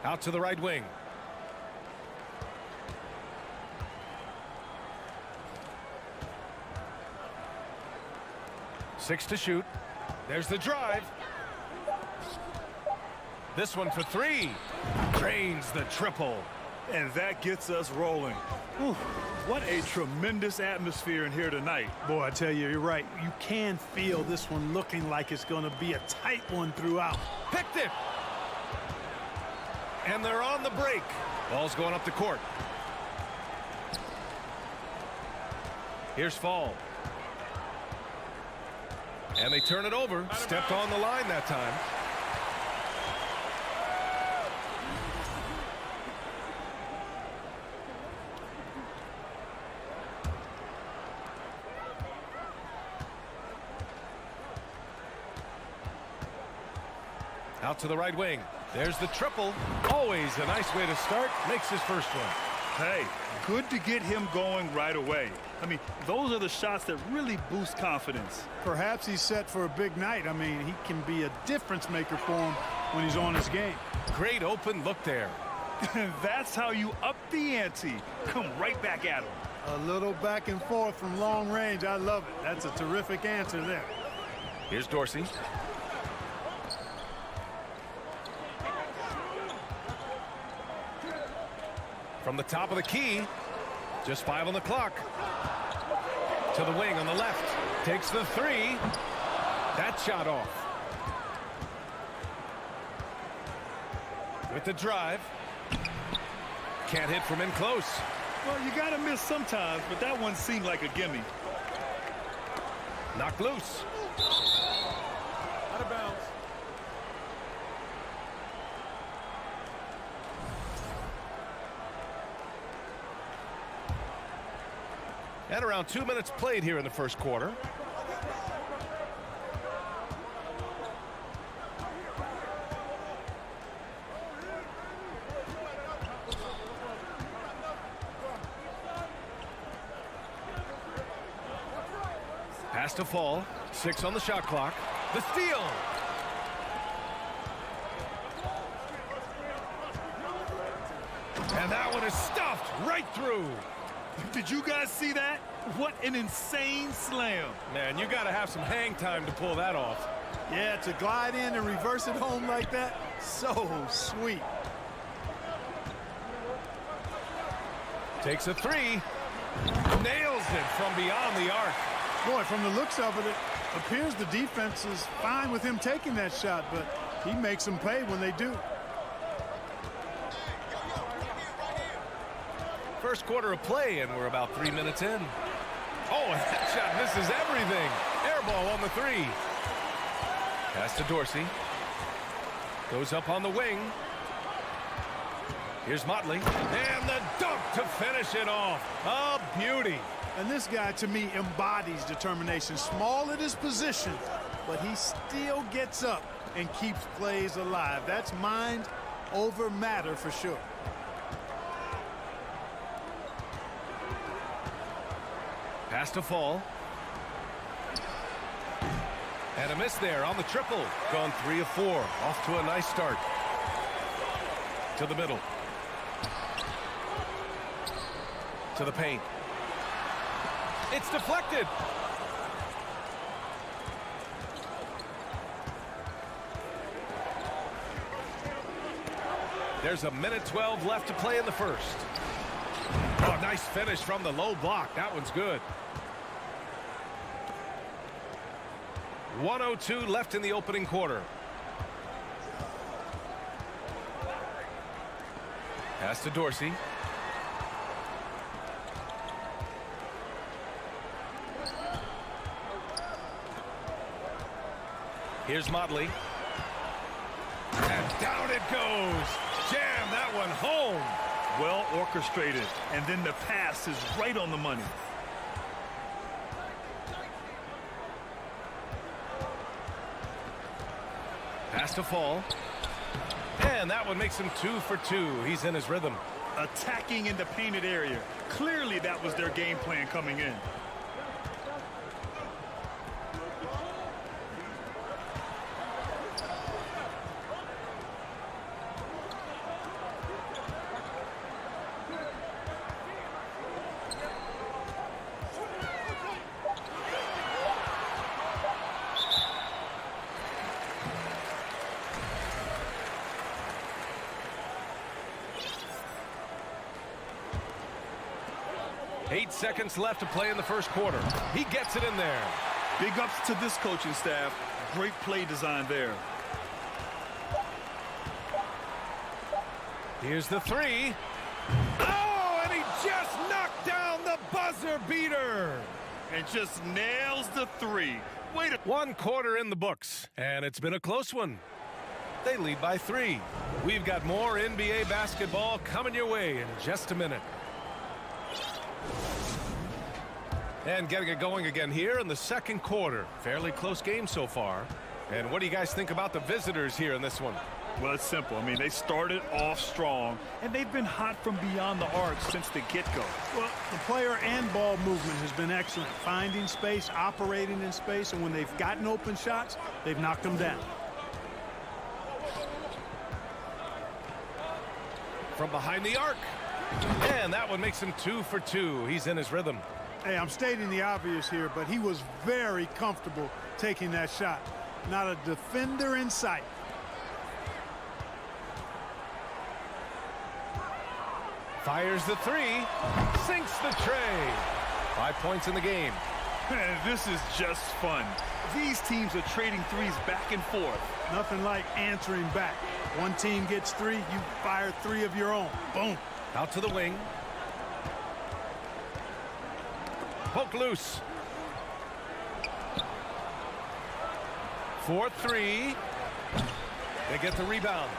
Out to the right wing. Six to shoot. There's the drive. This one for three. Drains the triple. And that gets us rolling. Whew, what a tremendous atmosphere in here tonight. Boy, I tell you, you're right. You can feel this one looking like it's going to be a tight one throughout. Picked it. And they're on the break. Ball's going up the court. Here's Fall. And they turn it over. Stepped on the line that time. Out to the right wing. There's the triple. Always a nice way to start. Makes his first one. Hey, good to get him going right away. I mean, those are the shots that really boost confidence. Perhaps he's set for a big night. I mean, he can be a difference maker for him when he's on his game. Great open look there. That's how you up the ante. Come right back at him. A little back and forth from long range. I love it. That's a terrific answer there. Here's Dorsey. From the top of the key, just 5 on the clock. To the wing on the left. Takes the three. That shot off. With the drive. Can't hit from in close. Well, you got to miss sometimes, but that one seemed like a gimme. Knocked loose. Out of bounds. And around 2 minutes played here in the first quarter. Pass to Fall. 6 on the shot clock. The steal. And that one is stuffed right through. Did you guys see that? What an insane slam. Man, you got to have some hang time to pull that off. Yeah, to glide in and reverse it home like that, so sweet. Takes a three. Nails it from beyond the arc. Boy, from the looks of it, it appears the defense is fine with him taking that shot, but he makes them pay when they do. First quarter of play, and we're about 3 minutes in. Oh, and that shot misses everything. Air ball on the three. Pass to Dorsey. Goes up on the wing. Here's Motley. And the dunk to finish it off. A beauty. And this guy, to me, embodies determination. Small at his position, but he still gets up and keeps plays alive. That's mind over matter for sure. Pass to Fall. And a miss there on the triple. Gone 3 of 4. Off to a nice start. To the middle. To the paint. It's deflected. There's a minute 12 left to play in the first. Oh, nice finish from the low block. That one's good. 1:02 left in the opening quarter. Pass to Dorsey. Here's Motley. And down it goes. Jam that one home. Well orchestrated. And then the pass is right on the money. Pass to Fall. And that one makes him 2 for 2. He's in his rhythm. Attacking in the painted area. Clearly that was their game plan coming in. Eight seconds left to play in the first quarter. He gets it in there. Big ups to this coaching staff. Great play design there. Here's the three. Oh, and he just knocked down the buzzer beater. And just nails the three. Wait a... 1 quarter in the books, and it's been a close one. They lead by 3. We've got more NBA basketball coming your way in just a minute. And getting it going again here in the second quarter. Fairly close game so far. And what do you guys think about the visitors here in this one? Well, it's simple. I mean, they started off strong, and they've been hot from beyond the arc since the get-go. Well, the player and ball movement has been excellent. Finding space, operating in space, and when they've gotten open shots, they've knocked them down. From behind the arc. And that one makes him 2 for 2. He's in his rhythm. Hey, I'm stating the obvious here, but he was very comfortable taking that shot. Not a defender in sight. Fires the three. Sinks the tray. 5 points in the game. This is just fun. These teams are trading threes back and forth. Nothing like answering back. One team gets 3, you fire 3 of your own. Boom. Out to the wing. Poke loose. 4-3. They get the rebound.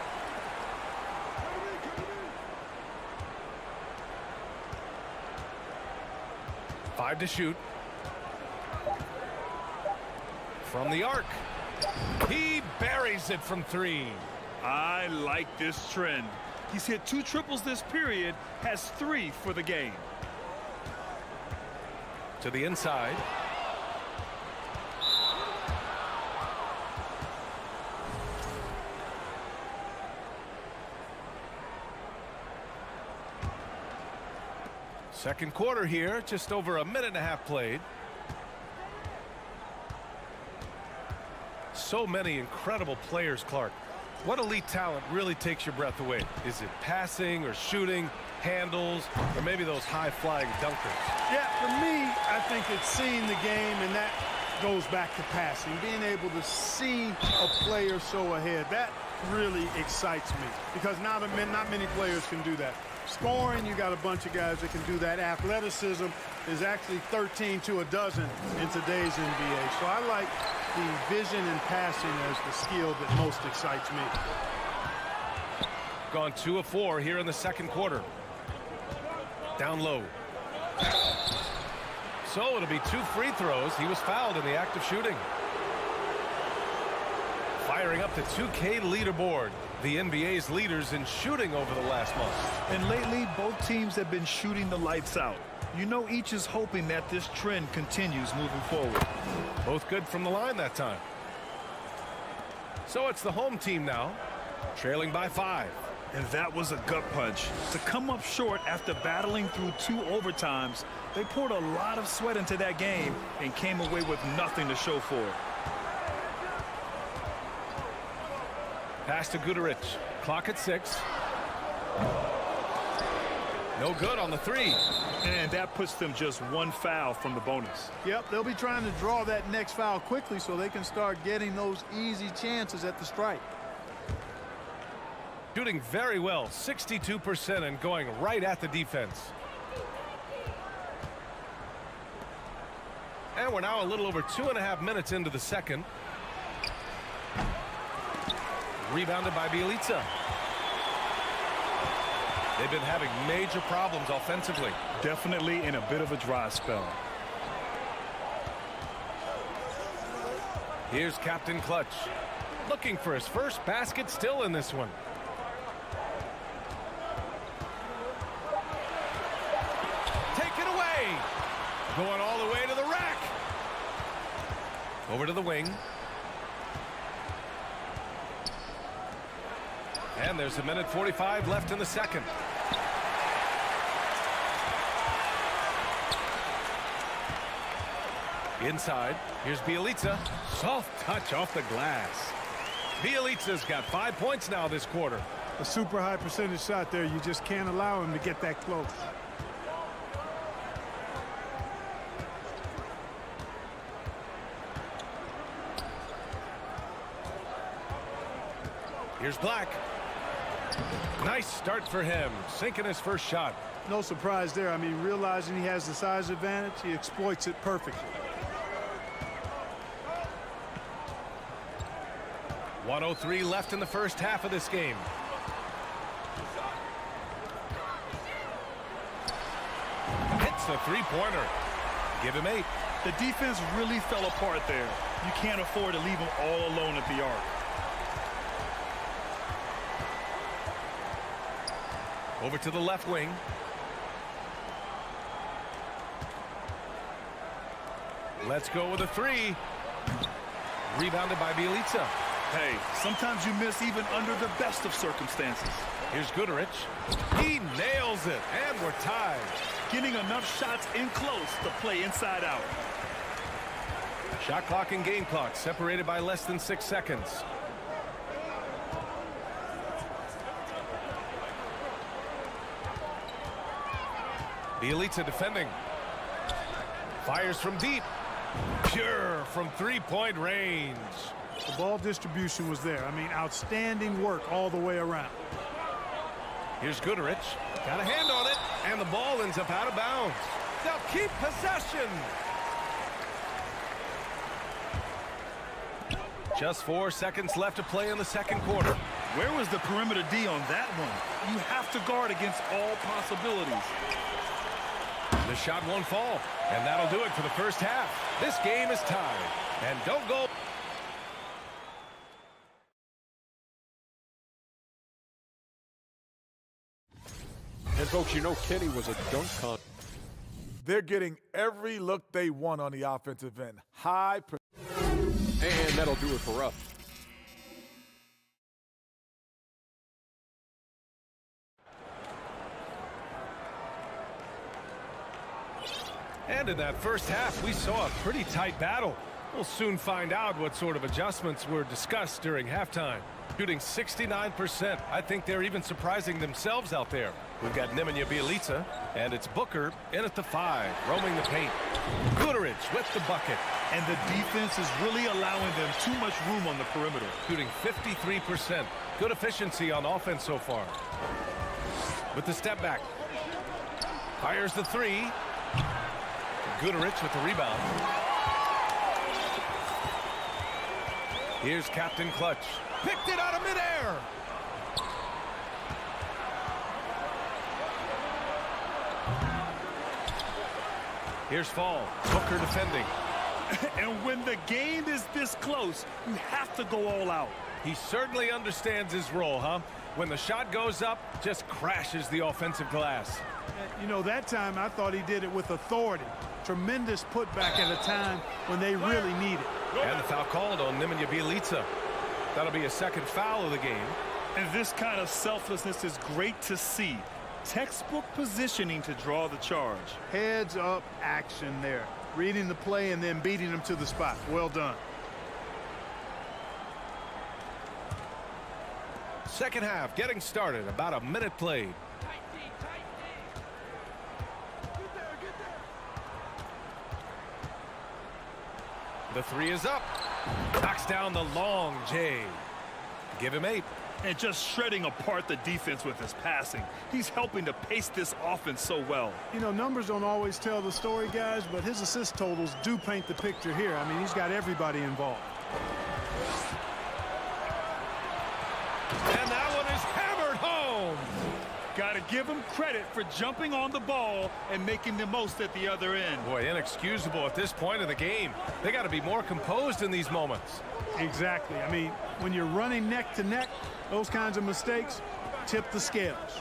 Five to shoot. From the arc. He buries it from 3. I like this trend. He's hit 2 triples this period, has 3 for the game. To the inside. Second quarter here, just over a minute and a half played. So many incredible players, Clark. What elite talent really takes your breath away? Is it passing or shooting, handles, or maybe those high-flying dunkers? Yeah, for me, I think it's seeing the game, and that goes back to passing. Being able to see a player so ahead, that really excites me because not many players can do that. Scoring, you got a bunch of guys that can do that. Athleticism is actually 13 to a dozen in today's NBA. So I like the vision and passing as the skill that most excites me. Gone 2 of 4 here in the second quarter. Down low. So it'll be 2 free throws. He was fouled in the act of shooting. Firing up the 2K leaderboard. The NBA's leaders in shooting over the last month. And lately, both teams have been shooting the lights out. You know, each is hoping that this trend continues moving forward. Both good from the line that time. So it's the home team now, trailing by 5. And that was a gut punch. To come up short after battling through 2 overtimes, they poured a lot of sweat into that game and came away with nothing to show for it. Pass to Guduric. Clock at 6. No good on the 3. And that puts them just 1 foul from the bonus. Yep, they'll be trying to draw that next foul quickly so they can start getting those easy chances at the strike. Shooting very well, 62%, and going right at the defense. And we're now a little over 2.5 minutes into the second. Rebounded by Bjelica. They've been having major problems offensively. Definitely in a bit of a dry spell. Here's Captain Clutch. Looking for his first basket still in this one. Take it away. Going all the way to the rack. Over to the wing. And there's 1:45 left in the second. Inside, here's Bjelica. Soft touch off the glass. Bjelica's got 5 points now this quarter. A super high percentage shot there. You just can't allow him to get that close. Here's Black. Nice start for him, sinking his first shot. No surprise there. I mean, realizing he has the size advantage, he exploits it perfectly. 1:03 left in the first half of this game. Hits the three-pointer. Give him 8. The defense really fell apart there. You can't afford to leave him all alone at the arc. Over to the left wing. Let's go with a 3. Rebounded by Bjelica. Hey, sometimes you miss even under the best of circumstances. Here's Guduric. He nails it, and we're tied. Getting enough shots in close to play inside out. Shot clock and game clock separated by less than 6 seconds. Bjelica defending. Fires from deep. Pure from three-point range. The ball distribution was there. I mean, outstanding work all the way around. Here's Guduric. Got a hand on it, and the ball ends up out of bounds. They'll keep possession. Just 4 seconds left to play in the second quarter. Where was the perimeter D on that one? You have to guard against all possibilities. The shot won't fall, and that'll do it for the first half. This game is tied, and don't go. And folks, you know Kenny was a dunk con. They're getting every look they want on the offensive end. And that'll do it for us. And in that first half, we saw a pretty tight battle. We'll soon find out what sort of adjustments were discussed during halftime. Shooting 69%. I think they're even surprising themselves out there. We've got Nemanja Bjelica, and it's Booker in at the 5, roaming the paint. Guterich with the bucket. And the defense is really allowing them too much room on the perimeter. Shooting 53%. Good efficiency on offense so far. With the step back. Fires the 3. Guterich with the rebound. Here's Captain Clutch. Picked it out of midair. Here's Fall. Booker defending. And when the game is this close, you have to go all out. He certainly understands his role, huh? When the shot goes up, just crashes the offensive glass. You know, that time I thought he did it with authority. Tremendous putback at a time when they really need it. And the foul called on Nemanja Bjelica. That'll be a second foul of the game. And this kind of selflessness is great to see. Textbook positioning to draw the charge. Heads up action there. Reading the play and then beating them to the spot. Well done. Second half getting started. About a minute played. The 3 is up. Knocks down the long J. Give him 8. And just shredding apart the defense with his passing. He's helping to pace this offense so well. You know, numbers don't always tell the story, guys, but his assist totals do paint the picture here. I mean, he's got everybody involved. And that one is hammered home. Got to give him credit for jumping on the ball and making the most at the other end. Boy, inexcusable at this point of the game. They got to be more composed in these moments. Exactly. I mean, when you're running neck to neck, those kinds of mistakes tip the scales.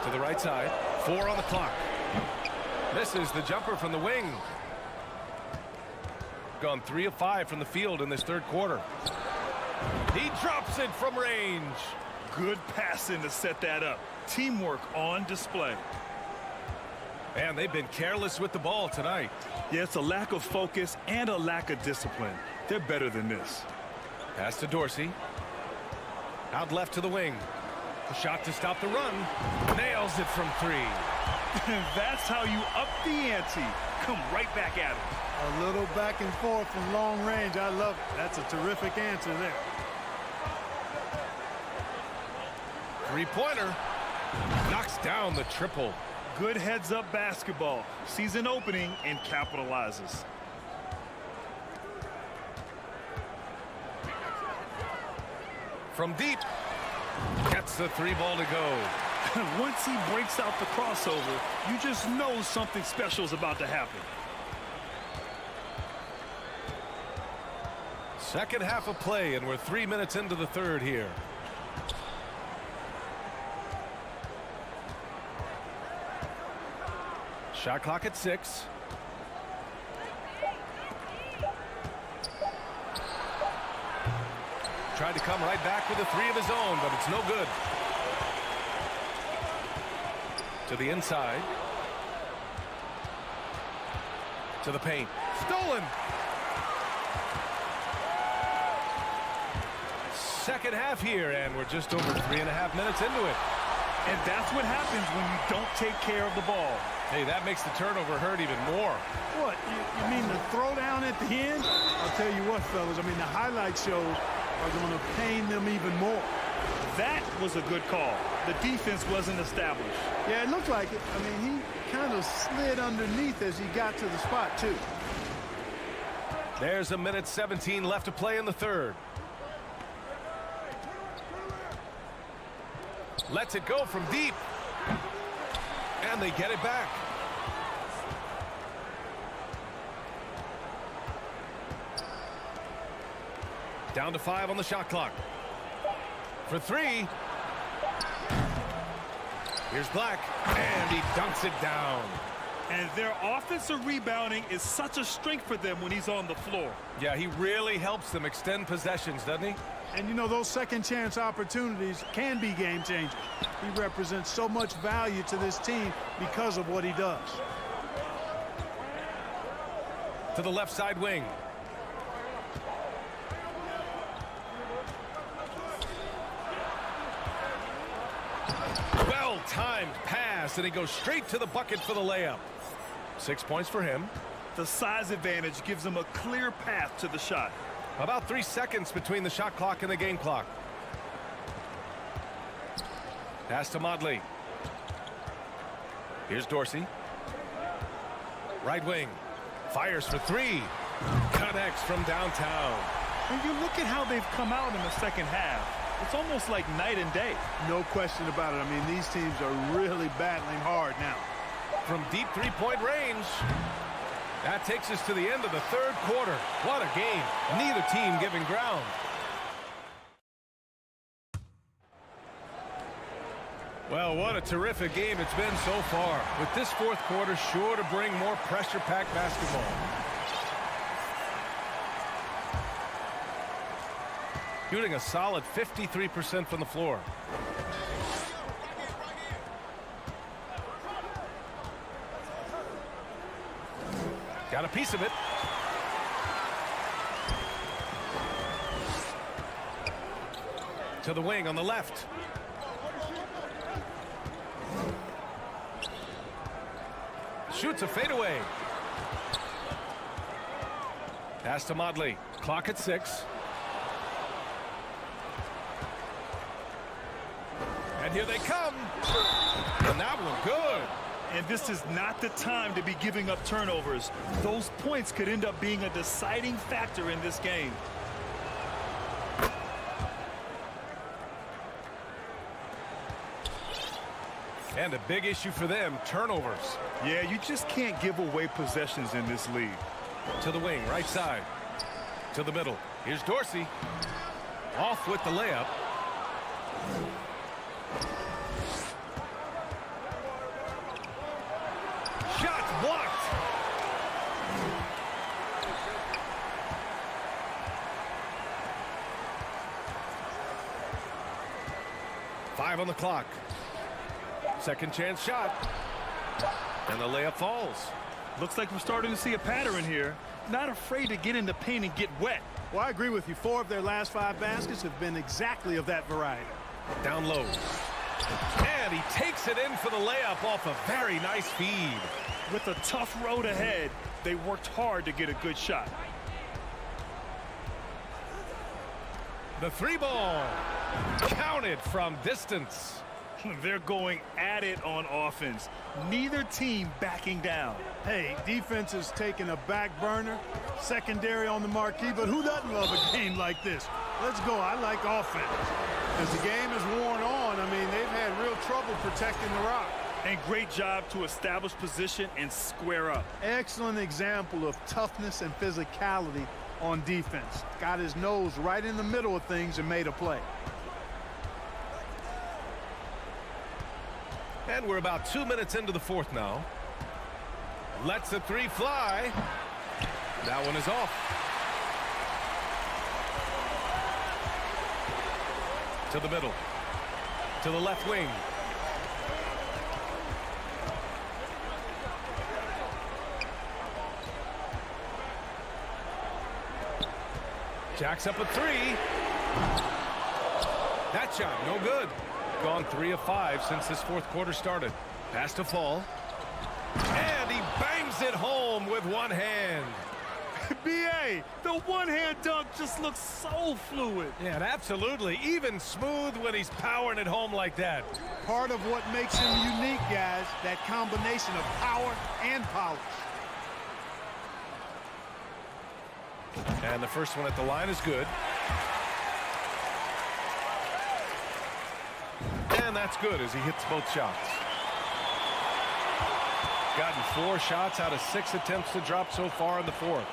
To the right side. 4 on the clock. Misses the jumper from the wing. Gone 3 of 5 from the field in this third quarter. He drops it from range. Good passing to set that up. Teamwork on display. And they've been careless with the ball tonight. Yeah, it's a lack of focus and a lack of discipline. They're better than this. Pass to Dorsey. Out left to the wing. A shot to stop the run. Nails it from 3. And that's how you up the ante. Come right back at it. A little back and forth from long range. I love it. That's a terrific answer there. Three-pointer. Knocks down the triple. Good heads-up basketball. Sees an opening and capitalizes. From deep. Gets the 3 ball to go. Once he breaks out the crossover, you just know something special is about to happen. Second half of play, and we're 3 minutes into the third here. Shot clock at 6. Tried to come right back with a 3 of his own, but it's no good. To the inside. To the paint. Stolen. Second half here, and we're just over 3.5 minutes into it. And that's what happens when you don't take care of the ball. Hey, that makes the turnover hurt even more. What, you mean the throwdown at the end? I'll tell you what, fellas, I mean, the highlight shows are going to pain them even more. That was a good call. The defense wasn't established. Yeah, it looked like it. I mean, he kind of slid underneath as he got to the spot, too. There's 1:17 left to play in the third. Lets it go from deep. And they get it back. Down to 5 on the shot clock. For 3. Here's Black. And he dunks it down. And their offensive rebounding is such a strength for them when he's on the floor. Yeah, he really helps them extend possessions, doesn't he? And, you know, those second-chance opportunities can be game-changing. He represents so much value to this team because of what he does. To the left side wing. Well-timed pass, and he goes straight to the bucket for the layup. 6 points for him. The size advantage gives him a clear path to the shot. About 3 seconds between the shot clock and the game clock. Pass to Modley. Here's Dorsey. Right wing. Fires for three. Connects from downtown. When you look at how they've come out in the second half, it's almost like night and day. No question about it. I mean, these teams are really battling hard now. From deep three-point range. That takes us to the end of the third quarter. What a game. Neither team giving ground. Well, what a terrific game it's been so far. With this fourth quarter sure to bring more pressure-packed basketball. Shooting a solid 53% from the floor. Got a piece of it. To the wing on the left. Shoots a fadeaway. Pass to Modley. Clock at 6. And here they come. And that one good. And this is not the time to be giving up turnovers. Those points could end up being a deciding factor in this game. And a big issue for them, turnovers. Yeah, you just can't give away possessions in this league. To the wing, right side. To the middle. Here's Dorsey. Off with the layup. Shot blocked. Five on the clock. Second chance shot. And the layup falls. Looks like we're starting to see a pattern here. Not afraid to get in the paint and get wet. Well, I agree with you. 4 of their last 5 baskets have been exactly of that variety. Down low. And he takes it in for the layup off a very nice feed. With a tough road ahead, they worked hard to get a good shot. The three ball. Counted from distance. They're going at it on offense. Neither team backing down. Hey, defense is taking a back burner, secondary on the marquee, but who doesn't love a game like this? Let's go. I like offense. As the game is worn on, I mean, they've had real trouble protecting the rock. And great job to establish position and square up. Excellent example of toughness and physicality on defense. Got his nose right in the middle of things and made a play. And we're about 2 minutes into the fourth now. Lets the three fly. That one is off. To the middle. To the left wing. Jacks up a three. That shot, no good. Gone 3 of 5 since this fourth quarter started. Pass to Fall. And he bangs it home with one hand. B.A., the one-hand dunk just looks so fluid. Yeah, and absolutely. Even smooth when he's powering it home like that. Part of what makes him unique, guys, that combination of power and polish. And the first one at the line is good. And that's good as he hits both shots. Gotten 4 shots out of 6 attempts to drop so far in the fourth.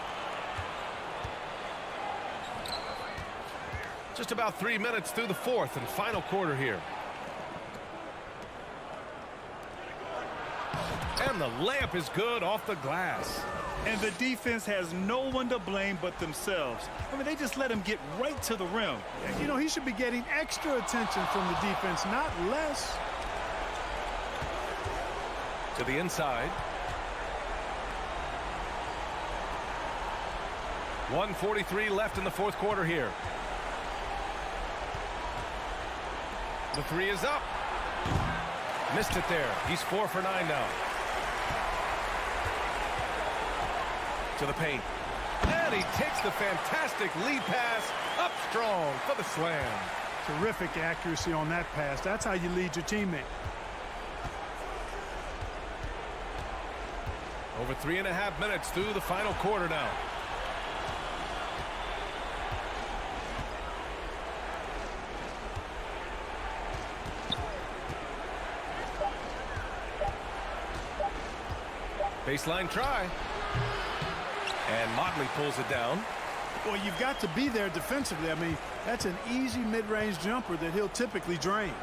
Just about 3 minutes through the fourth and final quarter here. And the layup is good off the glass. And the defense has no one to blame but themselves. I mean, they just let him get right to the rim. You know, he should be getting extra attention from the defense, not less. To the inside. 1:43 left in the fourth quarter here. The three is up. Missed it there. He's 4 for 9 now. To the paint. And he takes the fantastic lead pass up strong for the slam. Terrific accuracy on that pass. That's how you lead your teammate. Over 3.5 minutes through the final quarter now. Baseline try. And Motley pulls it down. Well, you've got to be there defensively. I mean, that's an easy mid-range jumper that he'll typically drain.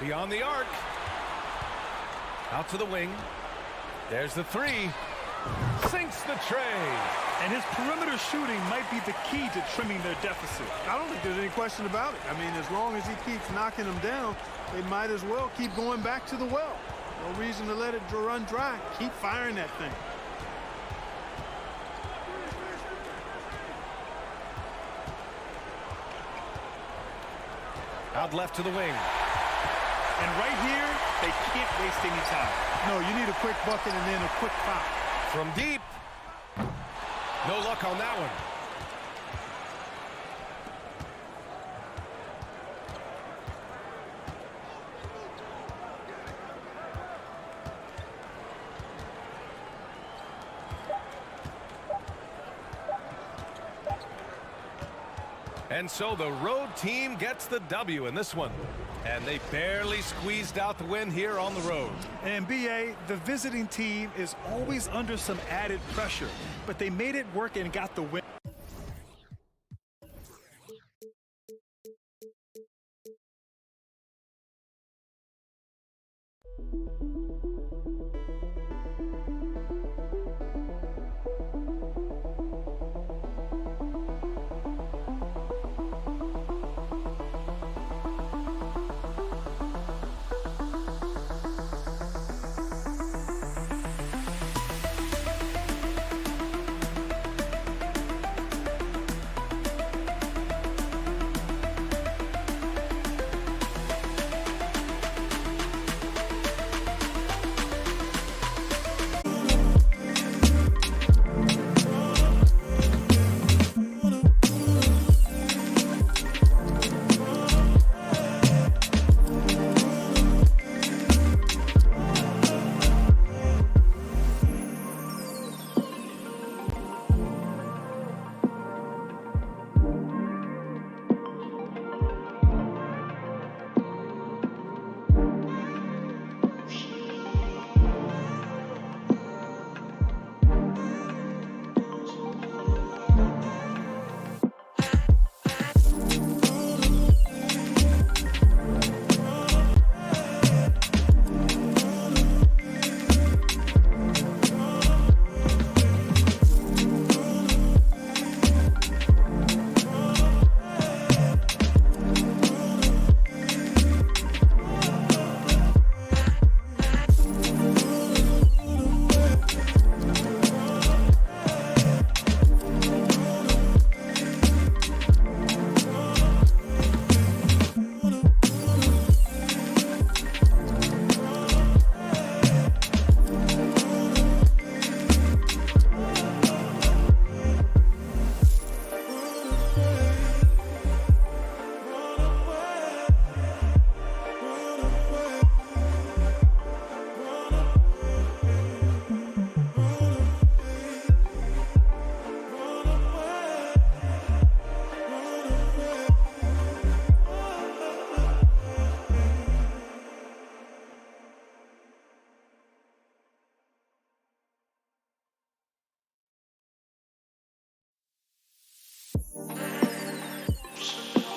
Beyond the arc. Out to the wing. There's the three. Sinks the tray. And his perimeter shooting might be the key to trimming their deficit. I don't think there's any question about it. I mean, as long as he keeps knocking them down, they might as well keep going back to the well. No reason to let it run dry. Keep firing that thing. Out left to the wing. And right here, they can't waste any time. No, you need a quick bucket and then a quick foul. From deep. No luck on that one. And so the road team gets the W in this one. And they barely squeezed out the win here on the road. And BA, the visiting team is always under some added pressure, but they made it work and got the win.